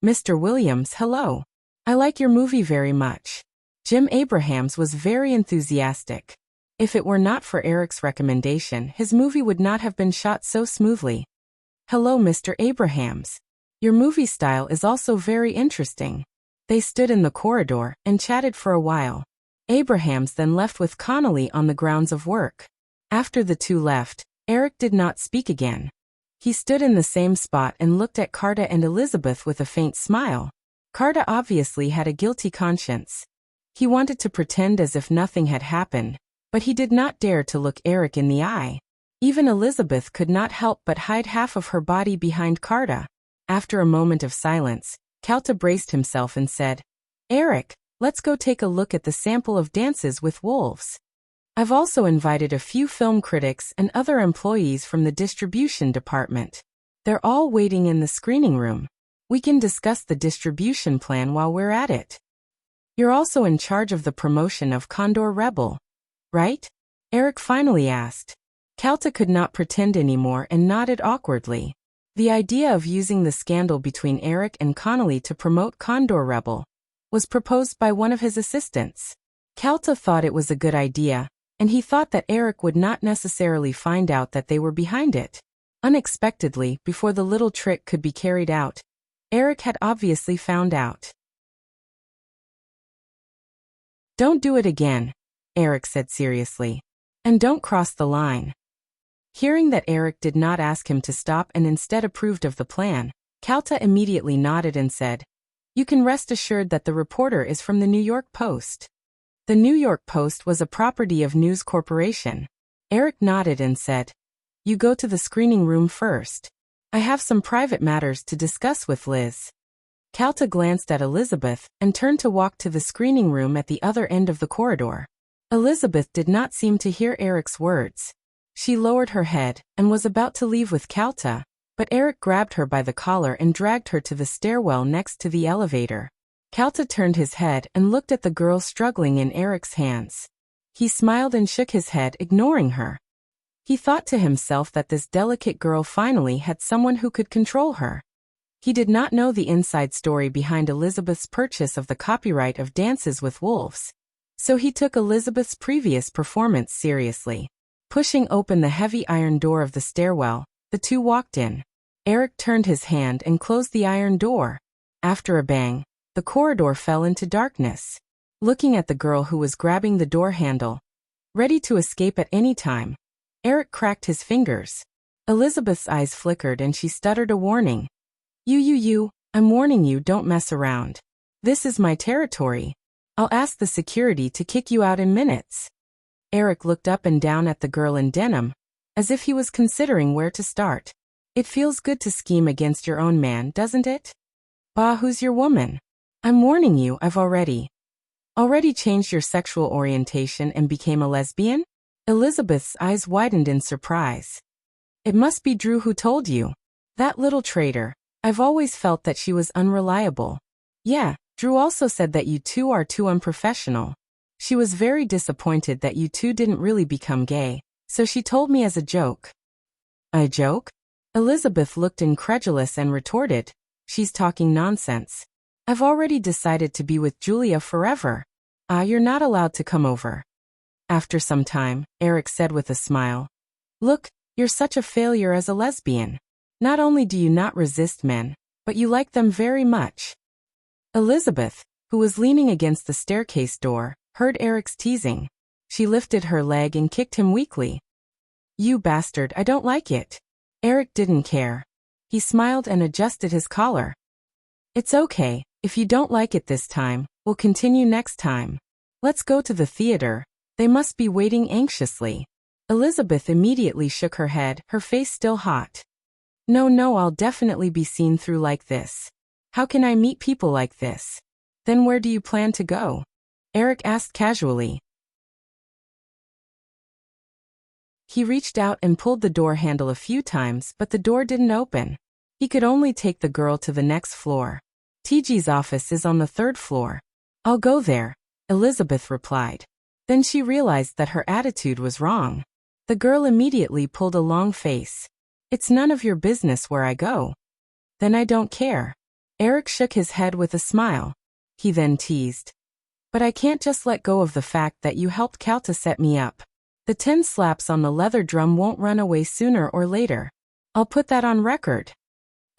A: Mr. Williams, hello. I like your movie very much. Jim Abrahams was very enthusiastic. If it were not for Eric's recommendation, his movie would not have been shot so smoothly. Hello, Mr. Abrahams. Your movie style is also very interesting. They stood in the corridor and chatted for a while. Abrahams then left with Connolly on the grounds of work. After the two left, Eric did not speak again. He stood in the same spot and looked at Carta and Elizabeth with a faint smile. Carta obviously had a guilty conscience. He wanted to pretend as if nothing had happened, but he did not dare to look Eric in the eye. Even Elizabeth could not help but hide half of her body behind Carta. After a moment of silence, Calta braced himself and said, "Eric, let's go take a look at the sample of Dances with Wolves. I've also invited a few film critics and other employees from the distribution department. They're all waiting in the screening room. We can discuss the distribution plan while we're at it. You're also in charge of the promotion of Condor Rebel, right?" Eric finally asked. Calta could not pretend anymore and nodded awkwardly. The idea of using the scandal between Eric and Connolly to promote Condor Rebel was proposed by one of his assistants. Calta thought it was a good idea, and he thought that Eric would not necessarily find out that they were behind it. Unexpectedly, before the little trick could be carried out, Eric had obviously found out. "Don't do it again," Eric said seriously. "And don't cross the line." Hearing that Eric did not ask him to stop and instead approved of the plan, Calta immediately nodded and said, "You can rest assured that the reporter is from the New York Post." The New York Post was a property of News Corporation. Eric nodded and said, "You go to the screening room first. I have some private matters to discuss with Liz." Calta glanced at Elizabeth and turned to walk to the screening room at the other end of the corridor. Elizabeth did not seem to hear Eric's words. She lowered her head and was about to leave with Calta, but Eric grabbed her by the collar and dragged her to the stairwell next to the elevator. Calta turned his head and looked at the girl struggling in Eric's hands. He smiled and shook his head, ignoring her. He thought to himself that this delicate girl finally had someone who could control her. He did not know the inside story behind Elizabeth's purchase of the copyright of Dances with Wolves, so he took Elizabeth's previous performance seriously. Pushing open the heavy iron door of the stairwell, the two walked in. Eric turned his hand and closed the iron door. After a bang, the corridor fell into darkness. Looking at the girl who was grabbing the door handle, ready to escape at any time, Eric cracked his fingers. Elizabeth's eyes flickered and she stuttered a warning. You, I'm warning you, don't mess around. This is my territory. I'll ask the security to kick you out in minutes." Eric looked up and down at the girl in denim, as if he was considering where to start. "It feels good to scheme against your own man, doesn't it? Bah, who's your woman? I'm warning you, I've already changed your sexual orientation and became a lesbian?" Elizabeth's eyes widened in surprise. "It must be Drew who told you. That little traitor. I've always felt that she was unreliable." "Yeah, Drew also said that you two are too unprofessional. She was very disappointed that you two didn't really become gay, so she told me as a joke." "A joke?" Elizabeth looked incredulous and retorted, "She's talking nonsense. I've already decided to be with Julia forever. You're not allowed to come over." After some time, Eric said with a smile, "Look, you're such a failure as a lesbian. Not only do you not resist men, but you like them very much." Elizabeth, who was leaning against the staircase door, heard Eric's teasing. She lifted her leg and kicked him weakly. "You bastard, I don't like it." Eric didn't care. He smiled and adjusted his collar. "It's okay, if you don't like it this time, we'll continue next time. Let's go to the theater. They must be waiting anxiously." Elizabeth immediately shook her head, her face still hot. No, I'll definitely be seen through like this. How can I meet people like this?" "Then where do you plan to go?" Eric asked casually. He reached out and pulled the door handle a few times, but the door didn't open. He could only take the girl to the next floor. "TG's office is on the 3rd floor. I'll go there," Elizabeth replied. Then she realized that her attitude was wrong. The girl immediately pulled a long face. "It's none of your business where I go." "Then I don't care." Eric shook his head with a smile. He then teased, "But I can't just let go of the fact that you helped Calta set me up. The 10 slaps on the leather drum won't run away sooner or later. I'll put that on record."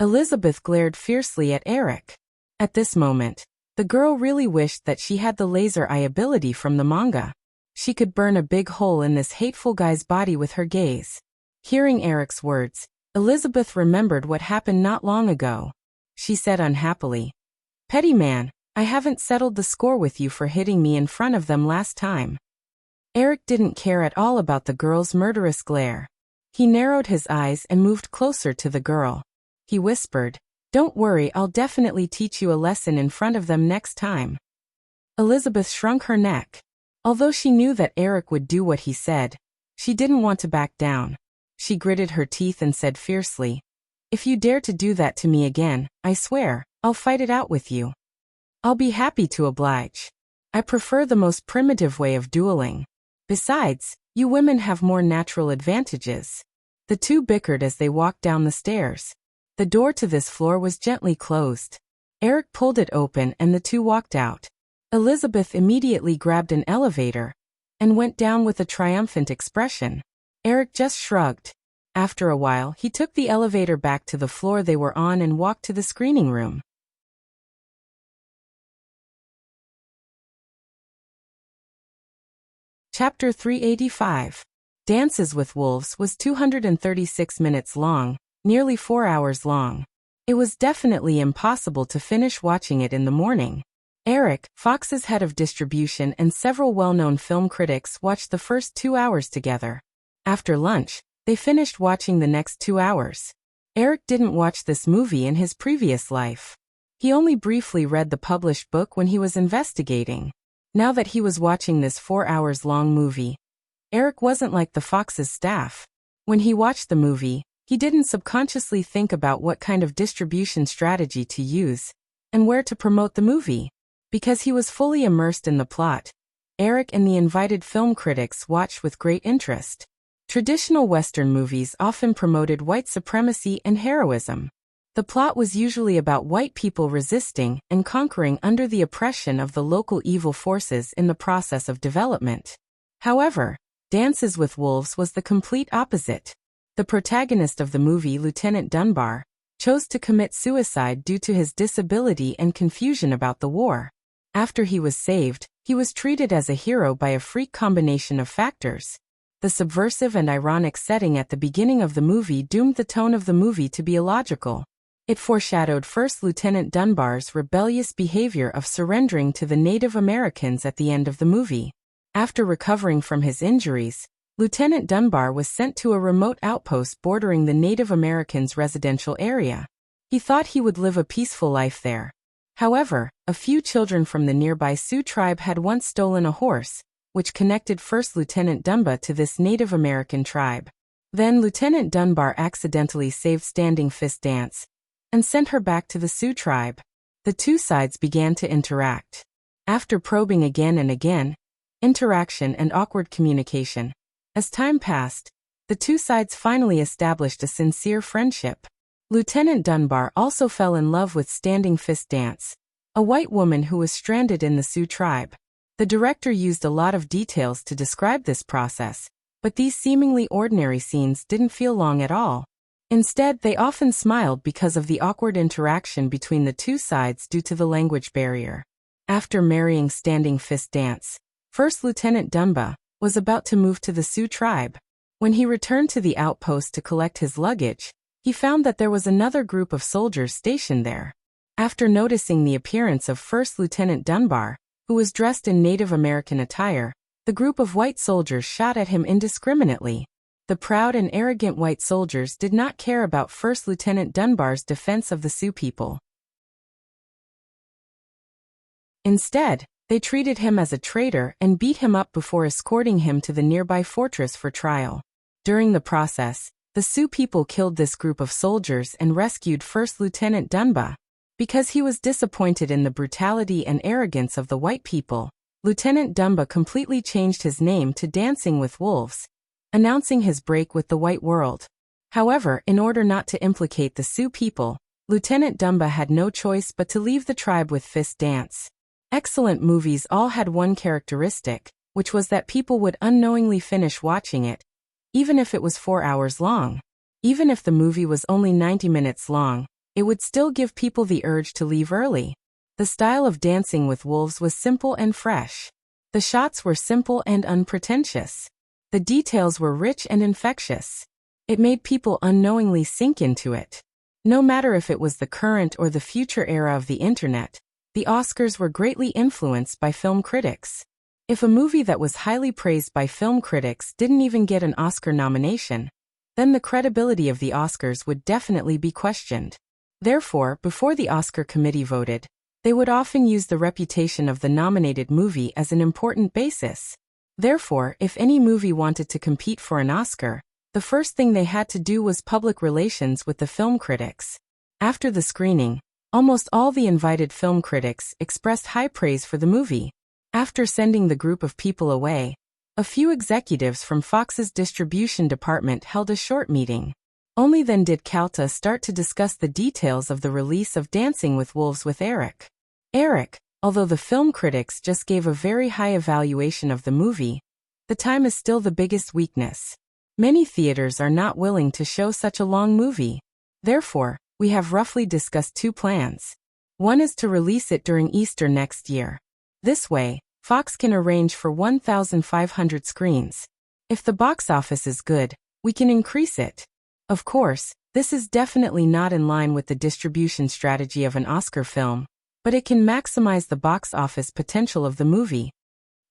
A: Elizabeth glared fiercely at Eric. At this moment, the girl really wished that she had the laser eye ability from the manga. She could burn a big hole in this hateful guy's body with her gaze. Hearing Eric's words, Elizabeth remembered what happened not long ago. She said unhappily, "Petty man, I haven't settled the score with you for hitting me in front of them last time." Eric didn't care at all about the girl's murderous glare. He narrowed his eyes and moved closer to the girl. He whispered, "Don't worry, I'll definitely teach you a lesson in front of them next time." Elizabeth shrunk her neck. Although she knew that Eric would do what he said, she didn't want to back down. She gritted her teeth and said fiercely, "If you dare to do that to me again, I swear, I'll fight it out with you." "I'll be happy to oblige. I prefer the most primitive way of dueling. Besides, you women have more natural advantages." The two bickered as they walked down the stairs. The door to this floor was gently closed. Eric pulled it open and the two walked out. Elizabeth immediately grabbed an elevator and went down with a triumphant expression. Eric just shrugged. After a while, he took the elevator back to the floor they were on and walked to the screening room. Chapter 385. Dances with Wolves was 236 minutes long, nearly 4 hours long. It was definitely impossible to finish watching it in the morning. Eric, Fox's head of distribution, and several well-known film critics watched the first 2 hours together. After lunch, they finished watching the next 2 hours. Eric didn't watch this movie in his previous life. He only briefly read the published book when he was investigating. Now that he was watching this 4 hours long movie, Eric wasn't like the Fox's staff. When he watched the movie, he didn't subconsciously think about what kind of distribution strategy to use and where to promote the movie. Because he was fully immersed in the plot, Eric and the invited film critics watched with great interest. Traditional Western movies often promoted white supremacy and heroism. The plot was usually about white people resisting and conquering under the oppression of the local evil forces in the process of development. However, Dances with Wolves was the complete opposite. The protagonist of the movie, Lieutenant Dunbar, chose to commit suicide due to his disability and confusion about the war. After he was saved, he was treated as a hero by a freak combination of factors. The subversive and ironic setting at the beginning of the movie doomed the tone of the movie to be illogical. It foreshadowed First Lieutenant Dunbar's rebellious behavior of surrendering to the Native Americans at the end of the movie. After recovering from his injuries, Lieutenant Dunbar was sent to a remote outpost bordering the Native Americans' residential area. He thought he would live a peaceful life there. However, a few children from the nearby Sioux tribe had once stolen a horse, which connected First Lieutenant Dunbar to this Native American tribe. Then Lieutenant Dunbar accidentally saved Standing Fist Dance and sent her back to the Sioux tribe. The two sides began to interact. After probing again and again, interaction and awkward communication, as time passed, the two sides finally established a sincere friendship. Lieutenant Dunbar also fell in love with Standing Fist Dance, a white woman who was stranded in the Sioux tribe. The director used a lot of details to describe this process, but these seemingly ordinary scenes didn't feel long at all. Instead, they often smiled because of the awkward interaction between the two sides due to the language barrier. After marrying Standing Fist Dance, First Lieutenant Dunbar was about to move to the Sioux tribe. When he returned to the outpost to collect his luggage, he found that there was another group of soldiers stationed there. After noticing the appearance of First Lieutenant Dunbar, who was dressed in Native American attire, the group of white soldiers shot at him indiscriminately. The proud and arrogant white soldiers did not care about First Lieutenant Dunbar's defense of the Sioux people. Instead, they treated him as a traitor and beat him up before escorting him to the nearby fortress for trial. During the process, the Sioux people killed this group of soldiers and rescued First Lieutenant Dunbar. Because he was disappointed in the brutality and arrogance of the white people, Lieutenant Dunbar completely changed his name to Dancing with Wolves, announcing his break with the white world. However, in order not to implicate the Sioux people, Lieutenant Dunbar had no choice but to leave the tribe with Fist Dance. Excellent movies all had one characteristic, which was that people would unknowingly finish watching it, even if it was 4 hours long. Even if the movie was only 90 minutes long, it would still give people the urge to leave early. The style of Dancing with Wolves was simple and fresh. The shots were simple and unpretentious. The details were rich and infectious. It made people unknowingly sink into it. No matter if it was the current or the future era of the internet, the Oscars were greatly influenced by film critics. If a movie that was highly praised by film critics didn't even get an Oscar nomination, then the credibility of the Oscars would definitely be questioned. Therefore, before the Oscar committee voted, they would often use the reputation of the nominated movie as an important basis. Therefore, if any movie wanted to compete for an Oscar, the first thing they had to do was public relations with the film critics. After the screening, almost all the invited film critics expressed high praise for the movie. After sending the group of people away, a few executives from Fox's distribution department held a short meeting. Only then did Calta start to discuss the details of the release of Dancing with Wolves with Eric. Although the film critics just gave a very high evaluation of the movie, the time is still the biggest weakness. Many theaters are not willing to show such a long movie. Therefore, we have roughly discussed two plans. One is to release it during Easter next year. This way, Fox can arrange for 1,500 screens. If the box office is good, we can increase it. Of course, this is definitely not in line with the distribution strategy of an Oscar film, but it can maximize the box office potential of the movie.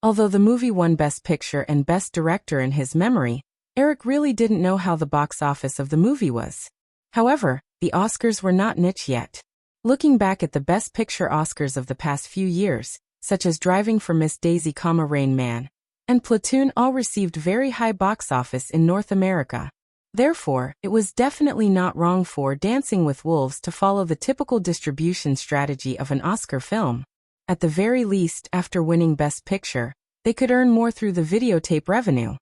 A: Although the movie won Best Picture and Best Director in his memory, Eric really didn't know how the box office of the movie was. However, the Oscars were not niche yet. Looking back at the Best Picture Oscars of the past few years, such as Driving for Miss Daisy, Rain Man, and Platoon all received very high box office in North America. Therefore, it was definitely not wrong for Dancing with Wolves to follow the typical distribution strategy of an Oscar film. At the very least, after winning Best Picture, they could earn more through the videotape revenue.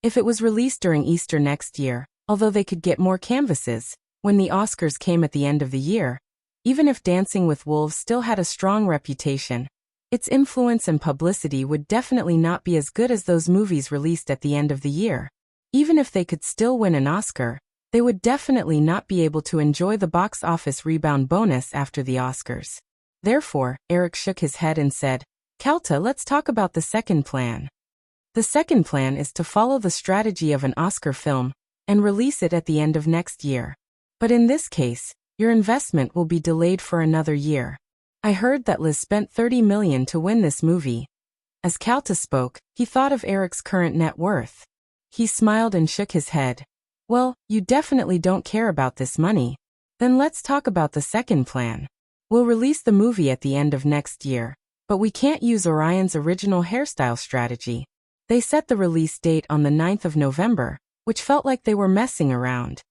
A: If it was released during Easter next year, although they could get more canvases, when the Oscars came at the end of the year, even if Dancing with Wolves still had a strong reputation, its influence and publicity would definitely not be as good as those movies released at the end of the year. Even if they could still win an Oscar, they would definitely not be able to enjoy the box office rebound bonus after the Oscars. Therefore, Eric shook his head and said, "Calta, let's talk about the second plan." The second plan is to follow the strategy of an Oscar film and release it at the end of next year. But in this case, your investment will be delayed for another year. I heard that Liz spent $30 million to win this movie. As Calta spoke, he thought of Eric's current net worth. He smiled and shook his head. Well, you definitely don't care about this money. Then let's talk about the second plan. We'll release the movie at the end of next year, but we can't use Orion's original hairstyle strategy. They set the release date on the 9th of November, which felt like they were messing around.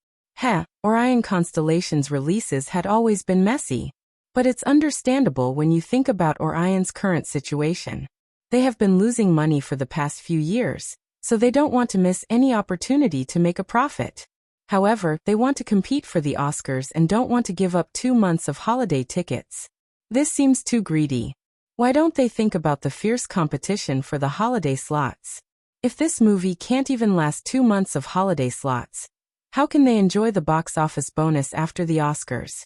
A: Orion Constellation's releases had always been messy. But it's understandable when you think about Orion's current situation. They have been losing money for the past few years, so they don't want to miss any opportunity to make a profit. However, they want to compete for the Oscars and don't want to give up 2 months of holiday tickets. This seems too greedy. Why don't they think about the fierce competition for the holiday slots? If this movie can't even last 2 months of holiday slots, how can they enjoy the box office bonus after the Oscars?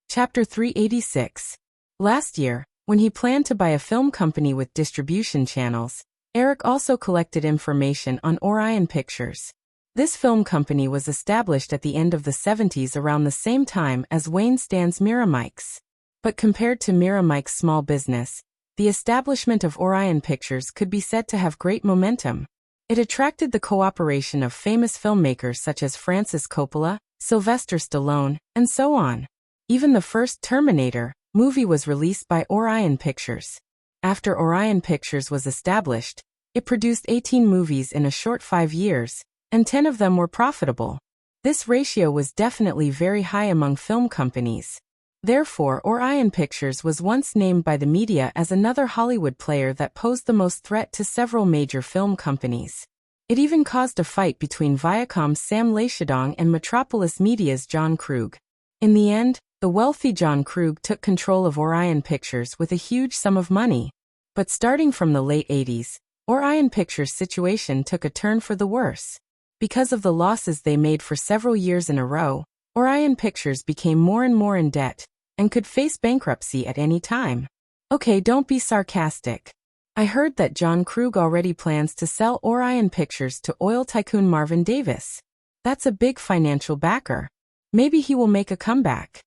A: Chapter 386. Last year, when he planned to buy a film company with distribution channels, Eric also collected information on Orion Pictures. This film company was established at the end of the 70s around the same time as Wayne Stan's Miramax. But compared to Miramax's small business, the establishment of Orion Pictures could be said to have great momentum. It attracted the cooperation of famous filmmakers such as Francis Coppola, Sylvester Stallone, and so on. Even the first Terminator movie was released by Orion Pictures. After Orion Pictures was established, it produced 18 movies in a short 5 years, and 10 of them were profitable. This ratio was definitely very high among film companies. Therefore, Orion Pictures was once named by the media as another Hollywood player that posed the most threat to several major film companies. It even caused a fight between Viacom's Sam Leishadong and Metropolis Media's John Krug. In the end, the wealthy John Krug took control of Orion Pictures with a huge sum of money. But starting from the late 80s, Orion Pictures' situation took a turn for the worse. Because of the losses they made for several years in a row, Orion Pictures became more and more in debt, and could face bankruptcy at any time. Okay, don't be sarcastic. I heard that John Krug already plans to sell Orion Pictures to oil tycoon Marvin Davis. That's a big financial backer. Maybe he will make a comeback.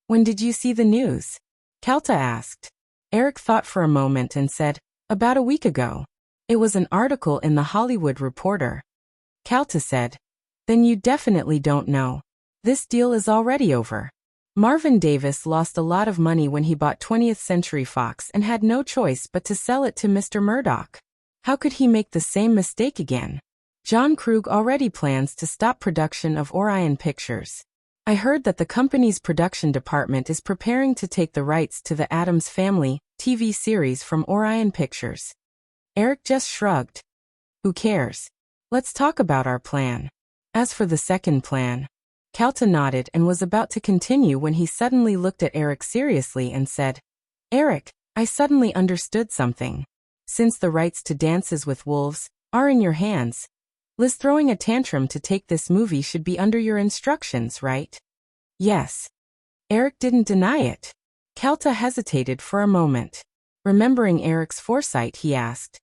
A: When did you see the news? Kalta asked. Eric thought for a moment and said, about a week ago. It was an article in the Hollywood Reporter. Kalta said, then you definitely don't know. This deal is already over. Marvin Davis lost a lot of money when he bought 20th Century Fox and had no choice but to sell it to Mr. Murdoch. How could he make the same mistake again? John Krug already plans to stop production of Orion Pictures. I heard that the company's production department is preparing to take the rights to the Addams Family TV series from Orion Pictures. Eric just shrugged. Who cares? Let's talk about our plan. As for the second plan, Kalta nodded and was about to continue when he suddenly looked at Eric seriously and said, Eric, I suddenly understood something. Since the rights to Dances with Wolves are in your hands, Liz throwing a tantrum to take this movie should be under your instructions, right? Yes. Eric didn't deny it. Kalta hesitated for a moment. Remembering Eric's foresight, he asked,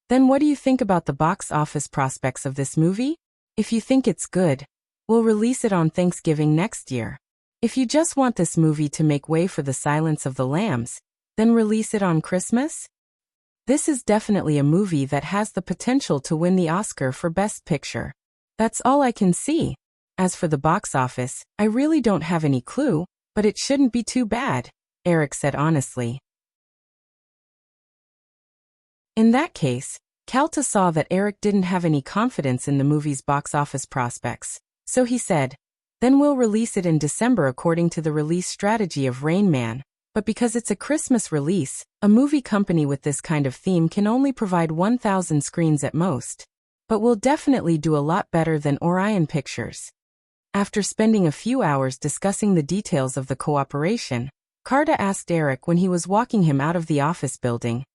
A: then what do you think about the box office prospects of this movie? If you think it's good, we'll release it on Thanksgiving next year. If you just want this movie to make way for The Silence of the Lambs, then release it on Christmas? This is definitely a movie that has the potential to win the Oscar for Best Picture. That's all I can see. As for the box office, I really don't have any clue, but it shouldn't be too bad, Eric said honestly. In that case, Kalta saw that Eric didn't have any confidence in the movie's box office prospects, so he said, then we'll release it in December according to the release strategy of Rain Man, but because it's a Christmas release, a movie company with this kind of theme can only provide 1,000 screens at most. But we'll definitely do a lot better than Orion Pictures. After spending a few hours discussing the details of the cooperation, Kalta asked Eric when he was walking him out of the office building,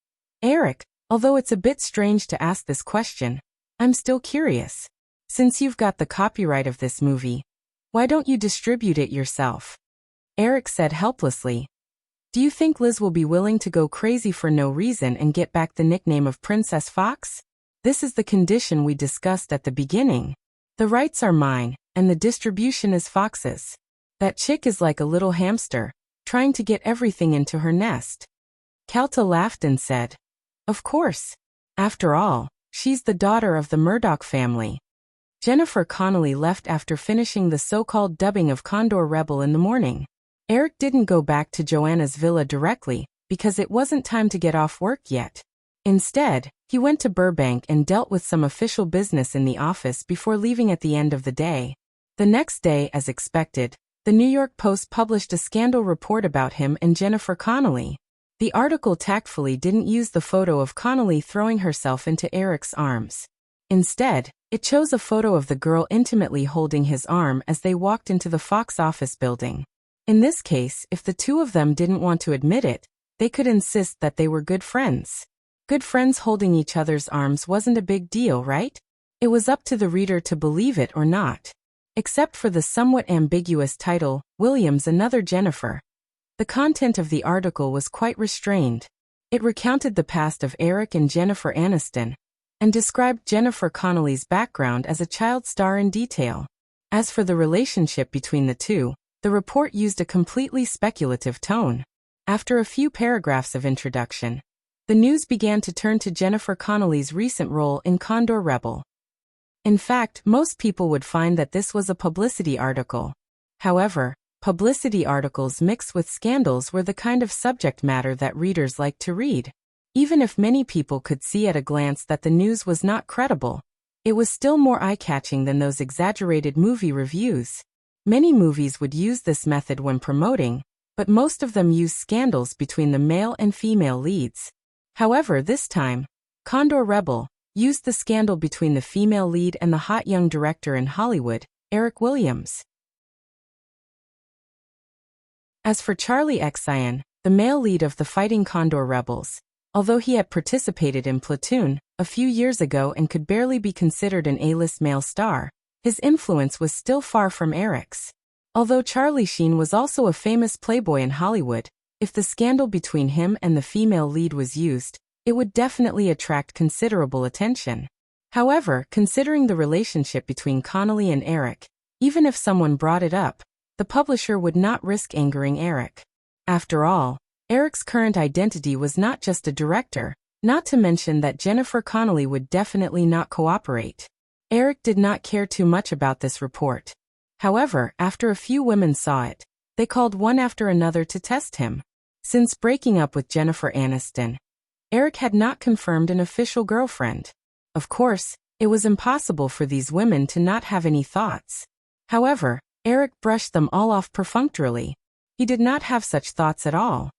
A: Eric, although it's a bit strange to ask this question, I'm still curious. Since you've got the copyright of this movie, why don't you distribute it yourself? Eric said helplessly, do you think Liz will be willing to go crazy for no reason and get back the nickname of Princess Fox? This is the condition we discussed at the beginning. The rights are mine, and the distribution is Fox's. That chick is like a little hamster, trying to get everything into her nest. Kalta laughed and said, of course. After all, she's the daughter of the Murdoch family. Jennifer Connelly left after finishing the so-called dubbing of Condor Rebel in the morning. Eric didn't go back to Joanna's villa directly, because it wasn't time to get off work yet. Instead, he went to Burbank and dealt with some official business in the office before leaving at the end of the day. The next day, as expected, the New York Post published a scandal report about him and Jennifer Connelly. The article tactfully didn't use the photo of Connelly throwing herself into Eric's arms. Instead, it chose a photo of the girl intimately holding his arm as they walked into the Fox office building. In this case, if the two of them didn't want to admit it, they could insist that they were good friends. Good friends holding each other's arms wasn't a big deal, right? It was up to the reader to believe it or not. Except for the somewhat ambiguous title, Williams Another Jennifer. The content of the article was quite restrained. It recounted the past of Eric and Jennifer Aniston, and described Jennifer Connelly's background as a child star in detail. As for the relationship between the two, the report used a completely speculative tone. After a few paragraphs of introduction, the news began to turn to Jennifer Connelly's recent role in Condor Rebel. In fact, most people would find that this was a publicity article. However, publicity articles mixed with scandals were the kind of subject matter that readers liked to read. Even if many people could see at a glance that the news was not credible, it was still more eye-catching than those exaggerated movie reviews. Many movies would use this method when promoting, but most of them use scandals between the male and female leads. However, this time, Condor Rebel used the scandal between the female lead and the hot young director in Hollywood, Eric Williams. As for Charlie Xcian, the male lead of the Fighting Condor Rebels, although he had participated in Platoon a few years ago and could barely be considered an A-list male star, his influence was still far from Eric's. Although Charlie Sheen was also a famous playboy in Hollywood, if the scandal between him and the female lead was used, it would definitely attract considerable attention. However, considering the relationship between Connolly and Eric, even if someone brought it up, the publisher would not risk angering Eric. After all, Eric's current identity was not just a director, not to mention that Jennifer Connolly would definitely not cooperate. Eric did not care too much about this report. However, after a few women saw it, they called one after another to test him. Since breaking up with Jennifer Aniston, Eric had not confirmed an official girlfriend. Of course, it was impossible for these women to not have any thoughts. However, Eric brushed them all off perfunctorily. He did not have such thoughts at all.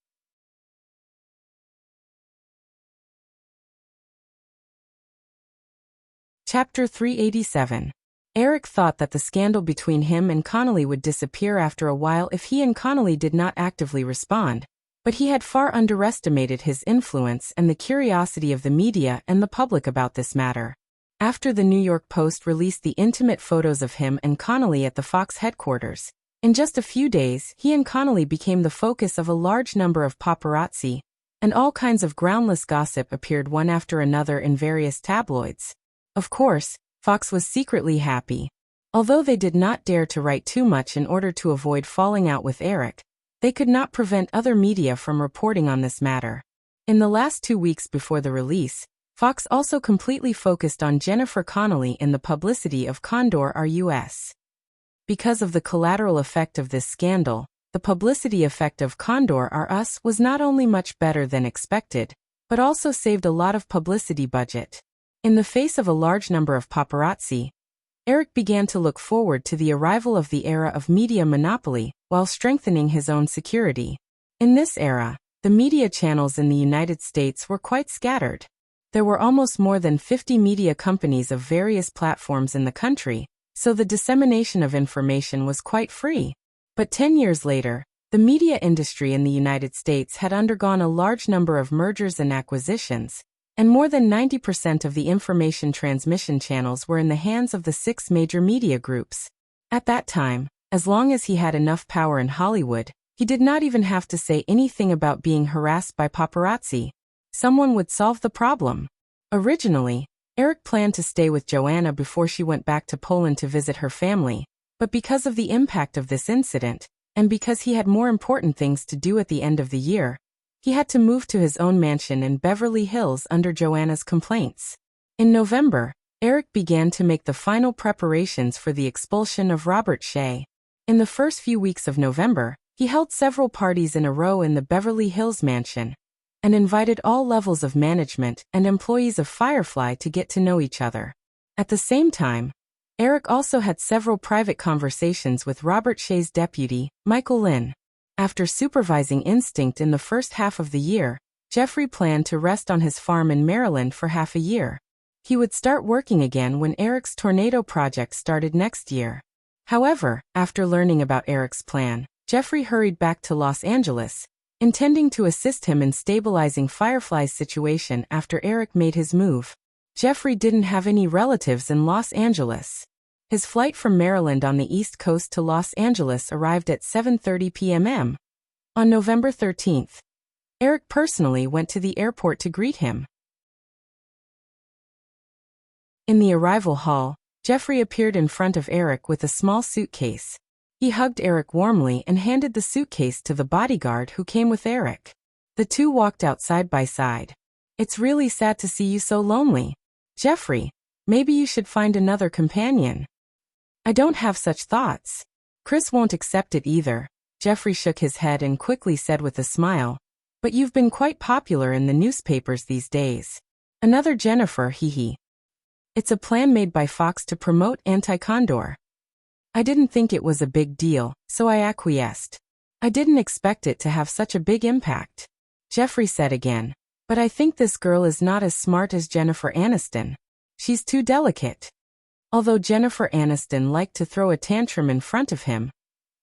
A: Chapter 387. Eric thought that the scandal between him and Connolly would disappear after a while if he and Connolly did not actively respond, but he had far underestimated his influence and the curiosity of the media and the public about this matter. After the New York Post released the intimate photos of him and Connolly at the Fox headquarters, in just a few days he and Connolly became the focus of a large number of paparazzi, and all kinds of groundless gossip appeared one after another in various tabloids. Of course, Fox was secretly happy. Although they did not dare to write too much in order to avoid falling out with Eric, they could not prevent other media from reporting on this matter. In the last 2 weeks before the release, Fox also completely focused on Jennifer Connolly in the publicity of Condor R.Us. Because of the collateral effect of this scandal, the publicity effect of Condor R.Us was not only much better than expected, but also saved a lot of publicity budget. In the face of a large number of paparazzi, Eric began to look forward to the arrival of the era of media monopoly while strengthening his own security. In this era, the media channels in the United States were quite scattered. There were almost more than 50 media companies of various platforms in the country, so the dissemination of information was quite free. But 10 years later, the media industry in the United States had undergone a large number of mergers and acquisitions, and more than 90% of the information transmission channels were in the hands of the 6 major media groups. At that time, as long as he had enough power in Hollywood, he did not even have to say anything about being harassed by paparazzi. Someone would solve the problem. Originally, Eric planned to stay with Joanna before she went back to Poland to visit her family, but because of the impact of this incident, and because he had more important things to do at the end of the year, he had to move to his own mansion in Beverly Hills under Joanna's complaints. In November, Eric began to make the final preparations for the expulsion of Robert Shea. In the first few weeks of November, he held several parties in a row in the Beverly Hills mansion, and invited all levels of management and employees of Firefly to get to know each other. At the same time, Eric also had several private conversations with Robert Shea's deputy, Michael Lynn. After supervising Instinct in the first half of the year, Jeffrey planned to rest on his farm in Maryland for half a year. He would start working again when Eric's tornado project started next year. However, after learning about Eric's plan, Jeffrey hurried back to Los Angeles, intending to assist him in stabilizing Firefly's situation after Eric made his move. Jeffrey didn't have any relatives in Los Angeles. His flight from Maryland on the East Coast to Los Angeles arrived at 7:30 p.m. On November 13th. Eric personally went to the airport to greet him. In the arrival hall, Jeffrey appeared in front of Eric with a small suitcase. He hugged Eric warmly and handed the suitcase to the bodyguard who came with Eric. The two walked out side by side. "It's really sad to see you so lonely. Jeffrey, maybe you should find another companion." "I don't have such thoughts. Chris won't accept it either." Jeffrey shook his head and quickly said with a smile, "But you've been quite popular in the newspapers these days." "Another Jennifer, hee. It's a plan made by Fox to promote anti-Condor. I didn't think it was a big deal, so I acquiesced. I didn't expect it to have such a big impact." Jeffrey said again, "But I think this girl is not as smart as Jennifer Aniston. She's too delicate." Although Jennifer Aniston liked to throw a tantrum in front of him,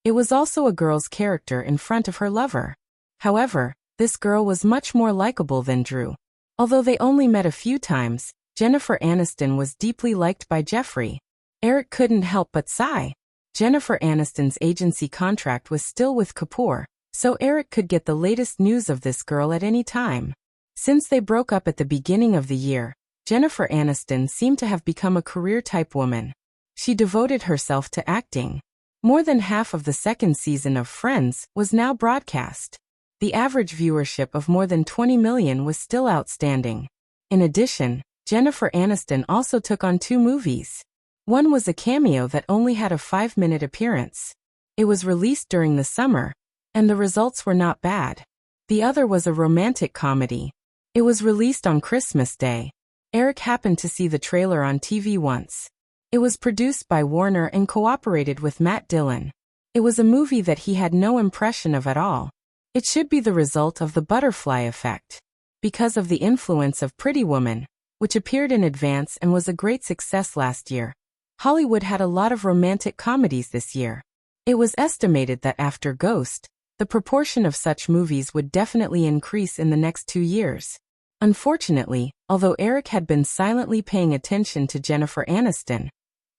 A: it was also a girl's character in front of her lover. However, this girl was much more likable than Drew. Although they only met a few times, Jennifer Aniston was deeply liked by Jeffrey. Eric couldn't help but sigh. Jennifer Aniston's agency contract was still with Kapoor, so Eric could get the latest news of this girl at any time. Since they broke up at the beginning of the year, Jennifer Aniston seemed to have become a career-type woman. She devoted herself to acting. More than half of the second season of Friends was now broadcast. The average viewership of more than 20 million was still outstanding. In addition, Jennifer Aniston also took on 2 movies. One was a cameo that only had a 5-minute appearance. It was released during the summer, and the results were not bad. The other was a romantic comedy. It was released on Christmas Day. Eric happened to see the trailer on TV once. It was produced by Warner and cooperated with Matt Dillon. It was a movie that he had no impression of at all. It should be the result of the butterfly effect. Because of the influence of Pretty Woman, which appeared in advance and was a great success last year, Hollywood had a lot of romantic comedies this year. It was estimated that after Ghost, the proportion of such movies would definitely increase in the next 2 years. Unfortunately, although Eric had been silently paying attention to Jennifer Aniston,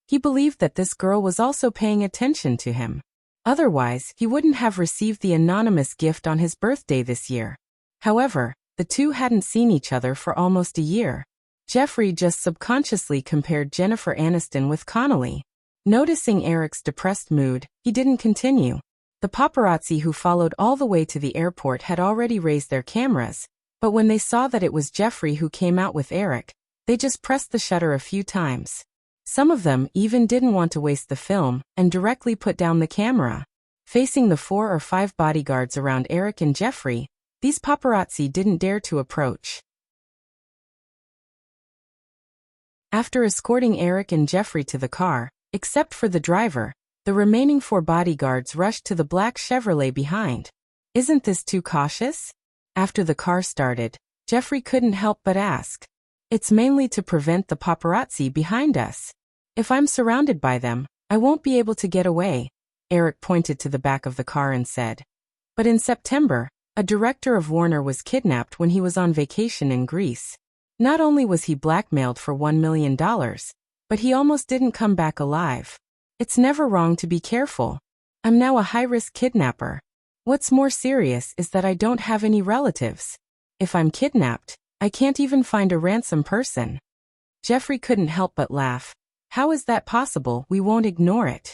A: he believed that this girl was also paying attention to him. Otherwise, he wouldn't have received the anonymous gift on his birthday this year. However, the two hadn't seen each other for almost a year. Jeffrey just subconsciously compared Jennifer Aniston with Connolly. Noticing Eric's depressed mood, he didn't continue. The paparazzi who followed all the way to the airport had already raised their cameras, but when they saw that it was Jeffrey who came out with Eric, they just pressed the shutter a few times. Some of them even didn't want to waste the film and directly put down the camera. Facing the 4 or 5 bodyguards around Eric and Jeffrey, these paparazzi didn't dare to approach. After escorting Eric and Jeffrey to the car, except for the driver, the remaining 4 bodyguards rushed to the black Chevrolet behind. Isn't this too cautious? After the car started, Jeffrey couldn't help but ask. It's mainly to prevent the paparazzi behind us. If I'm surrounded by them, I won't be able to get away. Eric pointed to the back of the car and said. But in September, a director of Warner was kidnapped when he was on vacation in Greece. Not only was he blackmailed for $1 million, but he almost didn't come back alive. It's never wrong to be careful. I'm now a high-risk kidnapper. What's more serious is that I don't have any relatives. If I'm kidnapped, I can't even find a ransom person. Jeffrey couldn't help but laugh. How is that possible? We won't ignore it.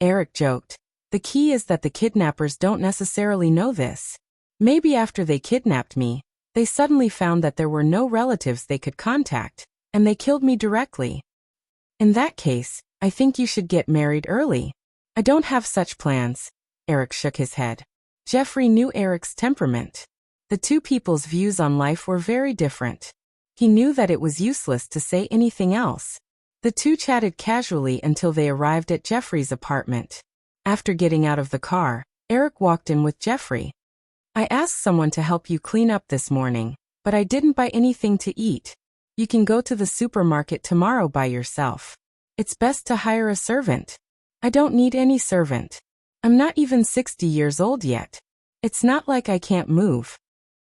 A: Eric joked. The key is that the kidnappers don't necessarily know this. Maybe after they kidnapped me, they suddenly found that there were no relatives they could contact, and they killed me directly. In that case, I think you should get married early. I don't have such plans. Eric shook his head. Jeffrey knew Eric's temperament. The two people's views on life were very different. He knew that it was useless to say anything else. The two chatted casually until they arrived at Jeffrey's apartment. After getting out of the car, Eric walked in with Jeffrey. I asked someone to help you clean up this morning, but I didn't buy anything to eat. You can go to the supermarket tomorrow by yourself. It's best to hire a servant. I don't need any servant. I'm not even 60 years old yet. It's not like I can't move.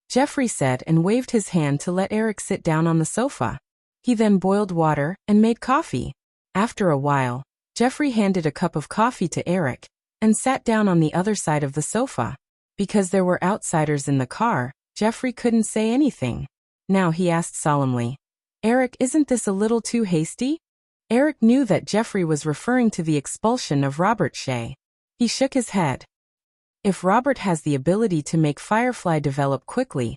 A: Jeffrey said and waved his hand to let Eric sit down on the sofa. He then boiled water and made coffee. After a while, Jeffrey handed a cup of coffee to Eric and sat down on the other side of the sofa. Because there were outsiders in the car, Jeffrey couldn't say anything. Now he asked solemnly, Eric, isn't this a little too hasty? Eric knew that Jeffrey was referring to the expulsion of Robert Shea. He shook his head. If Robert has the ability to make Firefly develop quickly,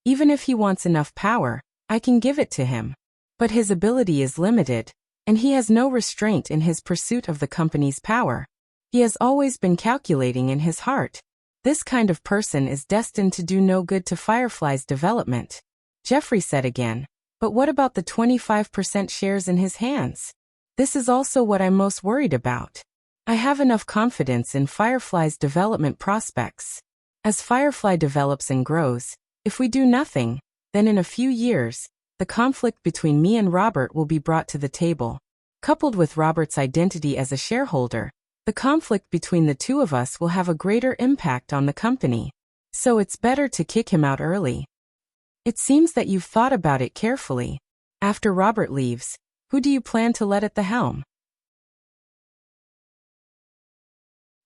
A: even if he wants enough power, I can give it to him. But his ability is limited, and he has no restraint in his pursuit of the company's power. He has always been calculating in his heart. This kind of person is destined to do no good to Firefly's development. Jeffrey said again, but what about the 25% shares in his hands? This is also what I'm most worried about. I have enough confidence in Firefly's development prospects. As Firefly develops and grows, if we do nothing, then in a few years, the conflict between me and Robert will be brought to the table. Coupled with Robert's identity as a shareholder, the conflict between the two of us will have a greater impact on the company. So it's better to kick him out early. It seems that you've thought about it carefully. After Robert leaves, who do you plan to let at the helm?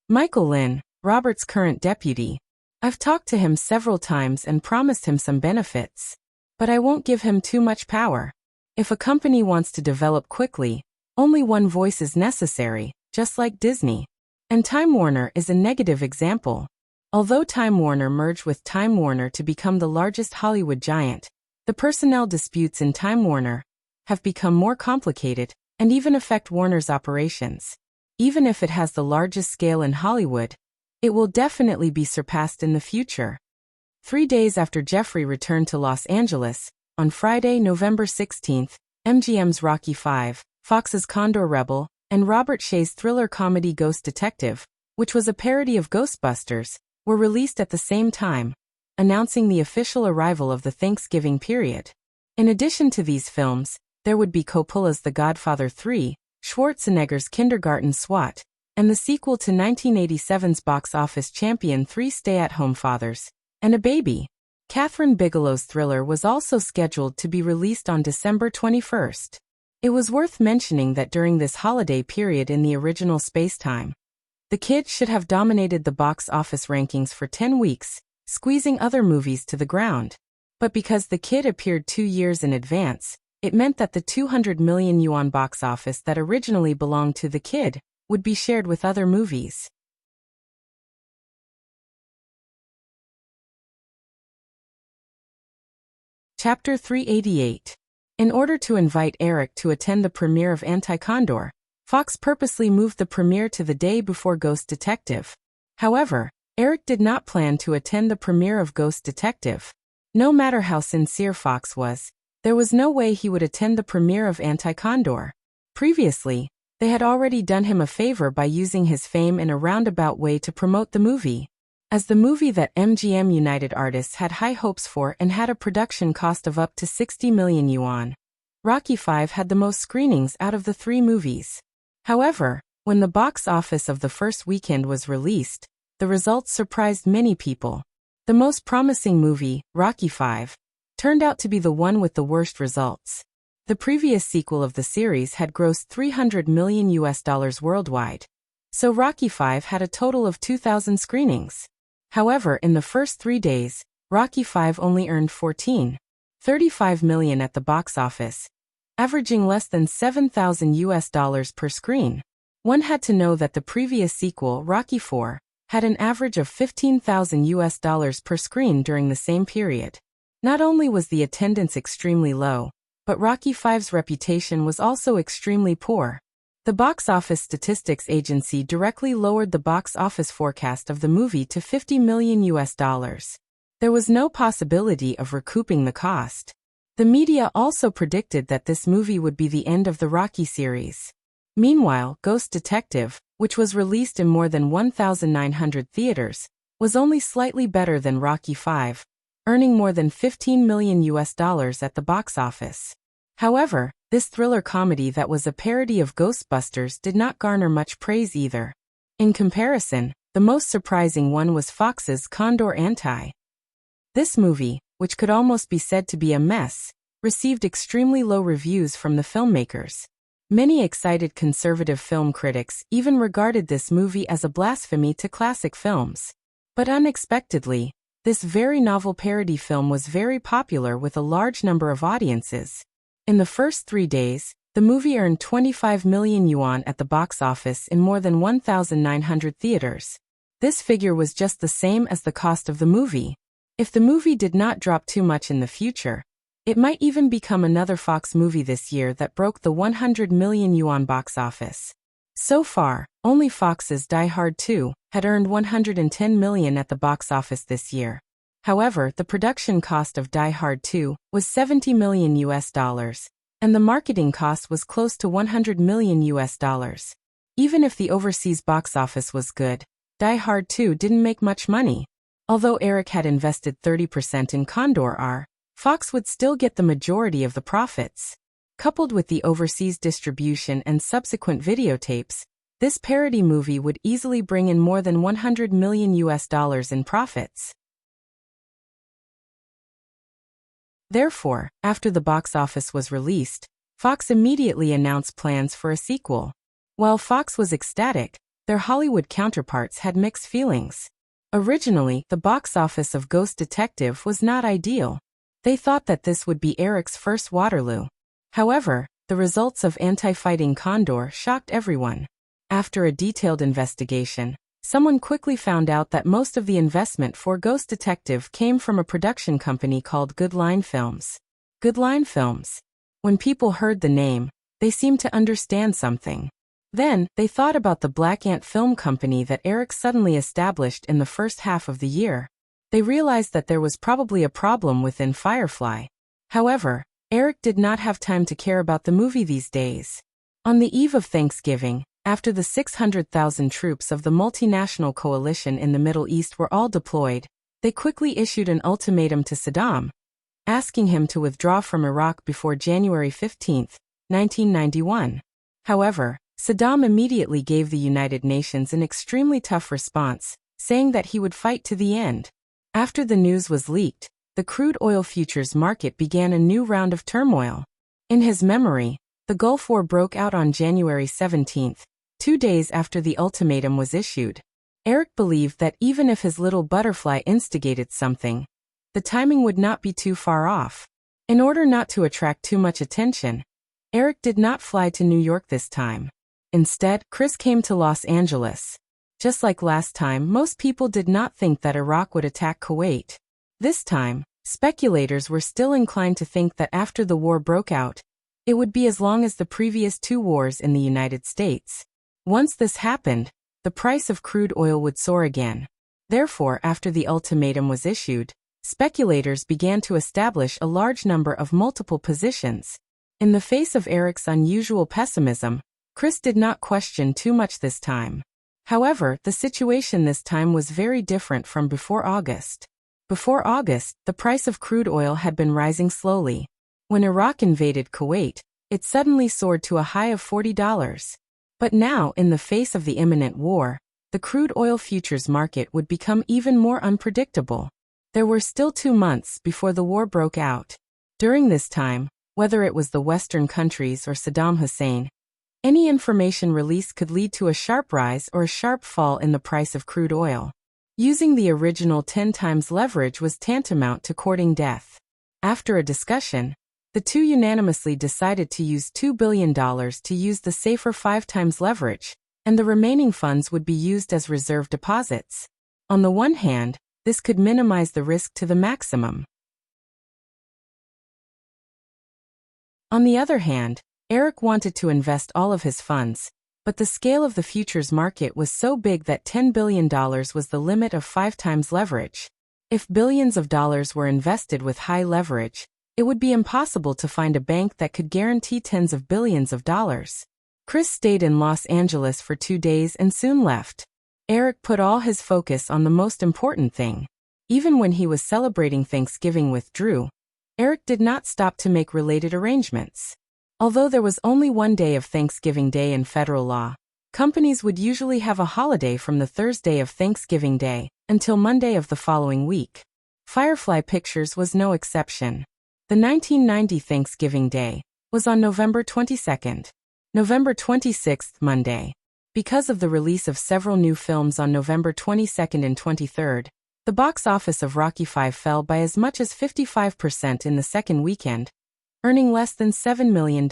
A: Michael Lynn, Robert's current deputy. I've talked to him several times and promised him some benefits. But I won't give him too much power. If a company wants to develop quickly, only one voice is necessary, just like Disney. And Time Warner is a negative example. Although Time Warner merged with Time Warner to become the largest Hollywood giant, the personnel disputes in Time Warner have become more complicated and even affect Warner's operations. Even if it has the largest scale in Hollywood, it will definitely be surpassed in the future. 3 days after Jeffrey returned to Los Angeles, on Friday, November 16th, MGM's Rocky V, Fox's Condor Rebel, and Robert Shaye's thriller comedy Ghost Detective, which was a parody of Ghostbusters, were released at the same time, announcing the official arrival of the Thanksgiving period. In addition to these films, there would be Coppola's The Godfather 3, Schwarzenegger's Kindergarten SWAT, and the sequel to 1987's box office champion Three Stay-at-Home Fathers, and a Baby. Kathryn Bigelow's thriller was also scheduled to be released on December 21st. It was worth mentioning that during this holiday period in the original Spacetime, The Kid should have dominated the box office rankings for 10 weeks, squeezing other movies to the ground. But because The Kid appeared 2 years in advance, it meant that the 200 million yuan box office that originally belonged to The Kid would be shared with other movies. Chapter 388. In order to invite Eric to attend the premiere of Anti-Condor, Fox purposely moved the premiere to the day before Ghost Detective. However, Eric did not plan to attend the premiere of Ghost Detective. No matter how sincere Fox was, there was no way he would attend the premiere of Anti-Condor. Previously, they had already done him a favor by using his fame in a roundabout way to promote the movie. As the movie that MGM United Artists had high hopes for and had a production cost of up to 60 million yuan, Rocky V had the most screenings out of the 3 movies. However, when the box office of the first weekend was released, the results surprised many people. The most promising movie, Rocky V, turned out to be the one with the worst results. The previous sequel of the series had grossed $300 million worldwide. So Rocky V had a total of 2,000 screenings. However, in the first 3 days, Rocky V only earned $14.35 million at the box office, averaging less than $7,000 per screen. One had to know that the previous sequel, Rocky IV, had an average of $15,000 per screen during the same period. Not only was the attendance extremely low, but Rocky V's reputation was also extremely poor. The box office statistics agency directly lowered the box office forecast of the movie to $50 million. There was no possibility of recouping the cost. The media also predicted that this movie would be the end of the Rocky series. Meanwhile, Ghost Detective, which was released in more than 1,900 theaters, was only slightly better than Rocky V, earning more than $15 million at the box office. However, this thriller comedy that was a parody of Ghostbusters did not garner much praise either. In comparison, the most surprising one was Fox's Condor Anti. This movie, which could almost be said to be a mess, received extremely low reviews from the filmmakers. Many excited conservative film critics even regarded this movie as a blasphemy to classic films. But unexpectedly, this very novel parody film was very popular with a large number of audiences. In the first 3 days, the movie earned 25 million yuan at the box office in more than 1,900 theaters. This figure was just the same as the cost of the movie. If the movie did not drop too much in the future, it might even become another Fox movie this year that broke the 100 million yuan box office. So far, only Fox's Die Hard 2 had earned 110 million at the box office this year. However, the production cost of Die Hard 2 was $70 million, and the marketing cost was close to $100 million. Even if the overseas box office was good, Die Hard 2 didn't make much money. Although Eric had invested 30% in Condor R, Fox would still get the majority of the profits. Coupled with the overseas distribution and subsequent videotapes, this parody movie would easily bring in more than $100 million in profits. Therefore, after the box office was released, Fox immediately announced plans for a sequel. While Fox was ecstatic, their Hollywood counterparts had mixed feelings. Originally, the box office of Ghost Detective was not ideal. They thought that this would be Eric's first Waterloo. However, the results of Anti-Fighting Condor shocked everyone. After a detailed investigation, someone quickly found out that most of the investment for Ghost Detective came from a production company called Good Line Films. Good Line Films. When people heard the name, they seemed to understand something. Then, they thought about the Black Ant Film Company that Eric suddenly established in the first half of the year. They realized that there was probably a problem within Firefly. However, Eric did not have time to care about the movie these days. On the eve of Thanksgiving, after the 600,000 troops of the multinational coalition in the Middle East were all deployed, they quickly issued an ultimatum to Saddam, asking him to withdraw from Iraq before January 15, 1991. However, Saddam immediately gave the United Nations an extremely tough response, saying that he would fight to the end. After the news was leaked, the crude oil futures market began a new round of turmoil. In his memory, the Gulf War broke out on January 17, 2 days after the ultimatum was issued. Eric believed that even if his little butterfly instigated something, the timing would not be too far off. In order not to attract too much attention, Eric did not fly to New York this time. Instead, Chris came to Los Angeles. Just like last time, most people did not think that Iraq would attack Kuwait. This time, speculators were still inclined to think that after the war broke out, it would be as long as the previous 2 wars in the United States. Once this happened, the price of crude oil would soar again. Therefore, after the ultimatum was issued, speculators began to establish a large number of multiple positions. In the face of Eric's unusual pessimism, Chris did not question too much this time. However, the situation this time was very different from before August. Before August, the price of crude oil had been rising slowly. When Iraq invaded Kuwait, it suddenly soared to a high of $40. But now, in the face of the imminent war, the crude oil futures market would become even more unpredictable. There were still 2 months before the war broke out. During this time, whether it was the Western countries or Saddam Hussein, any information released could lead to a sharp rise or a sharp fall in the price of crude oil. Using the original 10 times leverage was tantamount to courting death. After a discussion, the two unanimously decided to use $2 billion to use the safer 5 times leverage, and the remaining funds would be used as reserve deposits. On the one hand, this could minimize the risk to the maximum. On the other hand, Eric wanted to invest all of his funds, but the scale of the futures market was so big that $10 billion was the limit of 5 times leverage. If billions of dollars were invested with high leverage, it would be impossible to find a bank that could guarantee tens of billions of dollars. Chris stayed in Los Angeles for 2 days and soon left. Eric put all his focus on the most important thing. Even when he was celebrating Thanksgiving with Drew, Eric did not stop to make related arrangements. Although there was only 1 day of Thanksgiving Day in federal law, companies would usually have a holiday from the Thursday of Thanksgiving Day until Monday of the following week. Firefly Pictures was no exception. The 1990 Thanksgiving Day was on November 22nd. November 26th, Monday. Because of the release of several new films on November 22nd and 23rd, the box office of Rocky V fell by as much as 55% in the second weekend, earning less than $7 million.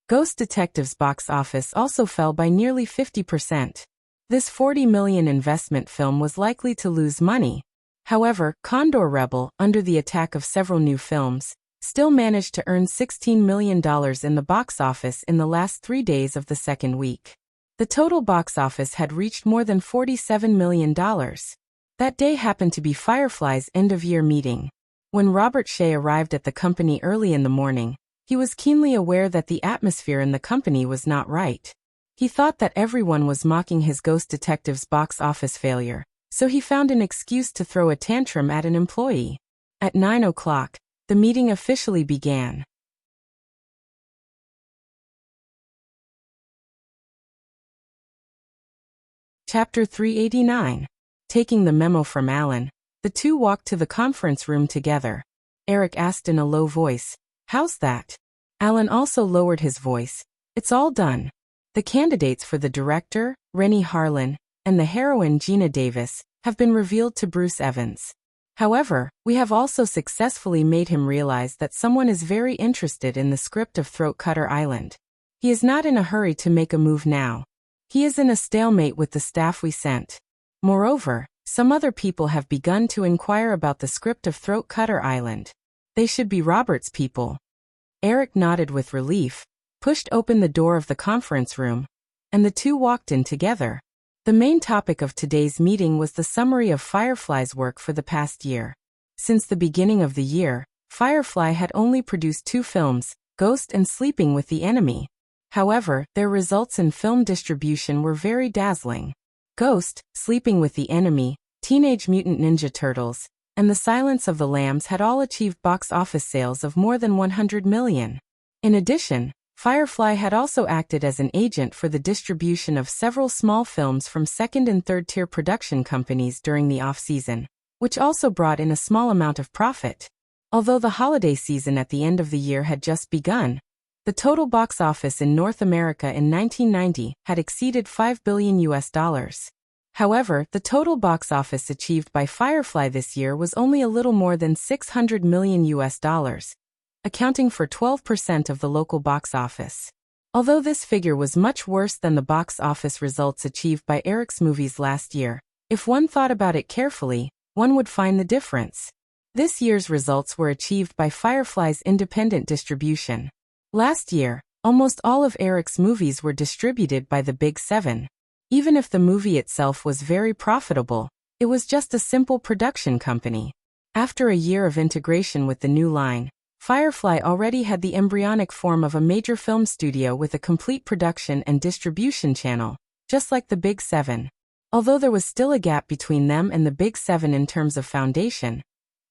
A: Ghost Detective's box office also fell by nearly 50%. This $40 million investment film was likely to lose money. However, Condor Rebel, under the attack of several new films, still managed to earn $16 million in the box office in the last 3 days of the second week. The total box office had reached more than $47 million. That day happened to be Firefly's end-of-year meeting. When Robert Shea arrived at the company early in the morning, he was keenly aware that the atmosphere in the company was not right. He thought that everyone was mocking his Ghost Detective's box office failure, so he found an excuse to throw a tantrum at an employee. At 9 o'clock, the meeting officially began. Chapter 389. Taking the memo from Alan, the two walked to the conference room together. Eric asked in a low voice, "How's that?" Alan also lowered his voice. "It's all done. The candidates for the director, Rennie Harlan, and the heroine, Gina Davis, have been revealed to Bruce Evans. However, we have also successfully made him realize that someone is very interested in the script of Throat Cutter Island. He is not in a hurry to make a move now. He is in a stalemate with the staff we sent. Moreover, some other people have begun to inquire about the script of Throat Cutter Island. They should be Robert's people. Eric nodded with relief, pushed open the door of the conference room, and the two walked in together. The main topic of today's meeting was the summary of Firefly's work for the past year. Since the beginning of the year, Firefly had only produced 2 films, Ghost and Sleeping with the Enemy. However, their results in film distribution were very dazzling. Ghost, Sleeping with the Enemy, Teenage Mutant Ninja Turtles, and The Silence of the Lambs had all achieved box office sales of more than 100 million. In addition, Firefly had also acted as an agent for the distribution of several small films from second- and third-tier production companies during the off-season, which also brought in a small amount of profit. Although the holiday season at the end of the year had just begun, the total box office in North America in 1990 had exceeded $5 billion. However, the total box office achieved by Firefly this year was only a little more than $600 million, accounting for 12% of the local box office. Although this figure was much worse than the box office results achieved by Eric's movies last year, if one thought about it carefully, one would find the difference. This year's results were achieved by Firefly's independent distribution. Last year, almost all of Eric's movies were distributed by the Big Seven. Even if the movie itself was very profitable, it was just a simple production company. After a year of integration with the new line, Firefly already had the embryonic form of a major film studio with a complete production and distribution channel, just like the Big Seven. Although there was still a gap between them and the Big Seven in terms of foundation,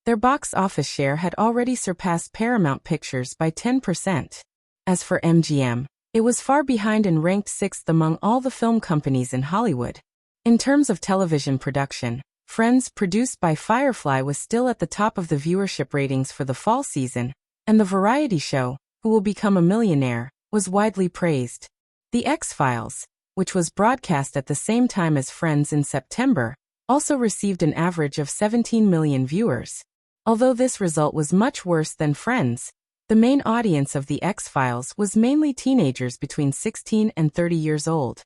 A: their box office share had already surpassed Paramount Pictures by 10%. As for MGM, it was far behind and ranked 6th among all the film companies in Hollywood. In terms of television production, Friends, produced by Firefly, was still at the top of the viewership ratings for the fall season, and the variety show, Who Will Become a Millionaire, was widely praised. The X-Files, which was broadcast at the same time as Friends in September, also received an average of 17 million viewers. Although this result was much worse than Friends, the main audience of The X-Files was mainly teenagers between 16 and 30 years old.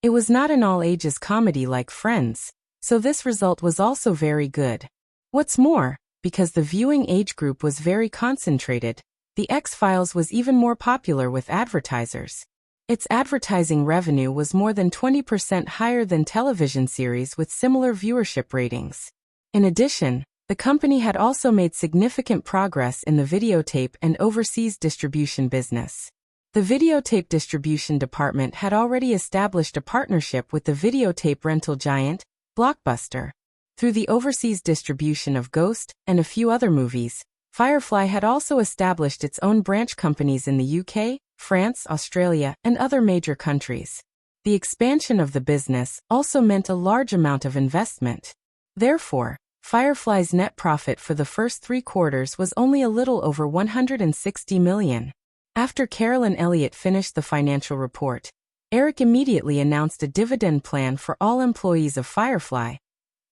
A: It was not an all-ages comedy like Friends, so this result was also very good. What's more, because the viewing age group was very concentrated, The X-Files was even more popular with advertisers. Its advertising revenue was more than 20% higher than television series with similar viewership ratings. In addition, the company had also made significant progress in the videotape and overseas distribution business. The videotape distribution department had already established a partnership with the videotape rental giant, Blockbuster. Through the overseas distribution of Ghost and a few other movies, Firefly had also established its own branch companies in the UK, France, Australia, and other major countries. The expansion of the business also meant a large amount of investment. Therefore, Firefly's net profit for the first 3 quarters was only a little over 160 million. After Carolyn Elliott finished the financial report, Eric immediately announced a dividend plan for all employees of Firefly,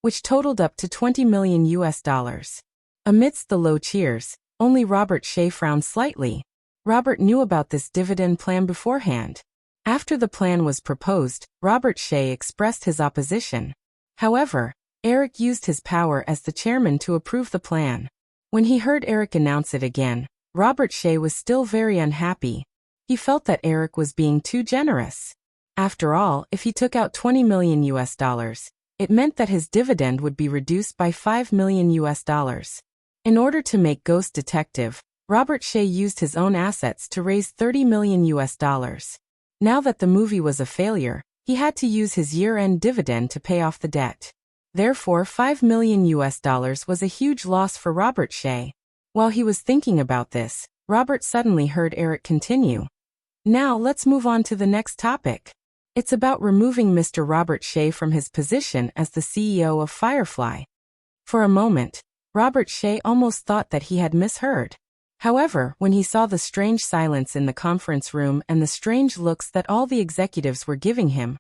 A: which totaled up to $20 million. Amidst the low cheers, only Robert Shea frowned slightly. Robert knew about this dividend plan beforehand. After the plan was proposed, Robert Shea expressed his opposition. However, Eric used his power as the chairman to approve the plan. When he heard Eric announce it again, Robert Shea was still very unhappy. He felt that Eric was being too generous. After all, if he took out $20 million, it meant that his dividend would be reduced by $5 million. In order to make Ghost Detective, Robert Shea used his own assets to raise $30 million. Now that the movie was a failure, he had to use his year-end dividend to pay off the debt. Therefore, $5 million was a huge loss for Robert Shea. While he was thinking about this, Robert suddenly heard Eric continue. Now let's move on to the next topic. It's about removing Mr. Robert Shea from his position as the CEO of Firefly. For a moment, Robert Shea almost thought that he had misheard. However, when he saw the strange silence in the conference room and the strange looks that all the executives were giving him,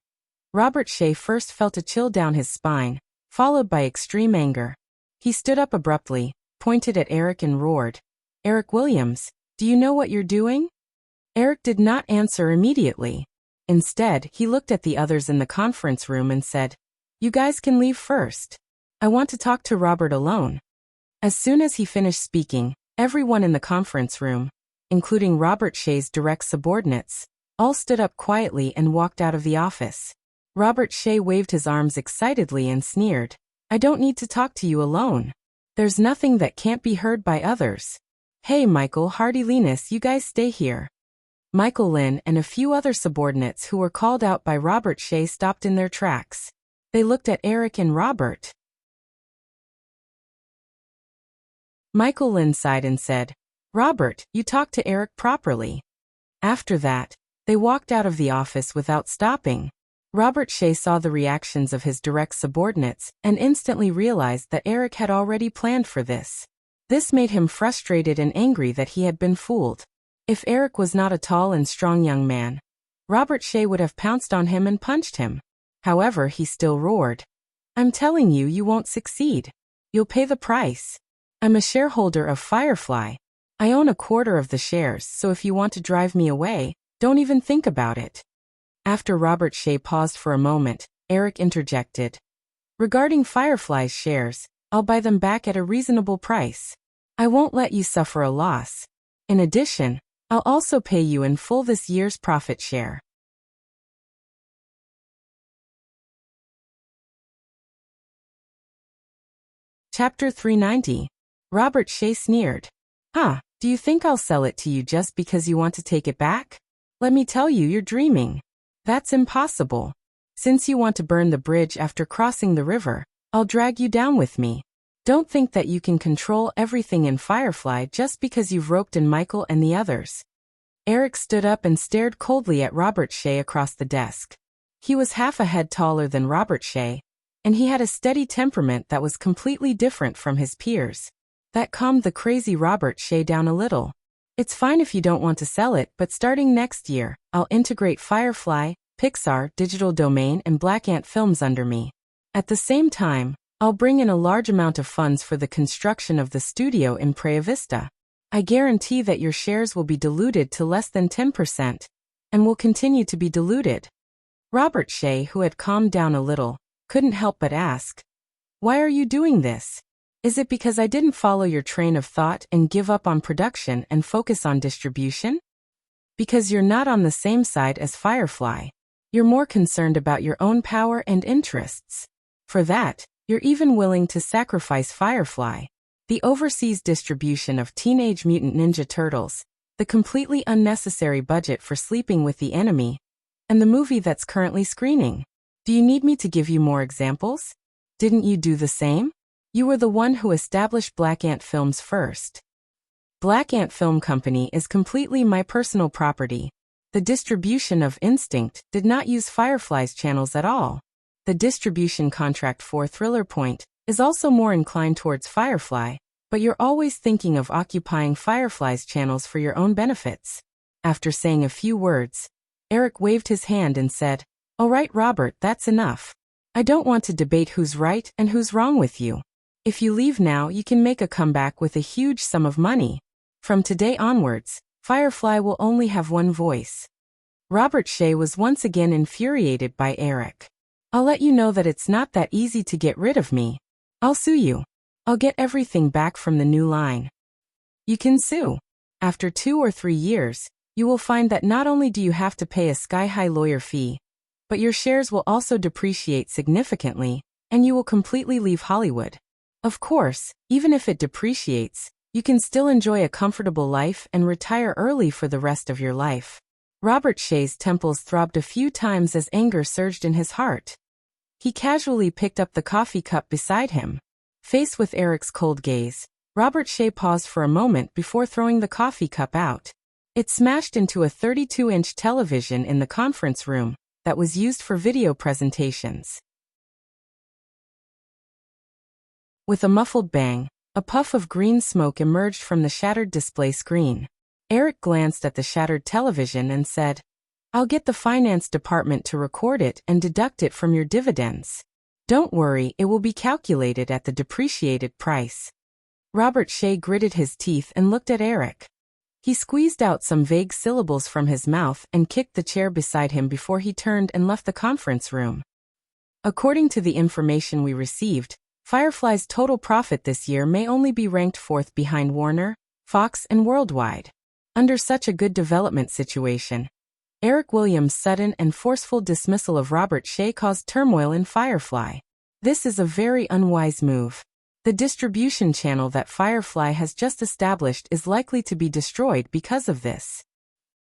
A: Robert Shea first felt a chill down his spine, followed by extreme anger. He stood up abruptly, pointed at Eric and roared, "Eric Williams, do you know what you're doing?" Eric did not answer immediately. Instead, he looked at the others in the conference room and said, "You guys can leave first. I want to talk to Robert alone." As soon as he finished speaking, everyone in the conference room, including Robert Shea's direct subordinates, all stood up quietly and walked out of the office. Robert Shea waved his arms excitedly and sneered, "I don't need to talk to you alone. There's nothing that can't be heard by others. Hey Michael, Hardy, Linus, you guys stay here." Michael Lynn and a few other subordinates who were called out by Robert Shea stopped in their tracks. They looked at Eric and Robert. Michael Lynn sighed and said, "Robert, you talk to Eric properly." After that, they walked out of the office without stopping. Robert Shea saw the reactions of his direct subordinates and instantly realized that Eric had already planned for this. This made him frustrated and angry that he had been fooled. If Eric was not a tall and strong young man, Robert Shea would have pounced on him and punched him. However, he still roared, "I'm telling you, you won't succeed. You'll pay the price. I'm a shareholder of Firefly. I own 1/4 of the shares, so if you want to drive me away, don't even think about it." After Robert Shea paused for a moment, Eric interjected, "Regarding Firefly's shares, I'll buy them back at a reasonable price. I won't let you suffer a loss. In addition, I'll also pay you in full this year's profit share." Chapter 390. Robert Shea sneered. "Huh, do you think I'll sell it to you just because you want to take it back? Let me tell you, you're dreaming. That's impossible. Since you want to burn the bridge after crossing the river, I'll drag you down with me. Don't think that you can control everything in Firefly just because you've roped in Michael and the others." Eric stood up and stared coldly at Robert Shea across the desk. He was half a head taller than Robert Shea, and he had a steady temperament that was completely different from his peers. That calmed the crazy Robert Shea down a little. "It's fine if you don't want to sell it, but starting next year, I'll integrate Firefly, Pixar, Digital Domain, and Black Ant Films under me. At the same time, I'll bring in a large amount of funds for the construction of the studio in Praia Vista. I guarantee that your shares will be diluted to less than 10%, and will continue to be diluted." Robert Shea, who had calmed down a little, couldn't help but ask, "Why are you doing this? Is it because I didn't follow your train of thought and give up on production and focus on distribution? Because you're not on the same side as Firefly. You're more concerned about your own power and interests. For that, you're even willing to sacrifice Firefly, the overseas distribution of Teenage Mutant Ninja Turtles, the completely unnecessary budget for Sleeping with the Enemy, and the movie that's currently screening. Do you need me to give you more examples? Didn't you do the same? You were the one who established Black Ant Films first. Black Ant Film Company is completely my personal property. The distribution of Instinct did not use Firefly's channels at all. The distribution contract for Thriller Point is also more inclined towards Firefly, but you're always thinking of occupying Firefly's channels for your own benefits." After saying a few words, Eric waved his hand and said, "All right, Robert, that's enough. I don't want to debate who's right and who's wrong with you. If you leave now, you can make a comeback with a huge sum of money. From today onwards, Firefly will only have one voice." Robert Shea was once again infuriated by Eric. "I'll let you know that it's not that easy to get rid of me. I'll sue you. I'll get everything back from the new line." "You can sue. After 2 or 3 years, you will find that not only do you have to pay a sky-high lawyer fee, but your shares will also depreciate significantly, and you will completely leave Hollywood. Of course, even if it depreciates, you can still enjoy a comfortable life and retire early for the rest of your life." Robert Shea's temples throbbed a few times as anger surged in his heart. He casually picked up the coffee cup beside him. Faced with Eric's cold gaze, Robert Shea paused for a moment before throwing the coffee cup out. It smashed into a 32-inch television in the conference room that was used for video presentations. With a muffled bang, a puff of green smoke emerged from the shattered display screen. Eric glanced at the shattered television and said, I'll get the finance department to record it and deduct it from your dividends. Don't worry, it will be calculated at the depreciated price. Robert Shea gritted his teeth and looked at Eric. He squeezed out some vague syllables from his mouth and kicked the chair beside him before he turned and left the conference room. According to the information we received, Firefly's total profit this year may only be ranked fourth behind Warner, Fox, and Worldwide. Under such a good development situation, Eric Williams' sudden and forceful dismissal of Robert Shea caused turmoil in Firefly. This is a very unwise move. The distribution channel that Firefly has just established is likely to be destroyed because of this.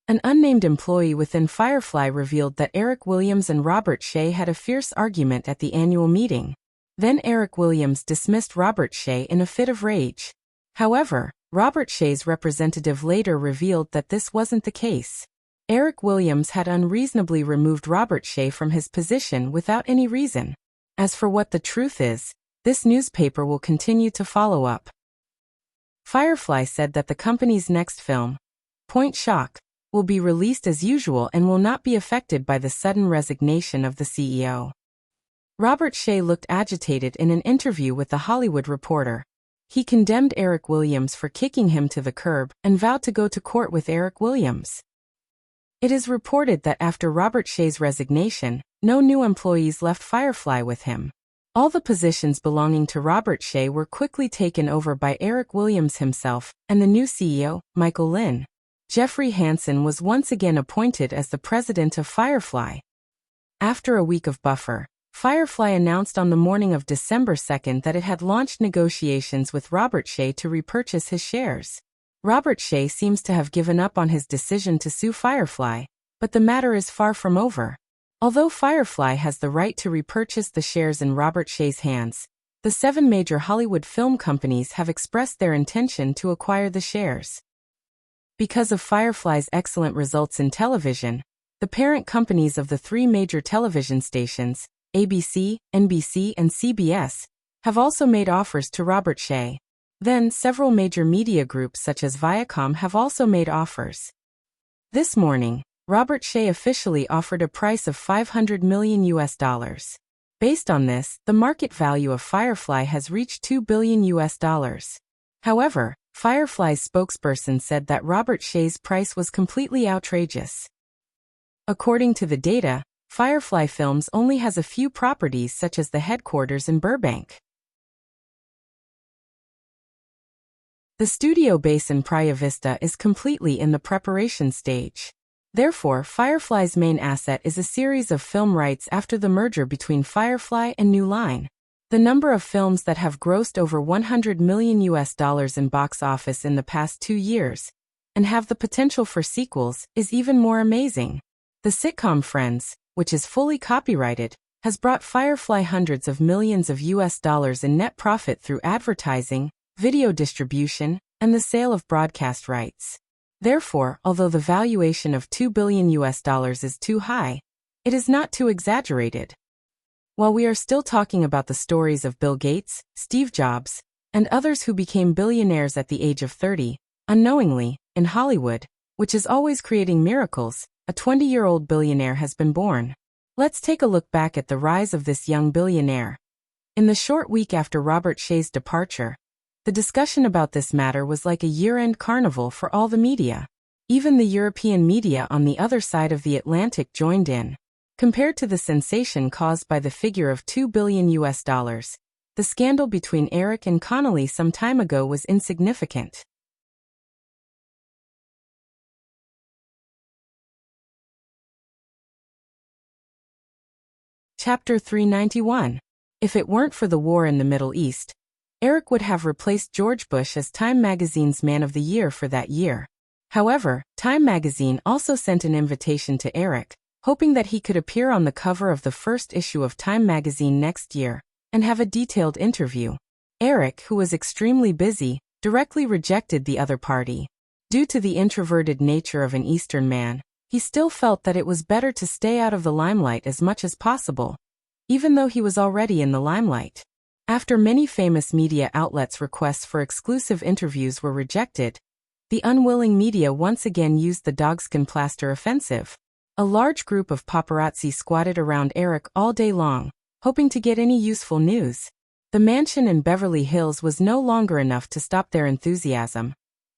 A: An unnamed employee within Firefly revealed that Eric Williams and Robert Shea had a fierce argument at the annual meeting. Then Eric Williams dismissed Robert Shea in a fit of rage. However, Robert Shea's representative later revealed that this wasn't the case. Eric Williams had unreasonably removed Robert Shea from his position without any reason. As for what the truth is, this newspaper will continue to follow up. Firefly said that the company's next film, Point Shock, will be released as usual and will not be affected by the sudden resignation of the CEO. Robert Shea looked agitated in an interview with The Hollywood Reporter. He condemned Eric Williams for kicking him to the curb and vowed to go to court with Eric Williams. It is reported that after Robert Shea's resignation, no new employees left Firefly with him. All the positions belonging to Robert Shea were quickly taken over by Eric Williams himself and the new CEO, Michael Lynn. Jeffrey Hansen was once again appointed as the president of Firefly. After a week of buffer, Firefly announced on the morning of December 2nd that it had launched negotiations with Robert Shea to repurchase his shares. Robert Shea seems to have given up on his decision to sue Firefly, but the matter is far from over. Although Firefly has the right to repurchase the shares in Robert Shea's hands, the 7 major Hollywood film companies have expressed their intention to acquire the shares. Because of Firefly's excellent results in television, the parent companies of the 3 major television stations, ABC, NBC, and CBS, have also made offers to Robert Shea. Then, several major media groups such as Viacom have also made offers. This morning, Robert Shea officially offered a price of $500 million. Based on this, the market value of Firefly has reached $2 billion. However, Firefly's spokesperson said that Robert Shea's price was completely outrageous. According to the data, Firefly Films only has a few properties such as the headquarters in Burbank. The studio base in Praia Vista is completely in the preparation stage. Therefore, Firefly's main asset is a series of film rights after the merger between Firefly and New Line. The number of films that have grossed over $100 million in box office in the past 2 years, and have the potential for sequels, is even more amazing. The sitcom Friends, which is fully copyrighted, has brought Firefly hundreds of millions of US dollars in net profit through advertising, video distribution, and the sale of broadcast rights. Therefore, although the valuation of $2 billion is too high, it is not too exaggerated. While we are still talking about the stories of Bill Gates, Steve Jobs, and others who became billionaires at the age of 30, unknowingly, in Hollywood, which is always creating miracles, a 20-year-old billionaire has been born. Let's take a look back at the rise of this young billionaire. In the short week after Robert Shea's departure, the discussion about this matter was like a year-end carnival for all the media. Even the European media on the other side of the Atlantic joined in. Compared to the sensation caused by the figure of $2 billion, the scandal between Eric and Connolly some time ago was insignificant. Chapter 391. If it weren't for the war in the Middle East, Eric would have replaced George Bush as Time magazine's Man of the Year for that year. However, Time magazine also sent an invitation to Eric, hoping that he could appear on the cover of the first issue of Time magazine next year and have a detailed interview. Eric, who was extremely busy, directly rejected the other party. Due to the introverted nature of an Eastern man, he still felt that it was better to stay out of the limelight as much as possible, even though he was already in the limelight. After many famous media outlets' requests for exclusive interviews were rejected, the unwilling media once again used the dogskin plaster offensive. A large group of paparazzi squatted around Eric all day long, hoping to get any useful news. The mansion in Beverly Hills was no longer enough to stop their enthusiasm,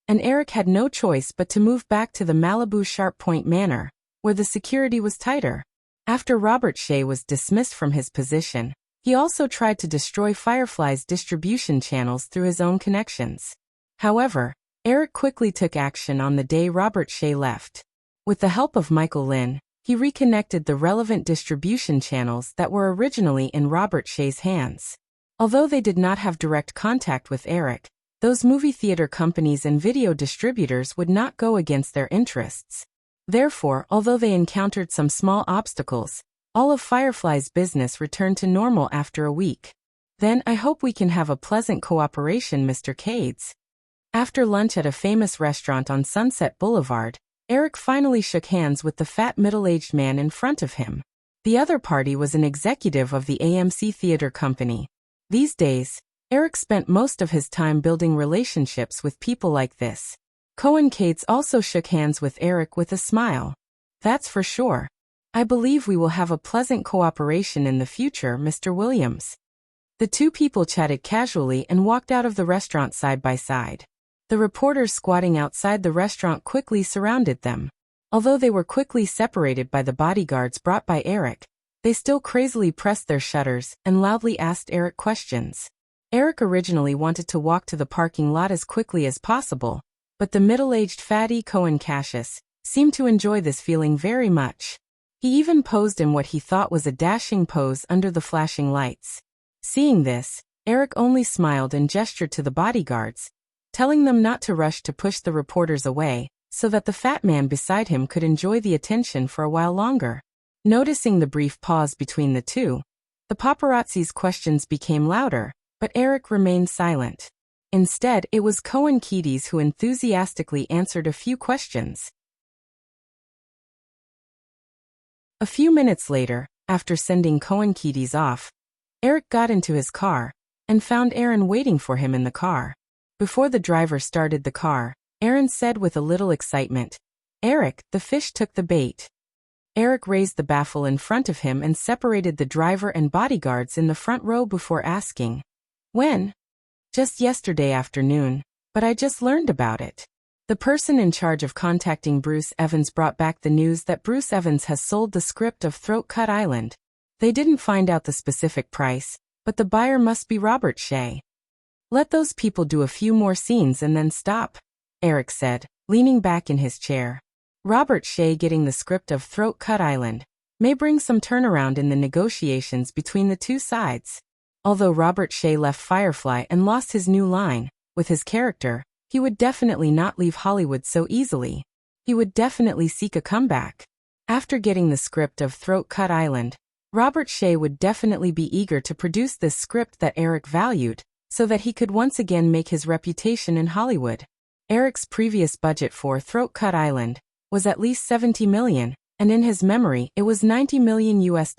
A: and Eric had no choice but to move back to the Malibu Sharp Point Manor, where the security was tighter. After Robert Shea was dismissed from his position, he also tried to destroy Firefly's distribution channels through his own connections. However, Eric quickly took action on the day Robert Shea left. With the help of Michael Lynn, he reconnected the relevant distribution channels that were originally in Robert Shea's hands. Although they did not have direct contact with Eric, those movie theater companies and video distributors would not go against their interests. Therefore, although they encountered some small obstacles, all of Firefly's business returned to normal after a week. "Then I hope we can have a pleasant cooperation, Mr. Cades." After lunch at a famous restaurant on Sunset Boulevard, Eric finally shook hands with the fat middle-aged man in front of him. The other party was an executive of the AMC Theater Company. These days, Eric spent most of his time building relationships with people like this. Cohen Cates also shook hands with Eric with a smile. "That's for sure. I believe we will have a pleasant cooperation in the future, Mr. Williams." The two people chatted casually and walked out of the restaurant side by side. The reporters squatting outside the restaurant quickly surrounded them. Although they were quickly separated by the bodyguards brought by Eric, they still crazily pressed their shutters and loudly asked Eric questions. Eric originally wanted to walk to the parking lot as quickly as possible, but the middle-aged fatty Cohen Cassius seemed to enjoy this feeling very much. He even posed in what he thought was a dashing pose under the flashing lights. Seeing this, Eric only smiled and gestured to the bodyguards, telling them not to rush to push the reporters away, so that the fat man beside him could enjoy the attention for a while longer. Noticing the brief pause between the two, the paparazzi's questions became louder, but Eric remained silent. Instead, it was Cohen Keaties who enthusiastically answered a few questions. A few minutes later, after sending Cohen Keaties off, Eric got into his car and found Aaron waiting for him in the car. Before the driver started the car, Aaron said with a little excitement, "Eric, the fish took the bait." Eric raised the baffle in front of him and separated the driver and bodyguards in the front row before asking, "When?" "Just yesterday afternoon, but I just learned about it." The person in charge of contacting Bruce Evans brought back the news that Bruce Evans has sold the script of Throat Cut Island. They didn't find out the specific price, but the buyer must be Robert Shea. "Let those people do a few more scenes and then stop," Eric said, leaning back in his chair. Robert Shea getting the script of Throat Cut Island may bring some turnaround in the negotiations between the two sides. Although Robert Shea left Firefly and lost his new line, with his character, he would definitely not leave Hollywood so easily. He would definitely seek a comeback. After getting the script of Throat Cut Island, Robert Shea would definitely be eager to produce this script that Eric valued, so that he could once again make his reputation in Hollywood. Eric's previous budget for Throat Cut Island was at least $70 million, and in his memory it was $90 million US.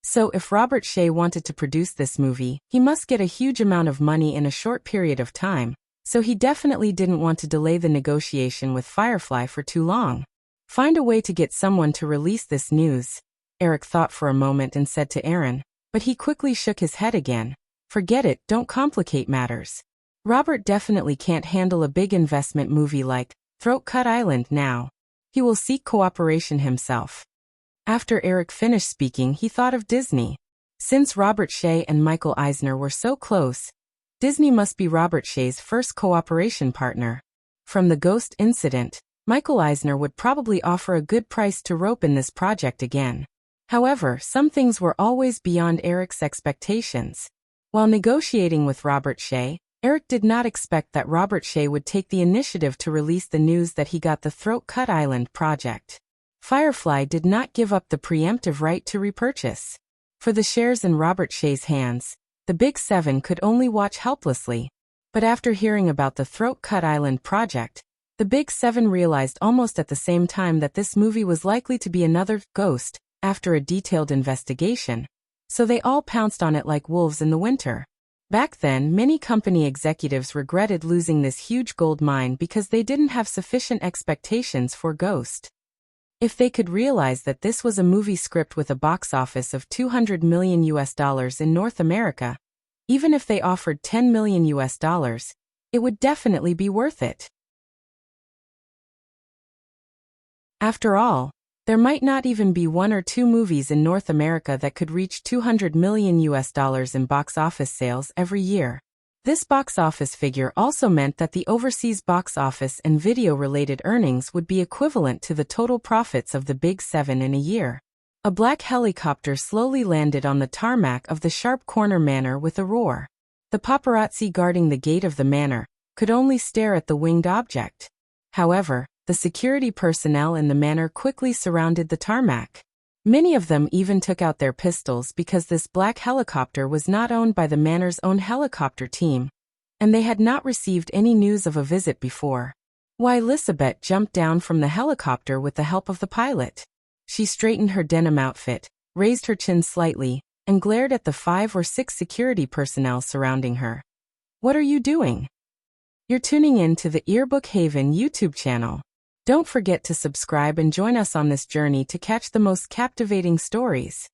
A: So if Robert Shea wanted to produce this movie, he must get a huge amount of money in a short period of time, so he definitely didn't want to delay the negotiation with Firefly for too long. "Find a way to get someone to release this news," Eric thought for a moment and said to Aaron, but he quickly shook his head again. "Forget it, don't complicate matters. Robert definitely can't handle a big investment movie like Throat Cut Island now. He will seek cooperation himself." After Eric finished speaking, he thought of Disney. Since Robert Shea and Michael Eisner were so close, Disney must be Robert Shea's first cooperation partner. From the Ghost incident, Michael Eisner would probably offer a good price to rope in this project again. However, some things were always beyond Eric's expectations. While negotiating with Robert Shea, Eric did not expect that Robert Shea would take the initiative to release the news that he got the Throat Cut Island project. Firefly did not give up the preemptive right to repurchase. For the shares in Robert Shea's hands, the Big Seven could only watch helplessly. But after hearing about the Throat Cut Island project, the Big Seven realized almost at the same time that this movie was likely to be another Ghost after a detailed investigation, so they all pounced on it like wolves in the winter. Back then, many company executives regretted losing this huge gold mine because they didn't have sufficient expectations for Ghost. If they could realize that this was a movie script with a box office of $200 million in North America, even if they offered $10 million, it would definitely be worth it. After all, there might not even be one or two movies in North America that could reach $200 million in box office sales every year. This box office figure also meant that the overseas box office and video-related earnings would be equivalent to the total profits of the Big Seven in a year. A black helicopter slowly landed on the tarmac of the Sharp Corner Manor with a roar. The paparazzi guarding the gate of the manor could only stare at the winged object. However, the security personnel in the manor quickly surrounded the tarmac. Many of them even took out their pistols because this black helicopter was not owned by the manor's own helicopter team, and they had not received any news of a visit before. Why, Elizabeth jumped down from the helicopter with the help of the pilot. She straightened her denim outfit, raised her chin slightly, and glared at the 5 or 6 security personnel surrounding her. What are you doing? You're tuning in to the Earbook Haven YouTube channel. Don't forget to subscribe and join us on this journey to catch the most captivating stories.